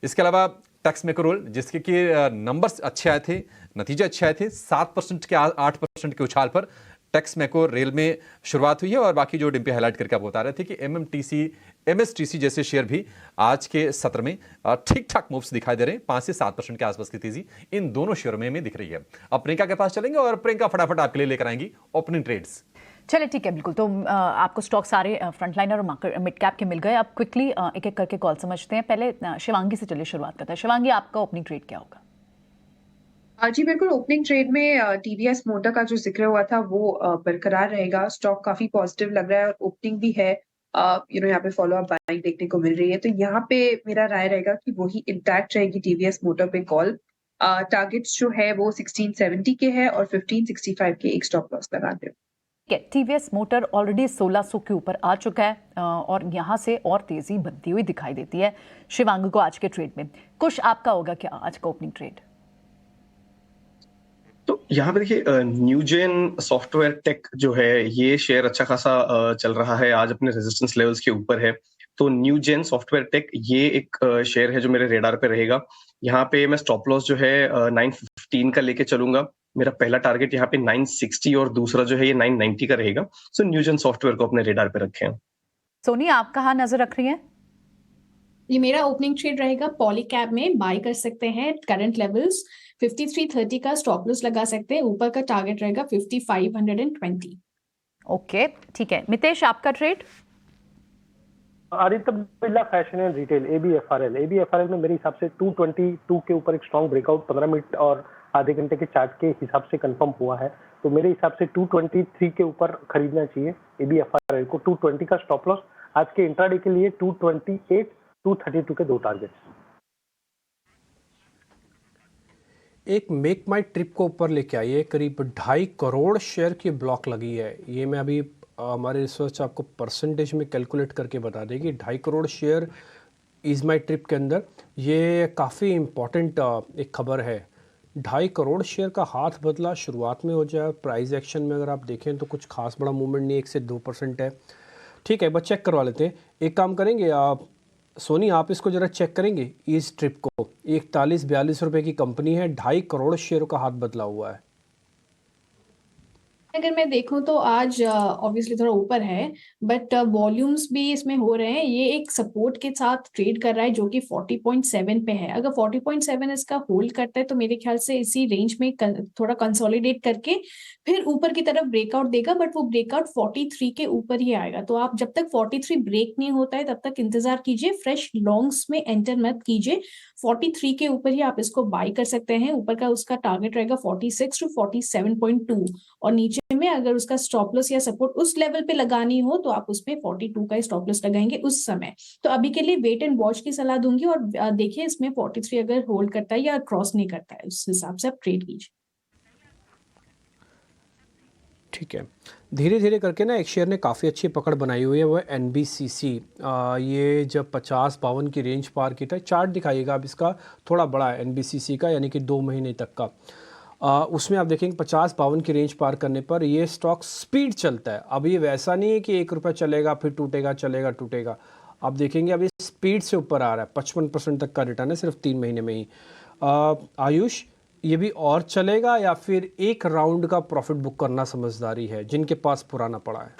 इसके अलावा टैक्स मैक्रोल, जिसके कि नंबर्स अच्छे आए थे, नतीजे अच्छे आए थे, 7% के 8% के उछाल पर टैक्स मैको रेल में शुरुआत हुई है। और बाकी जो डिम्पी हाईलाइट करके आप बता रहे थे कि एमएमटीसी, एमएसटीसी जैसे शेयर भी आज के सत्र में ठीक ठाक मूव्स दिखाई दे रहे हैं। 5 से 7% के आसपास की तेजी इन दोनों शेयरों में दिख रही है। अब प्रियंका के पास चलेंगे और प्रियंका फटाफट आपके लिए लेकर आएंगी ओपनिंग ट्रेड्स। चलिए ठीक है, बिल्कुल। तो आपको स्टॉक सारे फ्रंटलाइनर और मिड कैप के मिल गए। अब क्विकली एक एक करके कॉल समझते हैं। पहले शिवांगी से चलिए शुरुआत करते हैं। शिवांगी, आपका ओपनिंग ट्रेड क्या होगा? जी बिल्कुल, ओपनिंग ट्रेड में टीवीएस मोटर का जो जिक्र हुआ था वो बरकरार रहेगा। स्टॉक काफी पॉजिटिव लग रहा है और ओपनिंग भी है, यहाँ पे फॉलो अप बाइंग देखने को मिल रही है, तो यहाँ पे मेरा राय रहेगा कि वही इंटैक्ट रहेगी टीवीएस मोटर पे कॉल। टारगेट्स जो है वो 1670 के है और 1565 के एक स्टॉप लॉस लगा दे। टीवीएस मोटर ऑलरेडी 1600 के ऊपर आ चुका है और यहाँ से और तेजी बनती हुई दिखाई देती है शिवांगी को आज के ट्रेड में। कुछ आपका होगा क्या आज का ओपनिंग ट्रेड? तो यहाँ पे देखिए, न्यूजेन सॉफ्टवेयर टेक जो है ये शेयर अच्छा खासा चल रहा है, आज अपने रेजिस्टेंस लेवल्स के ऊपर है। तो न्यूजेन सॉफ्टवेयर टेक ये एक शेयर है जो मेरे रेडार पे रहेगा। यहाँ पे मैं स्टॉप लॉस जो है 915 का लेके चलूंगा। मेरा पहला टारगेट यहाँ पे 960 और दूसरा जो है ये 990 का रहेगा। सो न्यूजेन सॉफ्टवेयर को अपने रेडार पे रखें। सोनी, आप कहाँ नजर रख रही हैं? ये मेरा ओपनिंग ट्रेड रहेगा पॉलीकैब में, बाय कर सकते हैं करंट लेवल्स 5330 का स्टॉप लॉस लगा सकते हैं, ऊपर का टारगेट रहेगा 5520। ओके ठीक है, मितेश आपका trade? Aditya Birla fashion and retail ABFRL में मेरे हिसाब से 222 के ऊपर एक स्ट्रॉन्ग ब्रेकआउट 15 मिनट और आधे घंटे के चार्ट के हिसाब से कंफर्म हुआ है, तो मेरे हिसाब से 223 के ऊपर खरीदना चाहिए ABFRL को। 220 का स्टॉप लॉस, आज के इंट्राडे के लिए 228 232 के दो टारगेट्स। एक मेक माई ट्रिप को ऊपर लेके आइए, करीब 2.5 करोड़ शेयर की ब्लॉक लगी है। ये मैं अभी हमारे रिसर्च आपको परसेंटेज में कैलकुलेट करके बता देगी। 2.5 crore share is my trip के अंदर, ये काफ़ी इम्पॉर्टेंट एक खबर है। 2.5 करोड़ शेयर का हाथ बदला शुरुआत में हो जाए, प्राइस एक्शन में अगर आप देखें तो कुछ खास बड़ा मूवमेंट नहीं, 1 से 2% है। ठीक है, बस चेक करवा लेते हैं। एक काम करेंगे आप सोनी, आप इसको ज़रा चेक करेंगे इस ट्रिप को। 41-42 रुपये की कंपनी है, 2.5 करोड़ शेयरों का हाथ बदला हुआ है। अगर मैं देखूं तो आज ऑब्वियसली थोड़ा ऊपर है, बट वॉल्यूम्स भी इसमें हो रहे हैं। ये एक सपोर्ट के साथ ट्रेड कर रहा है जो कि 40.7 पे है। अगर 40.7 इसका होल्ड करता है तो मेरे ख्याल से इसी रेंज में थोड़ा कंसोलिडेट करके फिर ऊपर की तरफ ब्रेकआउट देगा, बट वो ब्रेकआउट 43 के ऊपर ही आएगा। तो आप जब तक 43 ब्रेक नहीं होता है तब तक इंतजार कीजिए, फ्रेश लॉन्ग्स में एंटर मत कीजिए। 43 के ऊपर ही आप इसको बाय कर सकते हैं। ऊपर का उसका टारगेट रहेगा 46 to 47.2 और नीचे में अगर उसका स्टॉप लॉस या सपोर्ट उस लेवल पे लगानी हो तो आप उसमें 42 का स्टॉप लॉस लगाएंगे उस समय। तो अभी के लिए वेट एंड वॉच की सलाह दूंगी और देखिए इसमें 43 अगर होल्ड करता है या क्रॉस नहीं करता है उस हिसाब से आप ट्रेड कीजिए। ठीक है, धीरे धीरे करके ना एक शेयर ने काफ़ी अच्छी पकड़ बनाई हुई है, वो है NBCC। ये जब 50-52 की रेंज पार की था, चार्ट दिखाइएगा अब इसका, थोड़ा बड़ा है NBCC का, यानी कि 2 महीने तक का। उसमें आप देखेंगे 50-52 की रेंज पार करने पर ये स्टॉक स्पीड चलता है। अब ये वैसा नहीं है कि 1 रुपया चलेगा फिर टूटेगा, चलेगा टूटेगा। आप देखेंगे अब ये स्पीड से ऊपर आ रहा है, 55% तक का रिटर्न है सिर्फ 3 महीने में ही। आयुष, ये भी और चलेगा या फिर एक राउंड का प्रॉफिट बुक करना समझदारी है जिनके पास पुराना पड़ा है?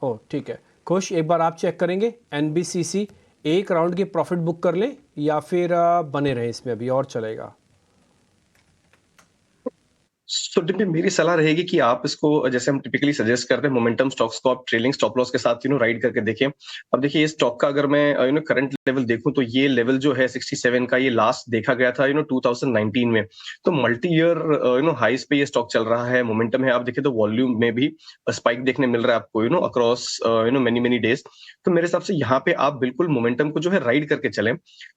ओह ठीक है, खुश, एक बार आप चेक करेंगे NBCC, एक राउंड की प्रॉफिट बुक कर लें या फिर बने रहे इसमें, अभी और चलेगा? तो टिप्पी मेरी सलाह रहेगी कि आप इसको, जैसे हम टिपिकली सजेस्ट करते हैं, मोमेंटम स्टॉक्स को आप ट्रेलिंग स्टॉप लॉस के साथ राइड करके देखें। अब देखिए ये स्टॉक का अगर मैं करंट लेवल देखूं तो ये लेवल जो है 67 का, ये लास्ट देखा गया था 2019 में। तो मल्टी ईयर हाईस पे ये स्टॉक चल रहा है, मोमेंटम है। आप देखिए तो वॉल्यूम में भी स्पाइक देखने मिल रहा है आपको अक्रॉस मेनी डेज। तो मेरे हिसाब से यहाँ पे आप बिल्कुल मोमेंटम को जो है राइड करके चलें।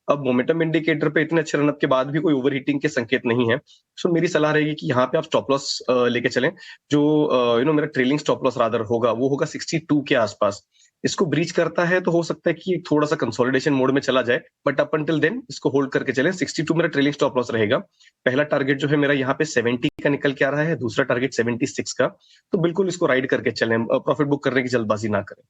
अब मोमेंटम इंडिकेटर पे इतने अच्छे रनअप के बाद भी कोई ओवर हीटिंग के संकेत नहीं है। सो मेरी सलाह रहेगी कि यहाँ पे आप स्टॉप लॉस लेके चलें। जो मेरा ट्रेलिंग स्टॉप लॉस रादर होगा वो होगा 62 के आसपास। इसको ब्रीच करता है तो हो सकता है कि थोड़ा सा कंसोलिडेशन मोड में चला जाए, बट अप अंटिल देन इसको होल्ड करके चलें। 62 मेरा ट्रेलिंग स्टॉप लॉस रहेगा। पहला टारगेट जो है मेरा यहाँ पे 70 का निकल के आ रहा है, दूसरा टारगेट 76 का। तो बिल्कुल इसको राइड करके चलें, प्रॉफिट बुक करने की जल्दबाजी ना करें।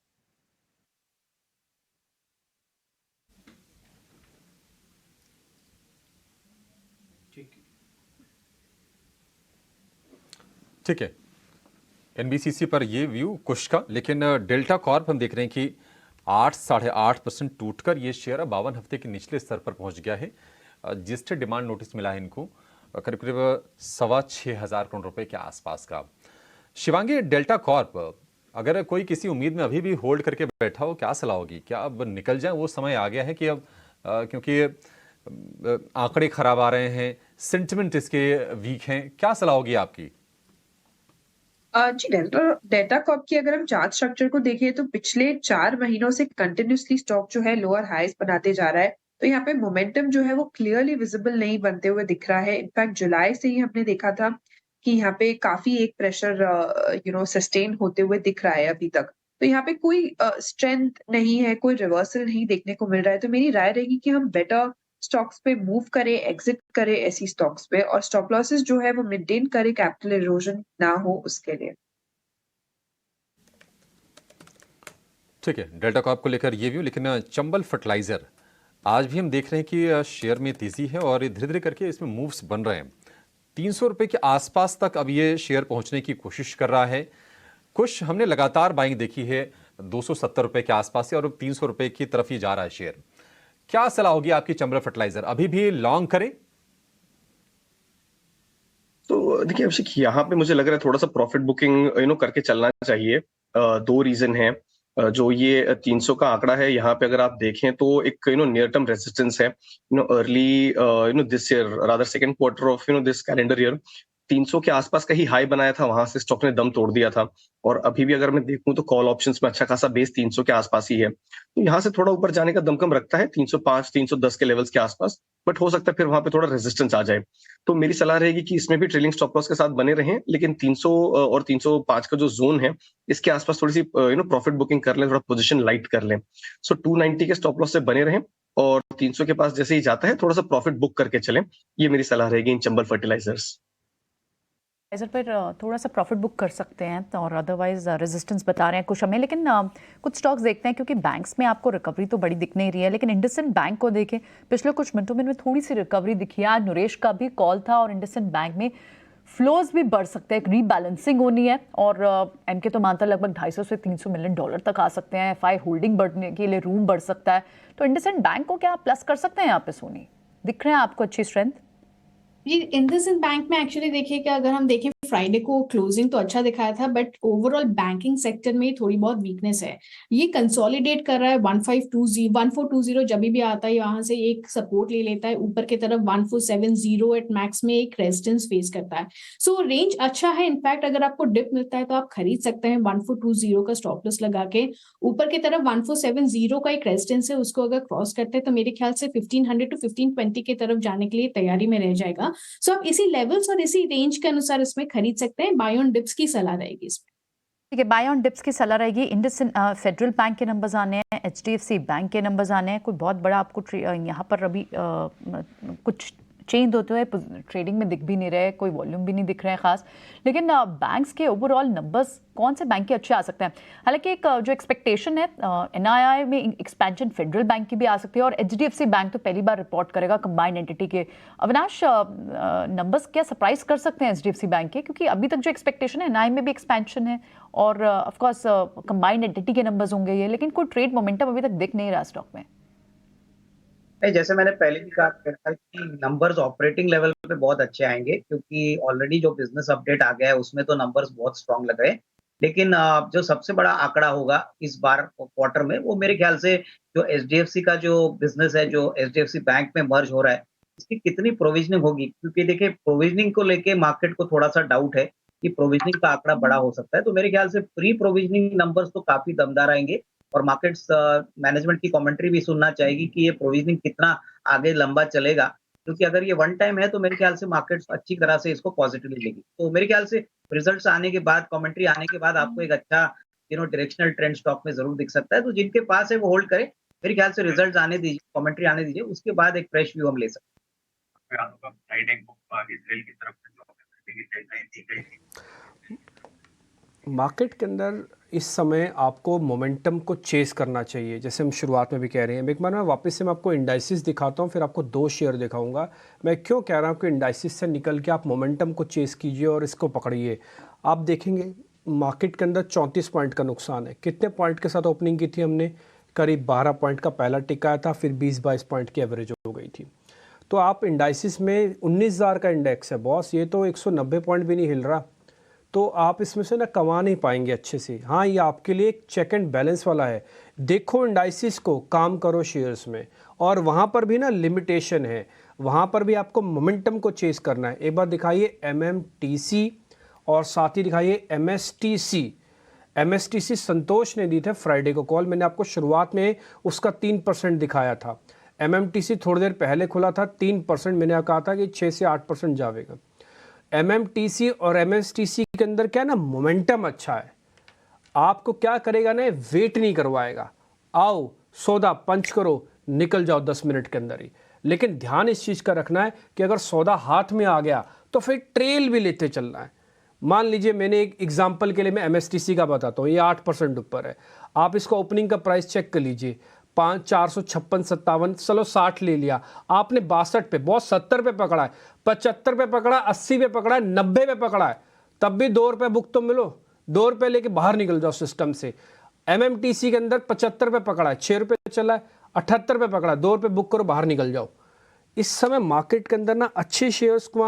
ठीक है, NBCC पर ये व्यू कुछ का, लेकिन डेल्टा कॉर्प हम देख रहे हैं कि 8-8.5% टूटकर ये शेयर 52 हफ्ते के निचले स्तर पर पहुंच गया है। जिससे डिमांड नोटिस मिला है इनको करीब करीब 6,500 करोड़ रुपए के आसपास का। शिवांगी, डेल्टा कॉर्प अगर कोई किसी उम्मीद में अभी भी होल्ड करके बैठा हो, क्या सलाह होगी? क्या अब निकल जाए, वो समय आ गया है कि अब क्योंकि आंकड़े खराब आ रहे हैं, सेंटिमेंट इसके वीक हैं, क्या सलाह होगी आपकी? जी, डेल्टा कॉर्प की अगर हम चार्ट स्ट्रक्चर को देखें तो पिछले 4 महीनों से कंटिन्यूसली स्टॉक जो है लोअर हाईज बनाते जा रहा है। तो यहाँ पे मोमेंटम जो है वो क्लियरली विजिबल नहीं बनते हुए दिख रहा है। इनफैक्ट जुलाई से ही हमने देखा था कि यहाँ पे काफी एक प्रेशर सस्टेन होते हुए दिख रहा है अभी तक। तो यहाँ पे कोई स्ट्रेंथ नहीं है, कोई रिवर्सल नहीं देखने को मिल रहा है। तो मेरी राय रहेगी कि हम बेटर स्टॉक्स पे मूव करें, एग्जिट करें ऐसी स्टॉक्स पे, और स्टॉप लॉसेस जो है वो मेंटेन करें, कैपिटल इरोजन ना हो उसके लिए। ठीक है, डेल्टा कॉर्प को लेकर ये व्यू। लेकिन चंबल फर्टिलाइजर आज भी हम देख रहे हैं कि शेयर में तेजी है और धीरे धीरे करके इसमें मूव्स बन रहे हैं। 300 रुपए के आसपास तक अब ये शेयर पहुंचने की कोशिश कर रहा है। खुश हमने लगातार बाइंग देखी है 270 रुपए के आसपास से और 300 रुपए की तरफ ही जा रहा है शेयर। क्या सलाह होगी आपकी चंबल फर्टिलाइजर, अभी भी लॉन्ग करें? तो देखिए अभिषेक, यहाँ पे मुझे लग रहा है थोड़ा सा प्रॉफिट बुकिंग करके चलना चाहिए। दो रीजन है। जो ये 300 का आंकड़ा है, यहाँ पे अगर आप देखें तो एक नियर टर्म रेजिस्टेंस है। Early this year, rather second quarter of this calendar year 300 के आसपास का ही हाई बनाया था, वहां से स्टॉक ने दम तोड़ दिया था। और अभी भी अगर मैं देखूं तो कॉल ऑप्शंस में अच्छा खासा बेस 300 के आसपास ही है। तो यहाँ से थोड़ा ऊपर जाने का दमकम रखता है 305 310 के लेवल्स के आसपास, बट हो सकता है फिर वहां पे थोड़ा रेजिस्टेंस आ जाए। तो मेरी सलाह रहेगी कि इसमें भी ट्रेलिंग स्टॉप लॉस के साथ बने रहें, लेकिन 300 और 305 का जो जोन है इसके आसपास थोड़ी सी प्रॉफिट बुकिंग कर लें, थोड़ा पोजीशन लाइट कर लें। सो 290 के स्टॉप लॉस से बने रहें और 300 के पास जैसे ही जाता है थोड़ा सा प्रॉफिट बुक करके चलें। ये मेरी सलाह रहेगी इन चंबल फर्टिलाइजर्स पर थोड़ा सा प्रॉफिट बुक कर सकते हैं और अदरवाइज रेजिस्टेंस बता रहे हैं कुछ हमें। लेकिन कुछ स्टॉक्स देखते हैं, क्योंकि बैंक्स में आपको रिकवरी तो बड़ी दिख नहीं रही है, लेकिन इंडसइंड बैंक को देखें पिछले कुछ मिनटों में थोड़ी सी रिकवरी दिखी है। नरेश का भी कॉल था और इंडसइंड बैंक में फ्लोज भी बढ़ सकते हैं, एक रीबैलेंसिंग होनी है। और एमके तो मानता लगभग 250 से 300 मिलियन डॉलर तक आ सकते हैं। एफआई होल्डिंग बढ़ने के लिए रूम बढ़ सकता है। तो इंडसइंड बैंक को क्या प्लस कर सकते हैं यहाँ पे? सोनी दिख रहे हैं आपको अच्छी स्ट्रेंथ? ये इंडसइंड बैंक में एक्चुअली देखिए कि अगर हम देखें फ्राइडे को क्लोजिंग तो अच्छा दिखाया था, बट ओवरऑल बैंकिंग सेक्टर में थोड़ी बहुत वीकनेस है। ये कंसोलिडेट कर रहा है 1420 जब भी आता है वहां से एक सपोर्ट ले लेता है ऊपर की तरफ। 1470 एट मैक्स में एक रेजिस्टेंस फेस करता है। सो रेंज अच्छा है। इनफैक्ट अगर आपको डिप मिलता है तो आप खरीद सकते हैं 1420 का स्टॉप लॉस लगा के। ऊपर की तरफ 1470 का एक रेजिस्टेंस है, उसको अगर क्रॉस करते हैं तो मेरे ख्याल से 1500 टू 1520 की तरफ जाने के लिए तैयारी में रह जाएगा। सो आप इसी लेवल्स और इसी रेंज के अनुसार इसमें खरीद सकते हैं। बाय ऑन डिप्स की सलाह रहेगी इसमें। ठीक है, बाय ऑन डिप्स की सलाह रहेगी। इंडसइंड फेडरल बैंक के नंबर्स आने हैं, एचडीएफसी बैंक के नंबर्स आने हैं। कोई बहुत बड़ा आपको यहाँ पर अभी कुछ चेंज होते हुए ट्रेडिंग में दिख भी नहीं रहे, कोई वॉल्यूम भी नहीं दिख रहे हैं खास। लेकिन बैंक्स के ओवरऑल नंबर्स कौन से बैंक के अच्छे आ सकते हैं? हालांकि एक जो एक्सपेक्टेशन है एनआईआई में एक्सपेंशन फेडरल बैंक की भी आ सकती है और एचडीएफसी बैंक तो पहली बार रिपोर्ट करेगा कंबाइंड एंटिटी के। अविनाश, नंबर्स क्या सरप्राइज कर सकते हैं एचडीएफसी बैंक के? क्योंकि अभी तक जो एक्सपेक्टेशन है एनआईआई में भी एक्सपेंशन है और ऑफकोर्स कंबाइंड एंटिटी के नंबर्स होंगे ये, लेकिन कोई ट्रेड मोमेंटम अभी तक दिख नहीं रहा स्टॉक में। नहीं, जैसे मैंने पहले भी कहा था कि नंबर्स ऑपरेटिंग लेवल पे बहुत अच्छे आएंगे, क्योंकि ऑलरेडी जो बिजनेस अपडेट आ गया है उसमें तो नंबर्स बहुत स्ट्रांग लग रहे हैं। लेकिन जो सबसे बड़ा आंकड़ा होगा इस बार क्वार्टर में, वो मेरे ख्याल से जो एचडीएफसी का जो बिजनेस है, जो एचडीएफसी बैंक में मर्ज हो रहा है, इसकी कितनी प्रोविजनिंग होगी। क्योंकि देखिए प्रोविजनिंग को लेके मार्केट को थोड़ा सा डाउट है कि प्रोविजनिंग का आंकड़ा बड़ा हो सकता है। तो मेरे ख्याल से प्री प्रोविजनिंग नंबर्स तो काफी दमदार आएंगे और मार्केट्स मैनेजमेंट की कमेंट्री भी सुनना चाहेगी कि ये प्रोविजनिंग कितना आगे लंबा चलेगा। क्योंकि अगर ये वन टाइम है तो मेरे ख्याल से मार्केट्स अच्छी तरह से इसको पॉजिटिवली लेगी। तो मेरे ख्याल से रिजल्ट्स आने के बाद, कमेंट्री आने के बाद आपको एक अच्छा डायरेक्शनल ट्रेंड स्टॉक में जरूर दिख सकता है। तो जिनके पास है वो होल्ड करें। मेरे ख्याल से रिजल्ट्स आने दीजिए, कमेंट्री आने दीजिए, उसके बाद एक फ्रेश व्यू हम ले सकते हैं। मार्केट के अंदर इस समय आपको मोमेंटम को चेस करना चाहिए, जैसे हम शुरुआत में भी कह रहे हैं। एक बार मैं वापस से आपको इंडाइसिस दिखाता हूं, फिर आपको दो शेयर दिखाऊंगा। मैं क्यों कह रहा हूं कि इंडाइसिस से निकल के आप मोमेंटम को चेस कीजिए और इसको पकड़िए। आप देखेंगे मार्केट के अंदर 34 पॉइंट का नुकसान है। कितने पॉइंट के साथ ओपनिंग की थी हमने? करीब 12 पॉइंट का पहला टिका आया था, फिर 20-22 पॉइंट की एवरेज हो गई थी। तो आप इंडाइसिस में 19,000 का इंडेक्स है बॉस, ये तो 190 पॉइंट भी नहीं हिल रहा। तो आप इसमें से ना कमा नहीं पाएंगे अच्छे से। हाँ, ये आपके लिए एक चेक एंड बैलेंस वाला है। देखो इंडाइसिस को, काम करो शेयर्स में, और वहाँ पर भी ना लिमिटेशन है, वहाँ पर भी आपको मोमेंटम को चेस करना है। एक बार दिखाइए एमएमटीसी और साथ ही दिखाइए एमएसटीसी। एमएसटीसी संतोष ने दी थे फ्राइडे को कॉल, मैंने आपको शुरुआत में उसका 3% दिखाया था। एमएमटीसी थोड़ी देर पहले खुला था 3%, मैंने कहा था कि 6 से 8% जाएगा। एमएमटीसी और एमएसटीसी के अंदर क्या ना मोमेंटम अच्छा है। आपको क्या करेगा ना, वेट नहीं करवाएगा, आओ सौदा पंच करो, निकल जाओ 10 मिनट के अंदर ही। लेकिन ध्यान इस चीज़ का रखना है कि अगर सौदा हाथ में आ गया तो फिर ट्रेल भी लेते चलना है। मान लीजिए मैंने एक एग्जांपल के लिए मैं एमएसटीसी का बताता हूँ, ये 8% ऊपर है। आप इसका ओपनिंग का प्राइस चेक कर लीजिए, 456-57, चलो 60 ले लिया आपने, 62 पे, बहुत 70 पे पकड़ा है, 75 पे पकड़ा, 80 पे पकड़ा है, 90 पे पकड़ा है, तब भी 2 रुपये बुक तो मिलो। ₹2 लेके बाहर निकल जाओ सिस्टम से। MMTC के अंदर 75 रुपये पकड़ा है, ₹6 चला है, 78 रुपये पकड़ा है, ₹2 बुक करो, बाहर निकल जाओ। इस समय मार्केट के अंदर ना अच्छे शेयर्स को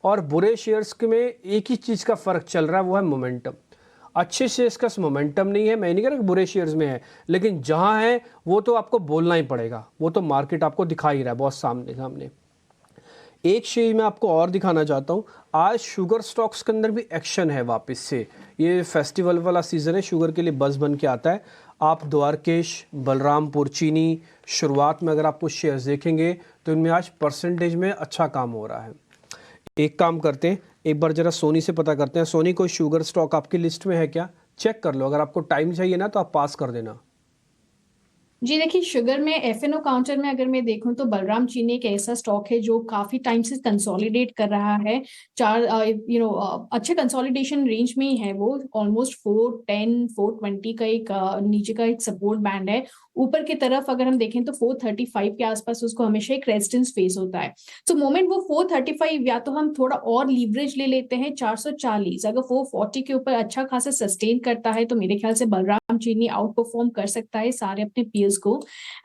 और बुरे शेयर्स में एक ही चीज़ का फ़र्क चल रहा है, वो है मोमेंटम। अच्छे शेयर्स का मोमेंटम नहीं है, मैं नहीं कह रहा कि बुरे शेयर्स में है, लेकिन जहाँ है वो तो आपको बोलना ही पड़ेगा, वो तो मार्केट आपको दिखा ही रहा है बहुत सामने सामने। एक शेयर मैं आपको और दिखाना चाहता हूँ, आज शुगर स्टॉक्स के अंदर भी एक्शन है वापस से। ये फेस्टिवल वाला सीज़न है, शुगर के लिए बस बन के आता है। आप द्वारकेश, बलरामपुर चीनी शुरुआत में अगर आप कुछ शेयर्स देखेंगे तो इनमें आज परसेंटेज में अच्छा काम हो रहा है। एक काम करते हैं, एक बार जरा सोनी से पता करते हैं, सोनी कोई शुगर स्टॉक आपकी लिस्ट में है क्या? चेक कर लो, अगर आपको टाइम चाहिए ना तो आप पास कर देना। जी देखिए, शुगर में एफएनओ काउंटर में अगर मैं देखूं तो बलराम चीनी एक ऐसा स्टॉक है जो काफी टाइम से कंसोलिडेट कर रहा है। अच्छे कंसोलिडेशन रेंज में ही है वो, ऑलमोस्ट 410 420 का एक नीचे का एक सपोर्ट बैंड है। ऊपर की तरफ अगर हम देखें तो 435 के आसपास उसको हमेशा एक रेजिस्टेंस फेस होता है। सो मोमेंट वो 435, या तो हम थोड़ा और लीवरेज ले लेते हैं 440, अगर 440 के ऊपर अच्छा खासा सस्टेन करता है तो मेरे ख्याल से बलराम चीनी आउट परफॉर्म कर सकता है सारे अपने पीयर्स को।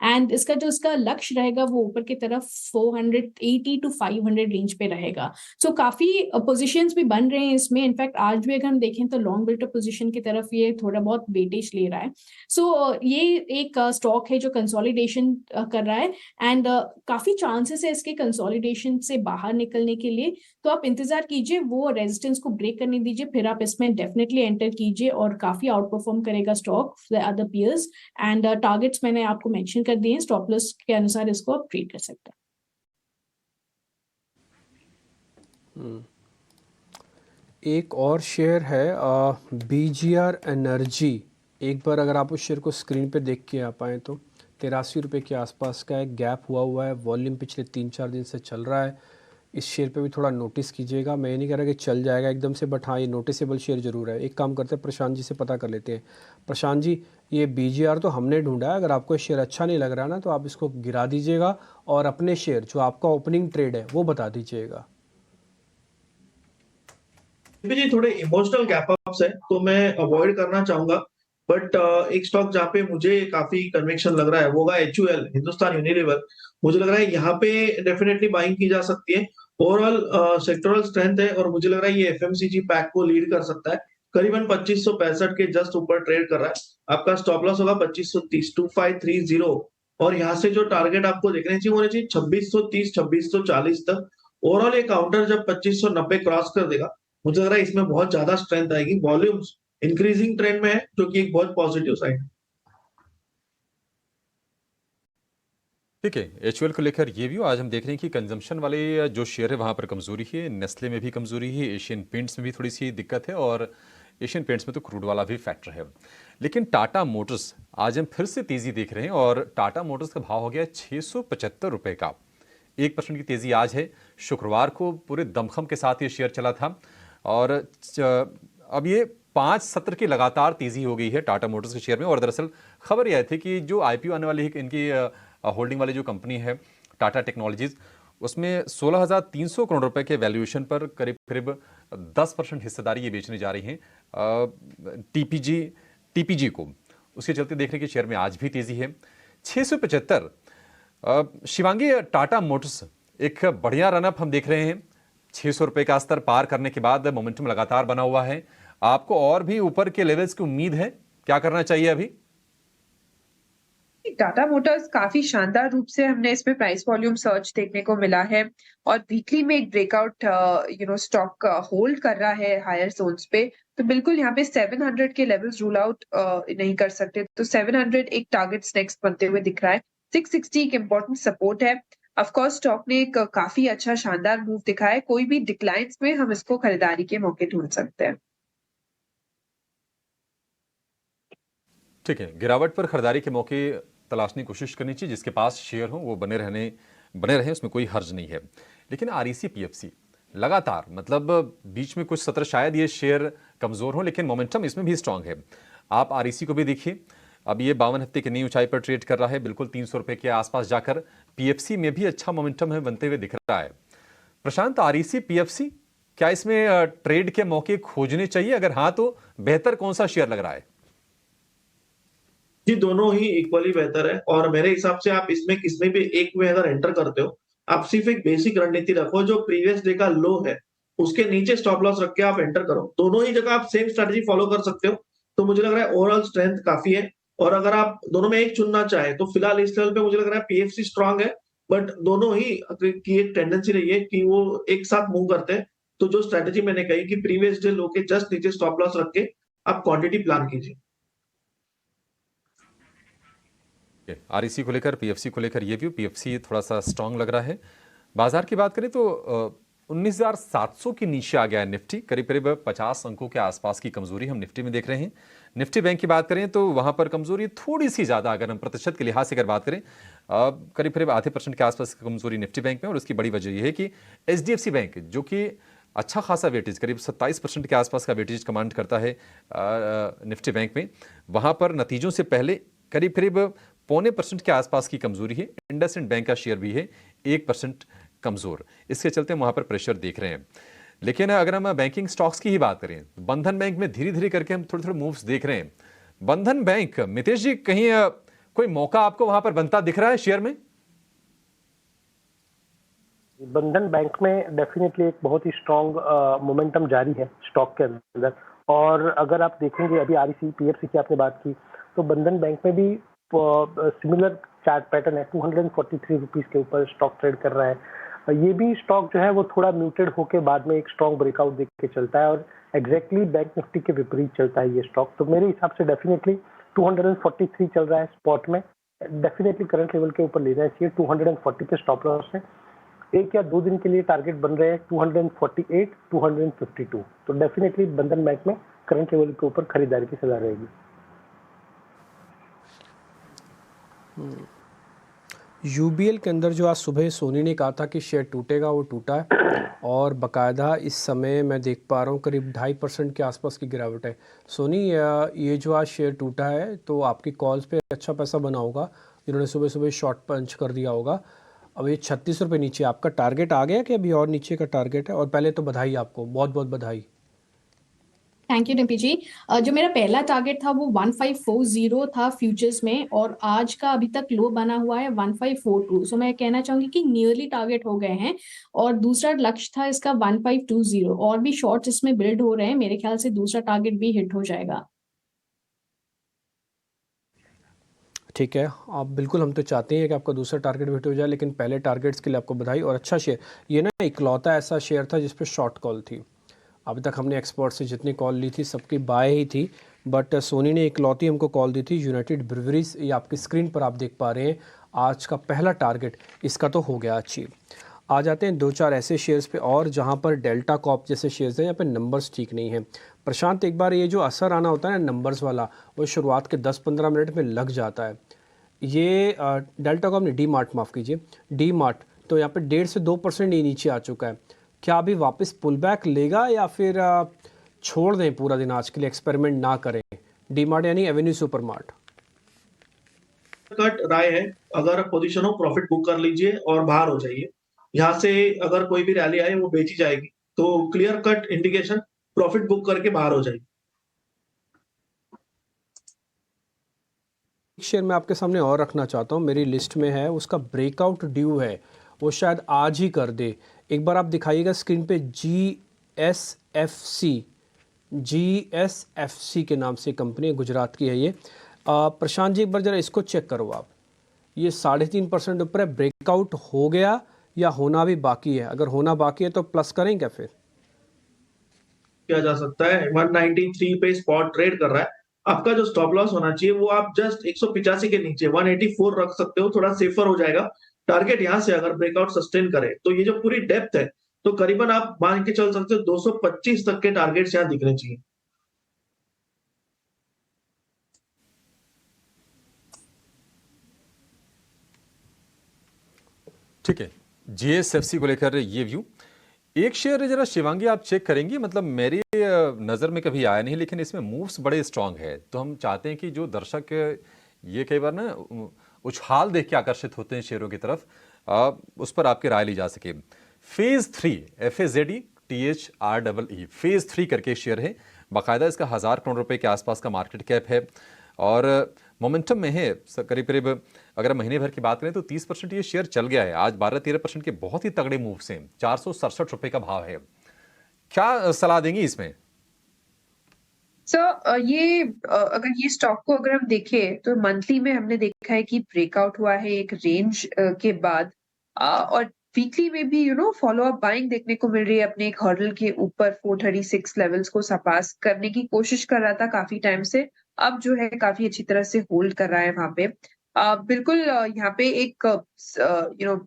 एंड इसका लक्ष्य रहेगा वो ऊपर की तरफ 480 to 500 रेंज पे रहेगा। सो काफी पोजीशंस भी बन रहे हैं इसमें। इनफैक्ट आज भी अगर हम देखें तो लॉन्ग बिल्ट पोजीशन की तरफ ये थोड़ा बहुत वेटेज ले रहा है। सो ये एक स्टॉक है जो कंसोलिडेशन कर रहा है एंड काफी चांसेस है इसके कंसोलिडेशन से बाहर निकलने के लिए। तो आप इंतजार कीजिए, वो रेजिस्टेंस को ब्रेक करने दीजिए, फिर आप इसमें डेफिनेटली एंटर कीजिए और काफी आउट परफॉर्म करेगा stock other peers. And targets मैंने आपको मेंशन कर दिए हैं, स्टॉप लॉस के अनुसार इसको आप ट्रेड कर सकते हैं। एक और शेयर है BGR एनर्जी। एक बार अगर आप उस शेयर को स्क्रीन पे देख के आ पाएँ तो ₹83 के आसपास का एक गैप हुआ है, वॉल्यूम पिछले 3-4 दिन से चल रहा है। इस शेयर पे भी थोड़ा नोटिस कीजिएगा, मैं ये नहीं कह रहा कि चल जाएगा एकदम से, बट हाँ ये नोटिसेबल शेयर ज़रूर है। एक काम करते हैं, प्रशांत जी से पता कर लेते हैं। प्रशांत जी, ये BGR तो हमने ढूंढा है, अगर आपको ये शेयर अच्छा नहीं लग रहा ना तो आप इसको गिरा दीजिएगा और अपने शेयर जो आपका ओपनिंग ट्रेड है वो बता दीजिएगा। जी थोड़े इमोशनल गैप अप्स है तो मैं अवॉइड करना चाहूंगा, बट एक स्टॉक जहाँ पे मुझे काफी कन्विक्शन लग रहा है वो होगा HUL, हिंदुस्तान यूनिलीवर। मुझे लग रहा है यहाँ पे डेफिनेटली बाइंग की जा सकती है। ओवरऑल सेक्टोरल स्ट्रेंथ है और मुझे लग रहा है ये FMCG पैक को लीड कर सकता है। करीबन 2565 के जस्ट ऊपर ट्रेड कर रहा है। आपका स्टॉप लॉस होगा 2530, 2530, और यहाँ से जो टारगेट आपको देखने चाहिए होने चाहिए 2630 2640 तक। ओवरऑल ये काउंटर जब 2590 क्रॉस कर देगा, मुझे लग रहा है इसमें बहुत ज्यादा स्ट्रेंथ आएगी। वॉल्यूम्स इंक्रीजिंग ट्रेंड में है जो कि एक बहुत पॉजिटिव साइड है। ठीक है, HUL को लेकर ये व्यू। आज हम देख रहे हैं कि कंजम्पशन वाले जो शेयर है वहाँ पर कमजोरी है, नेस्ले में भी कमजोरी है, एशियन पेंट्स में भी थोड़ी सी दिक्कत है और एशियन पेंट्स में तो क्रूड वाला भी फैक्टर है। लेकिन टाटा मोटर्स आज हम फिर से तेजी देख रहे हैं और टाटा मोटर्स का भाव हो गया 675 रुपये का। 1% की तेजी आज है। शुक्रवार को पूरे दमखम के साथ ये शेयर चला था और अब ये 5 सत्र की लगातार तेजी हो गई है टाटा मोटर्स के शेयर में। और दरअसल खबर यह थी कि जो IPO आने वाली है इनकी होल्डिंग वाली जो कंपनी है टाटा टेक्नोलॉजीज, उसमें 16,300 करोड़ रुपए के वैल्यूएशन पर करीब करीब 10% हिस्सेदारी ये बेचने जा रही हैं TPG को। उसके चलते देख रहे हैं कि शेयर में आज भी तेजी है। 675। शिवांगी, टाटा मोटर्स एक बढ़िया रनअप हम देख रहे हैं। 600 रुपए का स्तर पार करने के बाद मोमेंटम लगातार बना हुआ है। आपको और भी ऊपर के लेवल्स की उम्मीद है? क्या करना चाहिए अभी? टाटा मोटर्स काफी शानदार रूप से हमने इसमें प्राइस वॉल्यूम सर्च देखने को मिला है और वीकली में एक ब्रेकआउट स्टॉक होल्ड कर रहा है हायर जोन्स पे। तो बिल्कुल यहाँ पे 700 के लेवल्स रूल आउट नहीं कर सकते। तो 700 एक टारगेट नेक्स्ट बनते हुए दिख रहा है। 660 एक इम्पोर्टेंट सपोर्ट है। ऑफ कोर्स स्टॉक ने एक काफी अच्छा शानदार मूव दिखाया है। कोई भी डिक्लाइंस में हम इसको खरीदारी के मौके ढूंढ सकते हैं। ठीक है, गिरावट पर खरीदारी के मौके तलाशने की कोशिश करनी चाहिए। जिसके पास शेयर हो वो बने रहे, उसमें कोई हर्ज नहीं है। लेकिन REC PFC लगातार, मतलब बीच में कुछ सत्र शायद ये शेयर कमजोर हो, लेकिन मोमेंटम इसमें भी स्ट्रांग है। आप REC को भी देखिए, अब ये 52 हफ्ते की नई ऊंचाई पर ट्रेड कर रहा है, बिल्कुल 300 रुपए के आसपास जाकर। PFC में भी अच्छा मोमेंटम है बनते हुए दिख रहा है। प्रशांत, REC PFC क्या इसमें ट्रेड के मौके खोजने चाहिए? अगर हाँ तो बेहतर कौन सा शेयर लग रहा है? जी, दोनों ही इक्वली बेहतर है और मेरे हिसाब से आप इसमें किसमें भी एक में अगर एंटर करते हो, आप सिर्फ एक बेसिक रणनीति रखो, जो प्रीवियस डे का लो है उसके नीचे स्टॉप लॉस रख के आप एंटर करो। दोनों ही जगह आप सेम स्ट्रेटजी फॉलो कर सकते हो, तो मुझे लग रहा है ओवरऑल स्ट्रेंथ काफी है। और अगर आप दोनों में एक चुनना चाहे तो फिलहाल इस लेवल पे मुझे लग रहा है पीएफसी स्ट्रांग है, बट दोनों ही की एक टेंडेंसी रही है कि वो एक साथ मूव करते हैं। तो जो स्ट्रेटजी मैंने कही कि प्रीवियस डे लो के जस्ट नीचे स्टॉप लॉस रख के आप क्वांटिटी प्लान कीजिए। आरईसी को लेकर, पीएफसी को लेकर ये व्यू, पीएफसी थोड़ा सा स्ट्रांग लग रहा है। बाजार की बात करें तो 19,700 के नीचे आ गया है निफ्टी, करीब करीब 50 अंकों के आसपास की कमजोरी हम निफ्टी में देख रहे हैं। निफ्टी बैंक की बात करें तो वहां पर कमजोरी थोड़ी सी ज्यादा, अगर हम प्रतिशत के लिहाज से अगर बात करें, करीब करीब आधे % के आसपास की कमजोरी निफ्टी बैंक में। और उसकी बड़ी वजह यह है कि एचडीएफसी बैंक, जो कि अच्छा खासा वेटेज, करीब 27% के आसपास का वेटेज कमांड करता है निफ्टी बैंक में, वहां पर नतीजों से पहले करीब करीब 0.25% के आसपास की कमजोरी है। इंडसइंड बैंक का शेयर भी है 1% कमजोर, इसके चलते हम वहां पर प्रेशर देख रहे हैं। लेकिन अगर हम बैंकिंग स्टॉक्स की ही बात करें, बंधन बैंक में धीरे धीरे करके हम थोड़े थोड़े मूव्स देख रहे हैं। बंधन बैंक, मितेश जी, कहीं कोई मौका आपको वहां पर बनता दिख रहा है शेयर में? बंधन बैंक में डेफिनेटली एक बहुत ही स्ट्रॉन्ग मोमेंटम जारी है स्टॉक के अंदर। और अगर आप देखेंगे, अभी आरईसी पीएफसी की आपने बात की, तो बंधन बैंक में भी सिमिलर चार्ट पैटर्न है। 243 रुपीज के ऊपर स्टॉक ट्रेड कर रहा है। ये भी स्टॉक जो है वो थोड़ा म्यूटेड होके बाद में एक स्ट्रॉन्ग ब्रेकआउट देख के चलता है और एग्जैक्टली बैंक निफ्टी के विपरीत चलता है ये स्टॉक। तो मेरे हिसाब से डेफिनेटली 243 चल रहा है स्पॉट में, डेफिनेटली करंट लेवल के ऊपर लेना चाहिए। 240 पे स्टॉप लॉस है। 1 या 2 दिन के लिए टारगेट बन रहे हैं 248, 252। तो डेफिनेटली बंधन बैंक में करंट लेवल के ऊपर खरीदारी की सलाह रहेगी। यूबीएल के अंदर जो आज सुबह सोनी ने कहा था कि शेयर टूटेगा, वो टूटा है और बकायदा इस समय मैं देख पा रहा हूँ करीब 2.5% के आसपास की गिरावट है। सोनी, ये जो आज शेयर टूटा है तो आपकी कॉल्स पे अच्छा पैसा बना होगा, इन्होंने सुबह सुबह शॉर्ट पंच कर दिया होगा। अब ये 36 रुपये नीचे आपका टारगेट आ गया कि अभी और नीचे का टारगेट है? और पहले तो बधाई आपको, बहुत बहुत बधाई। थैंक यू डिम्पी जी। जो मेरा पहला टारगेट था वो 1540 था फ्यूचर्स में, और आज का अभी तक लो बना हुआ है 1542। सो मैं कहना चाहूंगी कि नियरली टारगेट हो गए हैं। और दूसरा लक्ष्य था इसका 1520, और भी शॉर्ट्स इसमें बिल्ड हो रहे हैं। मेरे ख्याल से दूसरा टारगेट भी हिट हो जाएगा। ठीक है, आप बिल्कुल, हम तो चाहते हैं कि आपका दूसरा टारगेट हिट हो जाए, लेकिन पहले टारगेट्स के लिए आपको बधाई और अच्छा शेयर। ये ना इकलौता ऐसा शेयर था जिस पे शॉर्ट कॉल थी। अभी तक हमने एक्सपर्ट से जितनी कॉल ली थी सबकी बाय ही थी, बट सोनी ने इकलौती हमको कॉल दी थी। यूनाइटेड ब्रिवरीज, ये आपकी स्क्रीन पर आप देख पा रहे हैं, आज का पहला टारगेट इसका तो हो गया अचीव। आ जाते हैं 2-4 ऐसे शेयर्स पे और जहां पर डेल्टा कॉप जैसे शेयर्स हैं, यहाँ पे नंबर्स ठीक नहीं है। प्रशांत, एक बार ये जो असर आना होता है ना नंबर्स वाला, वो शुरुआत के 10-15 मिनट में लग जाता है। ये डेल्टा कॉप ने डी मार्ट, माफ़ कीजिए, डी मार्ट तो यहाँ पे 1.5 से 2% ही नीचे आ चुका है। क्या अभी वापस पुल बैक लेगा या फिर छोड़ दें पूरा दिन आज के लिए, एक्सपेरिमेंट ना करें? डी मार्ट यानी एवेन्यू सुपर मार्ट। कट राय है, अगर पोजीशन हो प्रॉफिट बुक कर लीजिए और बाहर हो जाइए। यहाँ से अगर कोई भी रैली आए वो बेची जाएगी, तो clear cut indication profit book करके बाहर हो जाएगी। शेयर मैं आपके सामने और रखना चाहता हूँ, मेरी लिस्ट में है, उसका ब्रेकआउट ड्यू है, वो शायद आज ही कर दे। एक बार आप दिखाइएगा स्क्रीन पे, GSFC के नाम से कंपनी, गुजरात की है ये। प्रशांत जी, एक बार जरा इसको चेक करो आप। ये 3.5% ऊपर है, ब्रेकआउट हो गया या होना भी बाकी है? अगर होना बाकी है तो प्लस करें क्या फिर? किया जा सकता है। 193 पे स्पॉट ट्रेड कर रहा है। आपका जो स्टॉप लॉस होना चाहिए वो आप जस्ट 185 के नीचे 184 रख सकते हो, थोड़ा सेफर हो जाएगा। टारगेट यहां से अगर ब्रेकआउट सस्टेन करे तो ये जो पूरी डेप्थ है, तो करीबन आप मान के चल सकते हो 225 तक के टारगेट्स यहां दिखने चाहिए। ठीक है, GSFC को लेकर ये व्यू। एक शेयर जरा शिवांगी आप चेक करेंगी, मतलब मेरी नज़र में कभी आया नहीं, लेकिन इसमें मूव्स बड़े स्ट्रांग है। तो हम चाहते हैं कि जो दर्शक ये कई बार ना उछाल देख के आकर्षित होते हैं शेयरों की तरफ, उस पर आपकी राय ली जा सके। फेज 3 FAZD THREE फेज 3 करके शेयर है। बाकायदा इसका 1000 करोड़ रुपए के आसपास का मार्केट कैप है और मोमेंटम में है। करीब करीब अगर महीने भर की बात करें तो 30% ये शेयर चल गया है। आज 12-13% के बहुत ही तगड़े मूव से 467 रुपए का भाव है। क्या सलाह देंगी इसमें? ये अगर ये स्टॉक को अगर हम देखें तो मंथली में हमने देखा है कि ब्रेकआउट हुआ है एक रेंज के बाद, और वीकली में भी फॉलो अप बाइंग देखने को मिल रही है। अपने एक हर्डल के ऊपर 436 लेवल्स को सरपास करने की कोशिश कर रहा था काफी टाइम से, अब जो है काफी अच्छी तरह से होल्ड कर रहा है वहां पे। बिल्कुल यहाँ पे एक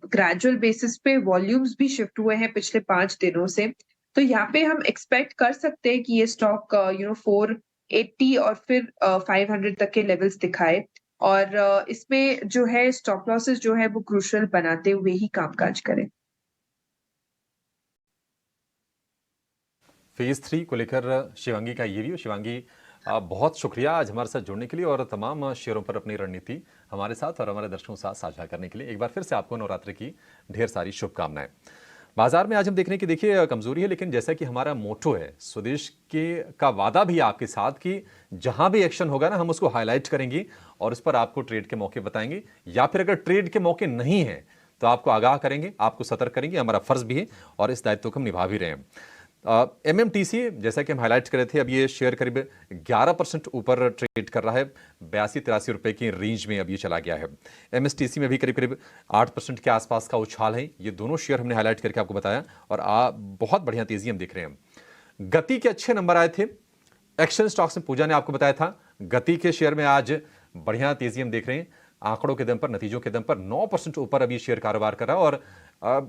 ग्रेजुअल बेसिस पे वॉल्यूम्स भी शिफ्ट हुए हैं पिछले 5 दिनों से, तो यहाँ पे हम एक्सपेक्ट कर सकते हैं कि ये स्टॉक 480 और फिर 500 तक के लेवल्स दिखाए, और इसमें जो है स्टॉप लॉसेस जो है वो क्रूशियल बनाते हुए ही कामकाज करें। फेज 3 को लेकर शिवांगी का ये व्यू। शिवांगी, बहुत शुक्रिया आज हमारे साथ जुड़ने के लिए और तमाम शेयरों पर अपनी रणनीति हमारे साथ और हमारे दर्शकों के साथ साझा करने के लिए। एक बार फिर से आपको नवरात्रि की ढेर सारी शुभकामनाएं। बाजार में आज हम देख रहे हैं कि देखिए कमजोरी है, लेकिन जैसा कि हमारा मोटो है स्वदेश के का वादा भी आपके साथ कि जहां भी एक्शन होगा ना हम उसको हाईलाइट करेंगे और उस पर आपको ट्रेड के मौके बताएंगे, या फिर अगर ट्रेड के मौके नहीं है तो आपको आगाह करेंगे, आपको सतर्क करेंगे। हमारा फर्ज भी है और इस दायित्व को हम निभा भी रहे हैं। MMTC जैसा कि हम हाईलाइट कर रहे थे, अब ये शेयर करीब 11% ऊपर ट्रेड कर रहा है, 82-83 रुपए की रेंज में अब ये चला गया है। MSTC में भी करीब करीब 8% के आसपास का उछाल है। ये दोनों शेयर हमने हाईलाइट करके आपको बताया और बहुत बढ़िया तेजी हम देख रहे हैं। गति के अच्छे नंबर आए थे। एक्शन स्टॉक्स में पूजा ने आपको बताया था, गति के शेयर में आज बढ़िया तेजी हम देख रहे हैं। आंकड़ों के दम पर, नतीजों के दम पर 9% ऊपर अभी शेयर कारोबार कर रहा है। और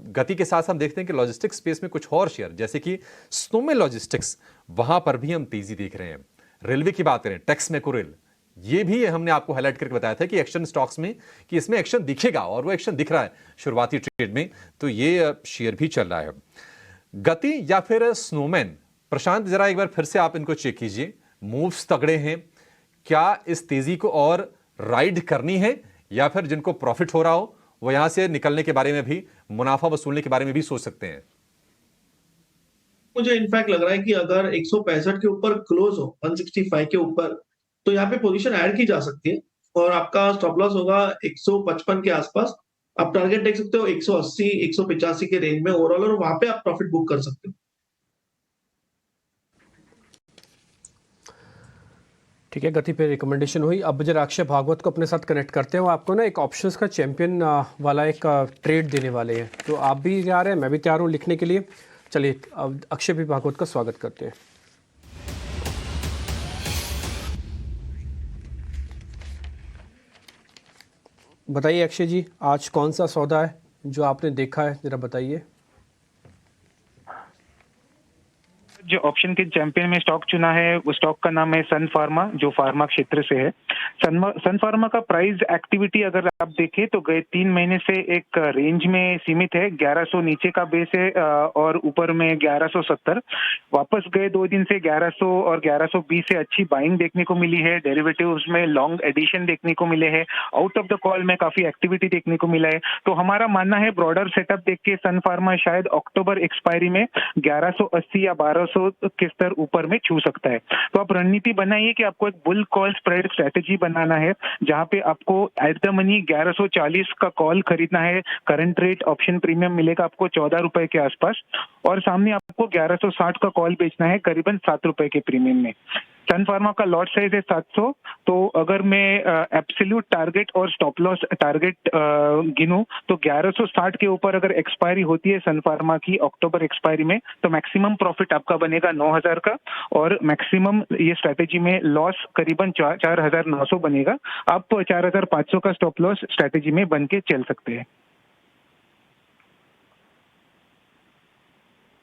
गति के साथ हम देखते हैं कि लॉजिस्टिक्स स्पेस में कुछ और शेयर जैसे कि स्नोमैन लॉजिस्टिक्स, वहां पर भी हम तेजी देख रहे हैं। रेलवे की बात करें, टेक्स मैक्रोरेल, ये भी हमने आपको हाईलाइट करके बताया था कि एक्शन स्टॉक्स में कि इसमें एक्शन दिखेगा और वो एक्शन दिख रहा है शुरुआती ट्रेड में, तो ये शेयर भी चल रहा है। गति या फिर स्नोमैन, प्रशांत जरा एक बार फिर से आप इनको चेक कीजिए। मूव्स तगड़े हैं, क्या इस तेजी को और राइड करनी है या फिर जिनको प्रॉफिट हो रहा हो वो यहां से निकलने के बारे में भी, मुनाफा वसूलने के बारे में भी सोच सकते हैं? मुझे इनफैक्ट लग रहा है कि अगर 165 के ऊपर क्लोज हो, 165 के ऊपर, तो यहाँ पे पोजीशन ऐड की जा सकती है और आपका स्टॉप लॉस होगा 155 के आसपास। आप टारगेट देख सकते हो 180, 185 के रेंज में ओवरऑल, और वहां पे आप प्रॉफिट बुक कर सकते हो। ठीक है, गति पे रिकमेंडेशन हुई। अब जरा अक्षय भागवत को अपने साथ कनेक्ट करते हैं। वो आपको ना एक ऑप्शंस का चैंपियन वाला एक ट्रेड देने वाले हैं, तो आप भी तैयार हैं, मैं भी तैयार हूँ लिखने के लिए। चलिए अब अक्षय भी भागवत का स्वागत करते हैं। बताइए अक्षय जी, आज कौन सा सौदा है जो आपने देखा है, जरा बताइए। जो ऑप्शन के चैंपियन में स्टॉक चुना है वो स्टॉक का नाम है सन फार्मा, जो फार्मा क्षेत्र से है। सन फार्मा का प्राइस एक्टिविटी अगर आप देखें तो गए 3 महीने से एक रेंज में सीमित है। 1100 नीचे का बेस है और ऊपर में 1170। वापस गए 2 दिन से 1100 और 1120 से अच्छी बाइंग देखने को मिली है। डेरिवेटिव्स में लॉन्ग एडिशन देखने को मिले हैं। आउट ऑफ द कॉल में काफी एक्टिविटी देखने को मिला है। तो हमारा मानना है ब्रॉडर सेटअप देख के सन फार्मा शायद अक्टूबर एक्सपायरी में 1180 या 1200 के स्तर ऊपर में छू सकता है। तो आप रणनीति बनाइए कि आपको एक बुल कॉल स्प्रेड स्ट्रेटेजी बनाना है, जहां पे आपको एट द मनी 1140 का कॉल खरीदना है। करंट रेट ऑप्शन प्रीमियम मिलेगा आपको 14 रुपए के आसपास, और सामने आपको 1160 का कॉल बेचना है करीबन 7 रुपए के प्रीमियम में। सन फार्मा का लॉट साइज है 700, तो अगर मैं एब्सोल्यूट टारगेट और स्टॉप लॉस टारगेट गिनूं तो 1160 के ऊपर अगर एक्सपायरी होती है सन फार्मा की अक्टूबर एक्सपायरी में, तो मैक्सिमम प्रॉफिट आपका बनेगा 9000 का, और मैक्सिमम ये स्ट्रैटेजी में लॉस करीबन 4900 बनेगा। आप 4500 का स्टॉप लॉस स्ट्रैटेजी में बन के चल सकते हैं।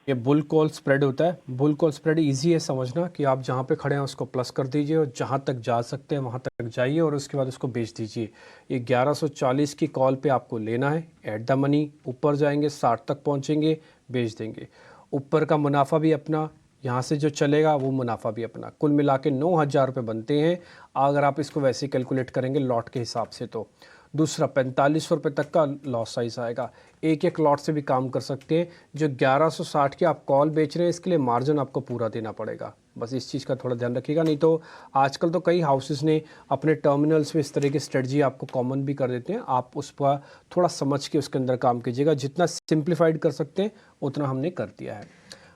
ये बुल कॉल स्प्रेड होता है। बुल कॉल स्प्रेड इजी है समझना कि आप जहाँ पे खड़े हैं उसको प्लस कर दीजिए और जहाँ तक जा सकते हैं वहाँ तक जाइए और उसके बाद उसको बेच दीजिए। ये 1140 की कॉल पे आपको लेना है एट द मनी। ऊपर जाएंगे 60 तक पहुँचेंगे, बेच देंगे। ऊपर का मुनाफा भी अपना, यहाँ से जो चलेगा वो मुनाफा भी अपना। कुल मिला के 9000 रुपये बनते हैं अगर आप इसको वैसे कैलकुलेट करेंगे लॉट के हिसाब से। तो दूसरा 45 रुपये तक का लॉस साइज आएगा। एक एक लॉट से भी काम कर सकते हैं। जो 1160 की आप कॉल बेच रहे हैं इसके लिए मार्जिन आपको पूरा देना पड़ेगा, बस इस चीज़ का थोड़ा ध्यान रखिएगा। नहीं तो आजकल तो कई हाउसेस ने अपने टर्मिनल्स में इस तरह की स्ट्रेटजी आपको कॉमन भी कर देते हैं। आप उस पर थोड़ा समझ के उसके अंदर काम कीजिएगा। जितना सिंप्लीफाइड कर सकते हैं उतना हमने कर दिया है।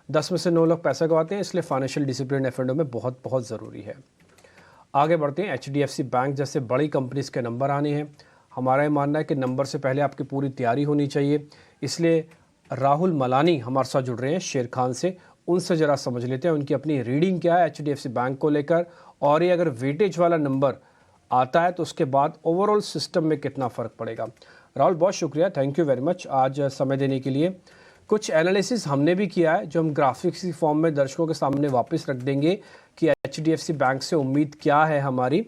10 में से 9 लोग पैसा गंवाते हैं, इसलिए फाइनेंशियल डिसिप्लिन एफ&ओ में बहुत बहुत ज़रूरी है। आगे बढ़ते हैं। HDFC बैंक जैसे बड़ी कंपनीज के नंबर आने हैं। हमारा ये मानना है कि नंबर से पहले आपकी पूरी तैयारी होनी चाहिए, इसलिए राहुल मलानी हमारे साथ जुड़ रहे हैं शेर खान से। उनसे ज़रा समझ लेते हैं उनकी अपनी रीडिंग क्या है HDFC बैंक को लेकर, और ये अगर वेटेज वाला नंबर आता है तो उसके बाद ओवरऑल सिस्टम में कितना फ़र्क पड़ेगा। राहुल, बहुत शुक्रिया, थैंक यू वेरी मच आज समय देने के लिए। कुछ एनालिसिस हमने भी किया है जो हम ग्राफिक्स की फॉर्म में दर्शकों के सामने वापस रख देंगे कि HDFC बैंक से उम्मीद क्या है हमारी।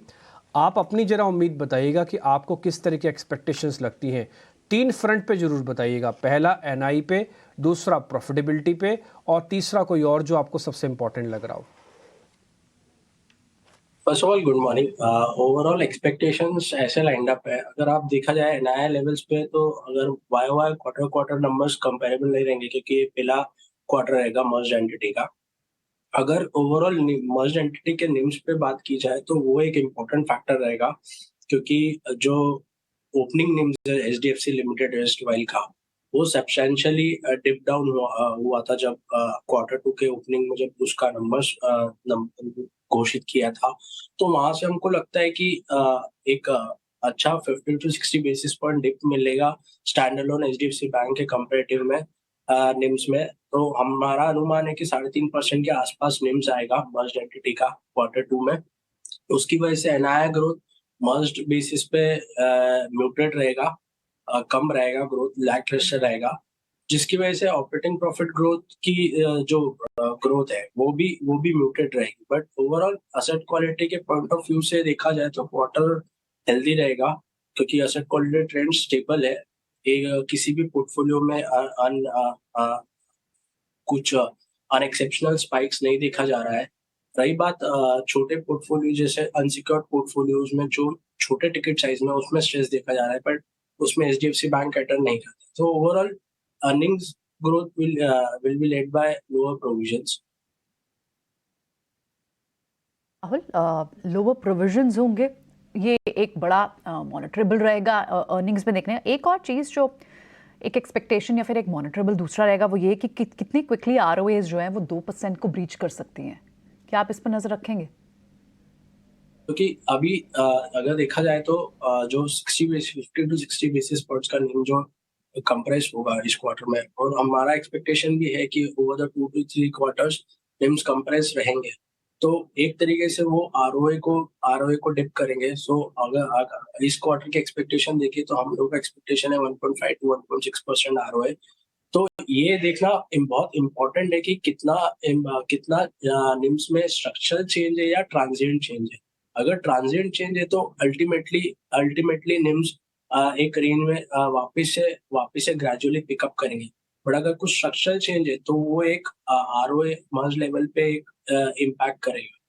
आप अपनी जरा उम्मीद बताइएगा कि आपको किस तरह की एक्सपेक्टेशंस लगती हैं। 3 फ्रंट पे ज़रूर बताइएगा। पहला NI पे, दूसरा प्रॉफिटेबिलिटी पे, और तीसरा कोई और जो आपको सबसे इंपॉर्टेंट लग रहा हो। First of all good morning. Overall expectations ऐसे लाइंड अप है, अगर आप देखा जाए नया लेवल्स पे तो अगर वाई क्वार्टर नंबर्स कंपेरेबल नहीं रहेंगे क्योंकि ये पहला क्वार्टर रहेगा मर्ज्ड एंटिटी का। अगर ओवरऑल मर्ज्ड एंटिटी के निम्स पे बात की जाए तो वो एक इम्पोर्टेंट फैक्टर रहेगा, क्योंकि जो ओपनिंग निम्स है HDFC लिमिटेड वेस्ट वाइल का वो सब्सटेंशियली डिप डाउन हुआ था जब Q2 के ओपनिंग में जब उसका नंबर्स घोषित किया था। तो वहां से हमको लगता है कि एक अच्छा 50 to 60 बेसिस पॉइंट डिप मिलेगा स्टैंड अलोन HDFC बैंक के कंपेरेटिव में निम्स में। तो हमारा अनुमान है कि 3.5% के आसपास निम्स आएगा मर्ज्ड एंटिटी का Q2 में। उसकी वजह से NII ग्रोथ मर्ज्ड बेसिस पे म्यूटेड रहेगा, कम रहेगा, ग्रोथ लैकलस्टर रहेगा, जिसकी वजह से ऑपरेटिंग प्रॉफिट ग्रोथ की जो ग्रोथ है वो भी म्यूटेड रहेगी। बट ओवरऑल असेट क्वालिटी के पॉइंट ऑफ व्यू से देखा जाए तो क्वार्टर हेल्दी रहेगा, क्योंकि असेट क्वालिटी ट्रेंड स्टेबल है। किसी भी पोर्टफोलियो में कुछ अनएक्सेप्शनल स्पाइक्स नहीं देखा जा रहा है। रही बात छोटे पोर्टफोलियो जैसे अनसिक्योर्ड पोर्टफोलियोज में जो छोटे टिकट साइज में उसमें स्ट्रेस देखा जा रहा है, बट उसमें HDFC बैंक कैटर नहीं करता। तो overall earnings growth will be led by lower provisions. Rahul, lower provisions होंगे, ये एक बड़ा मॉनिटरेबल रहेगा अर्निंग्स में देखने। एक और चीज़ जो एक एक्सपेक्टेशन या फिर एक मॉनिटरेबल दूसरा रहेगा वो ये कि कितनी क्विकली ROAs जो हैं वो 2% को ब्रीच कर सकती हैं। क्या आप इस पर नजर रखेंगे? क्योंकि अभी अगर देखा जाए तो जो 50 to 60 बेसिस पॉइंट्स का निम जो कंप्रेस होगा इस क्वार्टर में, और हमारा एक्सपेक्टेशन भी है कि over the 2 to 3 quarters NIMS compress रहेंगे, तो एक तरीके से वो ROA को डिप करेंगे। सो अगर इस क्वार्टर की एक्सपेक्टेशन देखिए तो हम लोग का एक्सपेक्टेशन है 1.5 to 1.6% ROA। तो ये देखना बहुत इम्पोर्टेंट है कि कितना निम्स में स्ट्रक्चरल चेंज है या ट्रांजिएंट चेंज है। अगर ट्रांजिएंट चेंज है तो अल्टीमेटली निम्स एक रेंज में वापस से ग्रेजुअली पिकअप करेंगे। बट अगर कुछ स्ट्रक्चरल चेंज है तो वो एक ROA मर्ज लेवल पे एक इम्पैक्ट करेगा।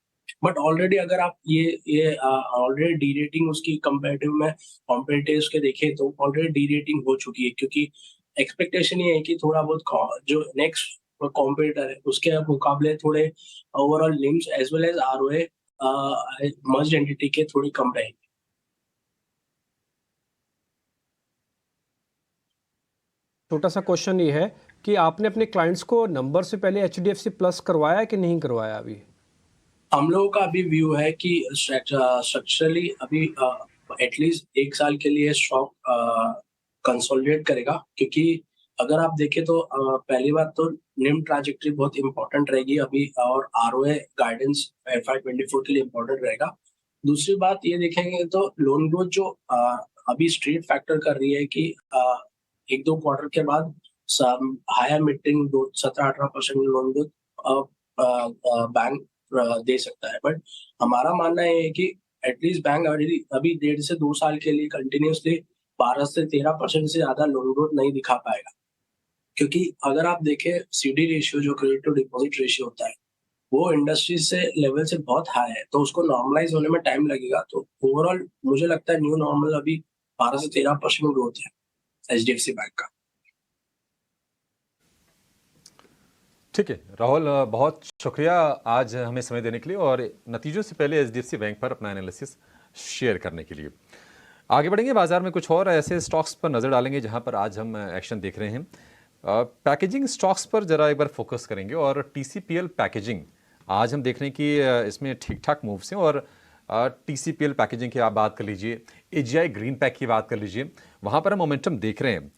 बट ऑलरेडी अगर आप ये ऑलरेडी डी रेटिंग उसकी कंपेरेटिव में कॉम्पिटिटर्स के देखें तो ऑलरेडी डी रेटिंग हो चुकी है, क्योंकि एक्सपेक्टेशन ये है कि थोड़ा बहुत जो नेक्स्ट कॉम्पिटिटर है उसके मुकाबले थोड़े overall NIMs as well as ROA merge entity के थोड़ी कम रहेंगे। छोटा सा क्वेश्चन ये है कि आपने अपने क्लाइंट्स को नंबर से पहले HDFC प्लस करवाया है कि नहीं करवाया? अभी हम लोगों का अभी व्यू है कि स्ट्रक्चरली अभी एटलीस्ट 1 साल के लिए स्टॉक कंसोलिडेट करेगा, क्योंकि अगर आप देखें तो पहली बात तो निम ट्रैजेक्टरी बहुत इंपॉर्टेंट रहेगी अभी, और ROA गाइडेंस FY24 के लिए इंपॉर्टेंट रहेगा। दूसरी बात ये देखेंगे तो लोन ग्रोथ जो अभी स्ट्रीट फैक्टर कर रही है कि 1-2 क्वार्टर के बाद higher mid teen growth 17-18% loan growth bank दे सकता है। बट हमारा मानना है कि एटलीस्ट बैंक अभी 1.5 से 2 साल के लिए कंटिन्यूसली 12 से 13% से ज्यादा लोन ग्रोथ नहीं दिखा पाएगा, क्योंकि अगर आप देखें CD रेशियो जो क्रेडिट टू डिपॉजिट रेशियो होता है वो इंडस्ट्री से लेवल से बहुत हाई है, तो उसको नॉर्मलाइज होने में टाइम लगेगा। तो ओवरऑल मुझे लगता है न्यू नॉर्मल अभी 12 से 13% ग्रोथ है HDFC बैंक का। ठीक है राहुल, बहुत शुक्रिया आज हमें समय देने के लिए और नतीजों से पहले HDFC बैंक पर अपना एनालिसिस शेयर करने के लिए। आगे बढ़ेंगे, बाजार में कुछ और ऐसे स्टॉक्स पर नज़र डालेंगे जहां पर आज हम एक्शन देख रहे हैं। पैकेजिंग स्टॉक्स पर जरा एक बार फोकस करेंगे और TCPL पैकेजिंग आज हम देख रहे हैं कि इसमें ठीक ठाक मूव्स हैं और TCPL पैकेजिंग की आप बात कर लीजिए, AGI ग्रीन पैक की बात कर लीजिए, वहां पर हम मोमेंटम देख रहे हैं।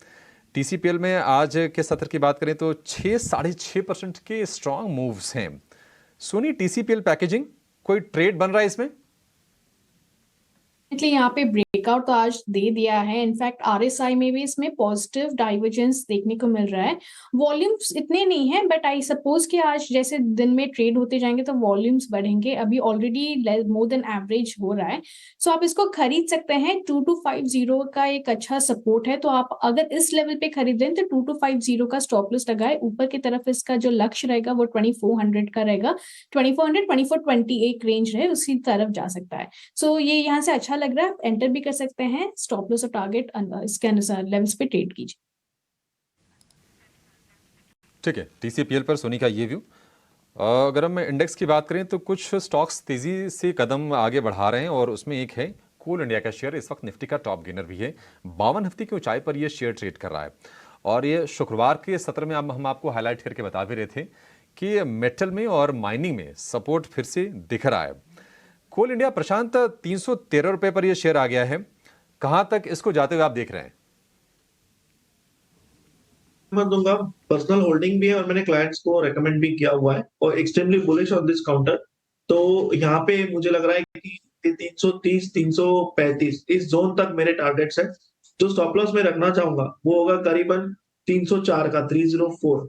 TCPL में आज के सत्र की बात करें तो 6-6.5% के स्ट्रॉन्ग मूव्स हैं। सोनी, TCPL पैकेजिंग कोई ट्रेड बन रहा है इसमें? इसलिए यहाँ पे ब्रेकआउट तो आज दे दिया है। इनफैक्ट RSI में भी इसमें पॉजिटिव डाइवर्जेंस देखने को मिल रहा है। वॉल्यूम्स इतने नहीं है बट आई सपोज कि आज जैसे दिन में ट्रेड होते जाएंगे तो वॉल्यूम्स बढ़ेंगे। अभी ऑलरेडी मोर देन एवरेज हो रहा है, सो आप इसको खरीद सकते हैं। 2250 का एक अच्छा सपोर्ट है, तो आप अगर इस लेवल पे खरीदें तो 2250 का स्टॉप लॉस लगाए। ऊपर की तरफ इसका जो लक्ष्य रहेगा वो 2400 का रहेगा। 2400-2428 रेंज है, उसी तरफ जा सकता है। सो ये यहाँ से अच्छा लग रहा है, आप एंटर भी कर सकते हैं। स्टॉप लॉस और टारगेट इसके अनुसार लेवल्स पे ट्रेड कीजिए। ठीक है, TCPL पर सोनी का ये व्यू। अगर हम इंडेक्स की बात करें तो कुछ स्टॉक्स तेजी से कदम आगे बढ़ा रहे हैं और उसमें एक है कोल इंडिया का शेयर। इस वक्त निफ्टी का टॉप गेनर भी है, 52 हफ्ते की ऊंचाई पर यह शेयर ट्रेड कर रहा है और ये शुक्रवार के सत्र में हम आपको हाईलाइट करके बता भी रहे थे कि मेटल में और माइनिंग में सपोर्ट फिर से दिख रहा है। कोल इंडिया, प्रशांत, 313 रुपए पर यह शेयर आ गया है, कहां तक इसको जाते हुए आप देख रहे हैं? मैं दूंगा, पर्सनल होल्डिंग भी है और मैंने क्लाइंट्स को रेकमेंड भी किया हुआ है और extremely bullish on this counter. तो यहाँ पे मुझे लग रहा है कि 330, 335 इस जोन तक मेरे टारगेट्स है। जो स्टॉप लॉस में रखना चाहूंगा वो होगा करीबन 304 का, 304।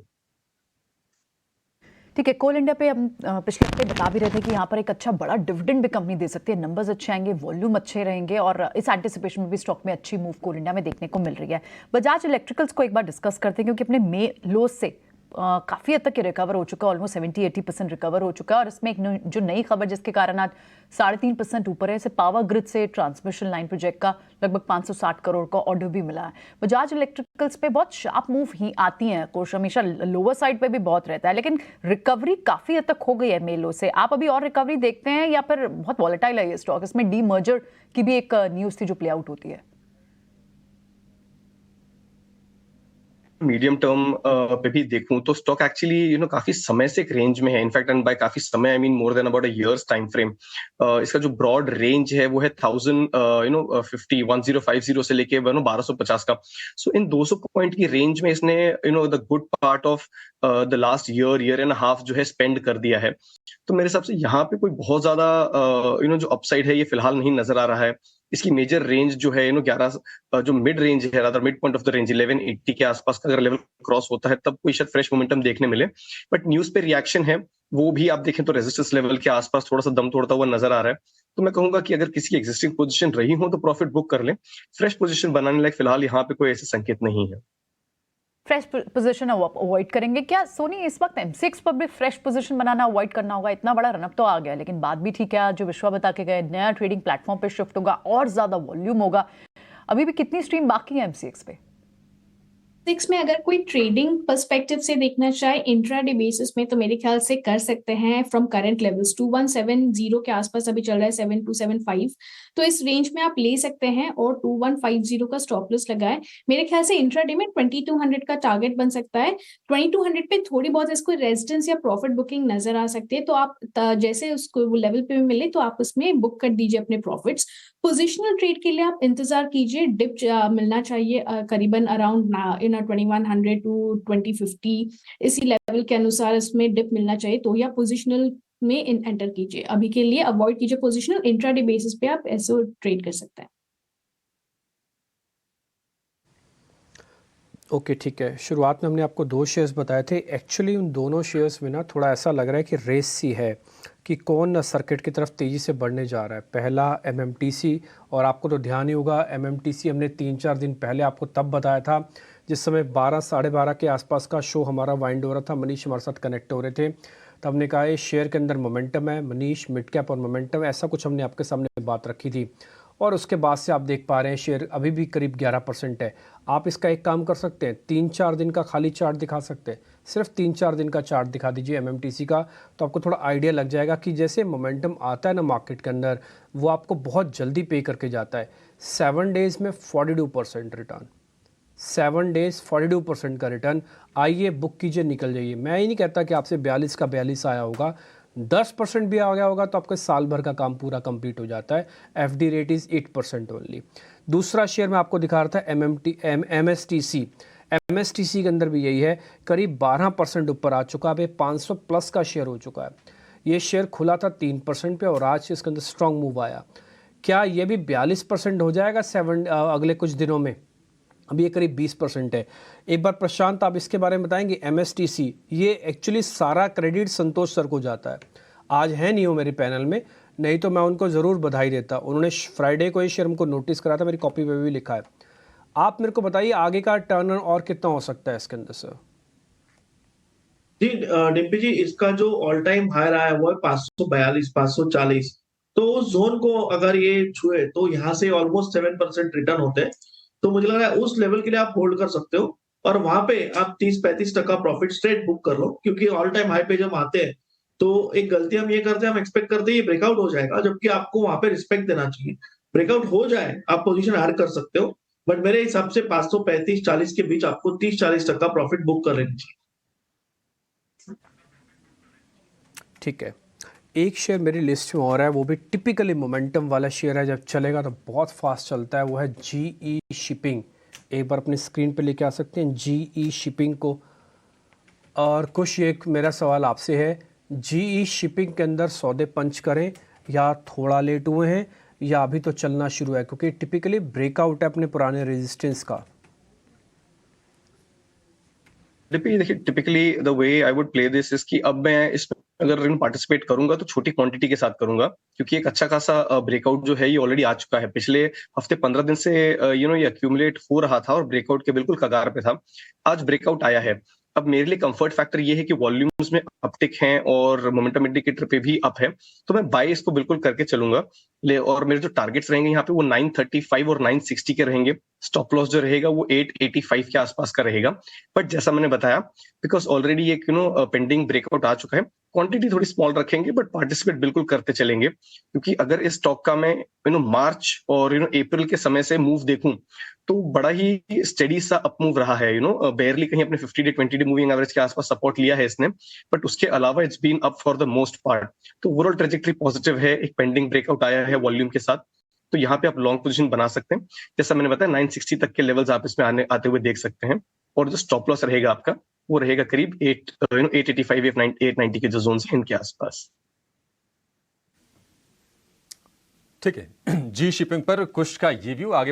ठीक है, कोल इंडिया पे हम पिछले हफ्ते बता भी रहे थे कि यहाँ पर एक अच्छा बड़ा डिविडेंड भी कंपनी दे सकती है। नंबर्स अच्छे आएंगे, वॉल्यूम अच्छे रहेंगे और इस एंटिसिपेशन में भी स्टॉक में अच्छी मूव कोल इंडिया में देखने को मिल रही है। बजाज इलेक्ट्रिकल्स को एक बार डिस्कस करते हैं क्योंकि अपने मे लो से काफ़ी हद तक रिकवर हो चुका है, ऑलमोस्ट 70-80% रिकवर हो चुका है। और इसमें एक जो नई खबर जिसके कारण आज 3.5% ऊपर है, इसे पावर ग्रिड से ट्रांसमिशन लाइन प्रोजेक्ट का लगभग 560 करोड़ का ऑर्डर भी मिला है। बजाज इलेक्ट्रिकल्स पे बहुत शार्प मूव ही आती हैं, कोर्स हमेशा लोअर साइड पे भी बहुत रहता है, लेकिन रिकवरी काफ़ी हद तक हो गई है मेलो से। आप अभी और रिकवरी देखते हैं या फिर बहुत वॉलेटाइल है ये स्टॉक? इसमें डी मर्जर की भी एक न्यूज़ थी जो प्ले आउट होती है। मीडियम टर्म पे भी देखूं तो स्टॉक एक्चुअली काफी समय से एक रेंज में है। इनफैक्ट एंड बाय काफी समय I mean more than about a years time frame. इसका जो ब्रॉड रेंज है वो है 1050 से लेके 1250 का। सो इन 200 पॉइंट की रेंज में इसने the good part of the last year and half जो है स्पेंड कर दिया है। तो मेरे हिसाब से यहाँ पे कोई बहुत ज्यादा जो अपसाइड है ये फिलहाल नहीं नजर आ रहा है। इसकी मेजर रेंज जो है 11 जो मिड रेंज है, rather mid point of the range 1180 के आसपास का अगर लेवल क्रॉस होता है तब कोई शायद फ्रेश मोमेंटम देखने मिले। बट न्यूज पे रिएक्शन है वो भी आप देखें तो रेजिस्टेंस लेवल के आसपास थोड़ा सा दम तोड़ता हुआ नजर आ रहा है। तो मैं कहूंगा कि अगर किसी की एग्जिस्टिंग पोजीशन रही हो तो प्रॉफिट बुक कर लें। फ्रेश पोजीशन बनाने लायक फिलहाल यहाँ पे कोई ऐसे संकेत नहीं है। फ्रेश पोजीशन अवॉइड करेंगे क्या सोनी? इस वक्त M6 पर भी फ्रेश पोजीशन बनाना अवॉइड करना होगा। इतना बड़ा रनअप तो आ गया, लेकिन बात भी ठीक है, जो विश्वा बता के गए नया ट्रेडिंग प्लेटफॉर्म पे शिफ्ट होगा और ज्यादा वॉल्यूम होगा। अभी भी कितनी स्ट्रीम बाकी है M6 पे? में अगर कोई ट्रेडिंग पर्सपेक्टिव से देखना चाहे इंट्राडे बेसिस में तो मेरे ख्याल से कर सकते हैं फ्रॉम करंट लेवल्स। 2170 के आसपास अभी चल रहा है, 7275, तो इस रेंज में आप ले सकते हैं और 2150 का स्टॉप लॉस लगाए। मेरे ख्याल से इंट्राडे में 2200 का टारगेट बन सकता है। 2200 पे थोड़ी बहुत इसको रेजिस्टेंस या प्रॉफिट बुकिंग नजर आ सकती है, तो आप जैसे उसको वो लेवल पे मिले तो आप उसमें बुक कर दीजिए अपने प्रॉफिट्स। पोजिशनल ट्रेड के लिए आप इंतजार कीजिए, डिप मिलना चाहिए करीबन अराउंड 2100 टू 2050, इसी लेवल के अनुसार इसमें डिप मिलना चाहिए तो या पोजिशनल में एंटर कीजिए। अभी के लिए अवॉइड कीजिए पोजिशनल, इंट्राडे बेसिस पे आप ऐसे ट्रेड कर सकते हैं। ओके ठीक है, शुरुआत में हमने आपको 2 शेयर्स बताए थे। एक्चुअली उन दोनों शेयर्स में ना थोड़ा ऐसा लग रहा है कि रेस सी है कि कौन सर्किट की तरफ तेज़ी से बढ़ने जा रहा है। पहला MMTC, और आपको तो ध्यान ही होगा MMTC हमने 3-4 दिन पहले आपको तब बताया था जिस समय 12 साढ़े 12 के आसपास का शो हमारा वाइंड हो रहा था। मनीष हमारे साथ कनेक्ट हो रहे थे, तब हमने कहा ये शेयर के अंदर मोमेंटम है, मनीष मिड कैप और मोमेंटम, ऐसा कुछ हमने आपके सामने बात रखी थी। और उसके बाद से आप देख पा रहे हैं शेयर अभी भी करीब 11% है। आप इसका एक काम कर सकते हैं, 3-4 दिन का खाली चार्ट दिखा सकते हैं, सिर्फ 3-4 दिन का चार्ट दिखा दीजिए MMTC का, तो आपको थोड़ा आइडिया लग जाएगा कि जैसे मोमेंटम आता है ना मार्केट के अंदर, वो आपको बहुत जल्दी पे करके जाता है। 7 डेज़ में 42% रिटर्न, 7 डेज़ 42% का रिटर्न। आइए बुक कीजिए, निकल जाइए। मैं ही नहीं कहता कि आपसे 42 का 42 आया होगा, 10% भी आ गया होगा तो आपका साल भर का काम पूरा कंप्लीट हो जाता है। FD rate is 8% only. दूसरा शेयर मैं आपको दिखा रहा था MSTC। MSTC के अंदर भी यही है, करीब 12% ऊपर आ चुका है, 500 प्लस का शेयर हो चुका है। ये शेयर खुला था 3% पे और आज इसके अंदर स्ट्रॉन्ग मूव आया। क्या ये भी 42% हो जाएगा अगले कुछ दिनों में? अभी ये करीब 20% है। एक बार प्रशांत आप इसके बारे में बताएंगे। MSTC ये एक्चुअली सारा क्रेडिट संतोष सर को जाता है। आज है नहीं हो मेरे पैनल में, नहीं तो मैं उनको ज़रूर बधाई देता। उन्होंने फ्राइडे को ये शेयर हमको नोटिस करा था, मेरी कॉपी पे भी लिखा है। आप मेरे को बताइए आगे का टर्न और कितना हो सकता है इसके अंदर सर? जी डिम्पी जी, इसका जो ऑल टाइम हाई रहा है वो है 542 540। तो उस जोन को अगर ये छुए तो यहाँ से ऑलमोस्ट 7% रिटर्न होते हैं। तो मुझे लग रहा है उस लेवल के लिए आप होल्ड कर सकते हो और वहां पे आप 30-35% प्रॉफिट स्ट्रेट बुक कर लो, क्योंकि ऑल टाइम हाई पे जब आते हैं तो एक गलती हम ये करते हैं, हम एक्सपेक्ट करते हैं ये ब्रेकआउट हो जाएगा, जबकि आपको वहां पे रिस्पेक्ट देना चाहिए। ब्रेकआउट हो जाए आप पोजीशन ऐड कर सकते हो, बट मेरे हिसाब से 535-40 के बीच आपको 30-40% प्रॉफिट बुक कर लेनी चाहिए। ठीक है, एक शेयर मेरी लिस्ट में और है, वो भी टिपिकली मोमेंटम वाला शेयर है, जब चलेगा तो बहुत फास्ट चलता है, वो है GE शिपिंग। एक बार अपनी स्क्रीन पे लेके आ सकते हैं GE शिपिंग को। और कुछ एक मेरा सवाल आपसे है, GE शिपिंग के अंदर सौदे पंच करें या थोड़ा लेट हुए हैं या अभी तो चलना शुरू है, क्योंकि टिपिकली ब्रेकआउट है अपने पुराने रेजिस्टेंस का। देखिए typically the way I would play this is कि अब मैं इसमें अगर पार्टिसिपेट करूंगा तो छोटी क्वांटिटी के साथ करूंगा, क्योंकि एक अच्छा खासा ब्रेकआउट जो है ये ऑलरेडी आ चुका है। पिछले हफ्ते 15 दिन से ये अक्यूमुलेट हो रहा था और ब्रेकआउट के बिल्कुल कगार पे था। आज ब्रेकआउट आया है। अब मेरे लिए कंफर्ट फैक्टर ये है कि वॉल्यूम्स में अपटिक हैं और मोमेंटम इंडिकेटर पे भी अप है, तो मैं बाय इसको बिल्कुल करके चलूंगा। और मेरे जो टारगेट्स रहेंगे यहाँ पे वो 935 और 960 के रहेंगे। स्टॉप लॉस जो रहेगा वो 885 के आसपास का रहेगा। बट जैसा मैंने बताया, बिकॉज ऑलरेडी एक पेंडिंग ब्रेकआउट आ चुका है, क्वांटिटी थोड़ी स्मॉल रखेंगे बट पार्टिसिपेट बिल्कुल करते चलेंगे। क्योंकि अगर इस स्टॉक का मैं मार्च और अप्रैल के समय से मूव देखूं तो बड़ा ही स्टेडी सा अप मूव रहा है। बेयरली कहीं अपने 50 डे 20 डे मूविंग एवरेज के आसपास सपोर्ट लिया है इसने, बट उसके अलावा it's been up for the most part. तो ओवरऑल ट्रेजेक्टरी पॉजिटिव है। एक पेंडिंग ब्रेकआउट आया है वॉल्यूम के साथ, तो यहाँ पे आप लॉन्ग पोजीशन बना सकते हैं। जैसा मैंने बताया 960 तक के लेवल्स आप इसमें आते हुए देख सकते हैं। और जो स्टॉप लॉस रहेगा आपका वो रहेगा करीब 885 890 के जो जोन है इनके आसपास। ठीक है, जी शिपिंग पर कुछ का ये व्यू। आगे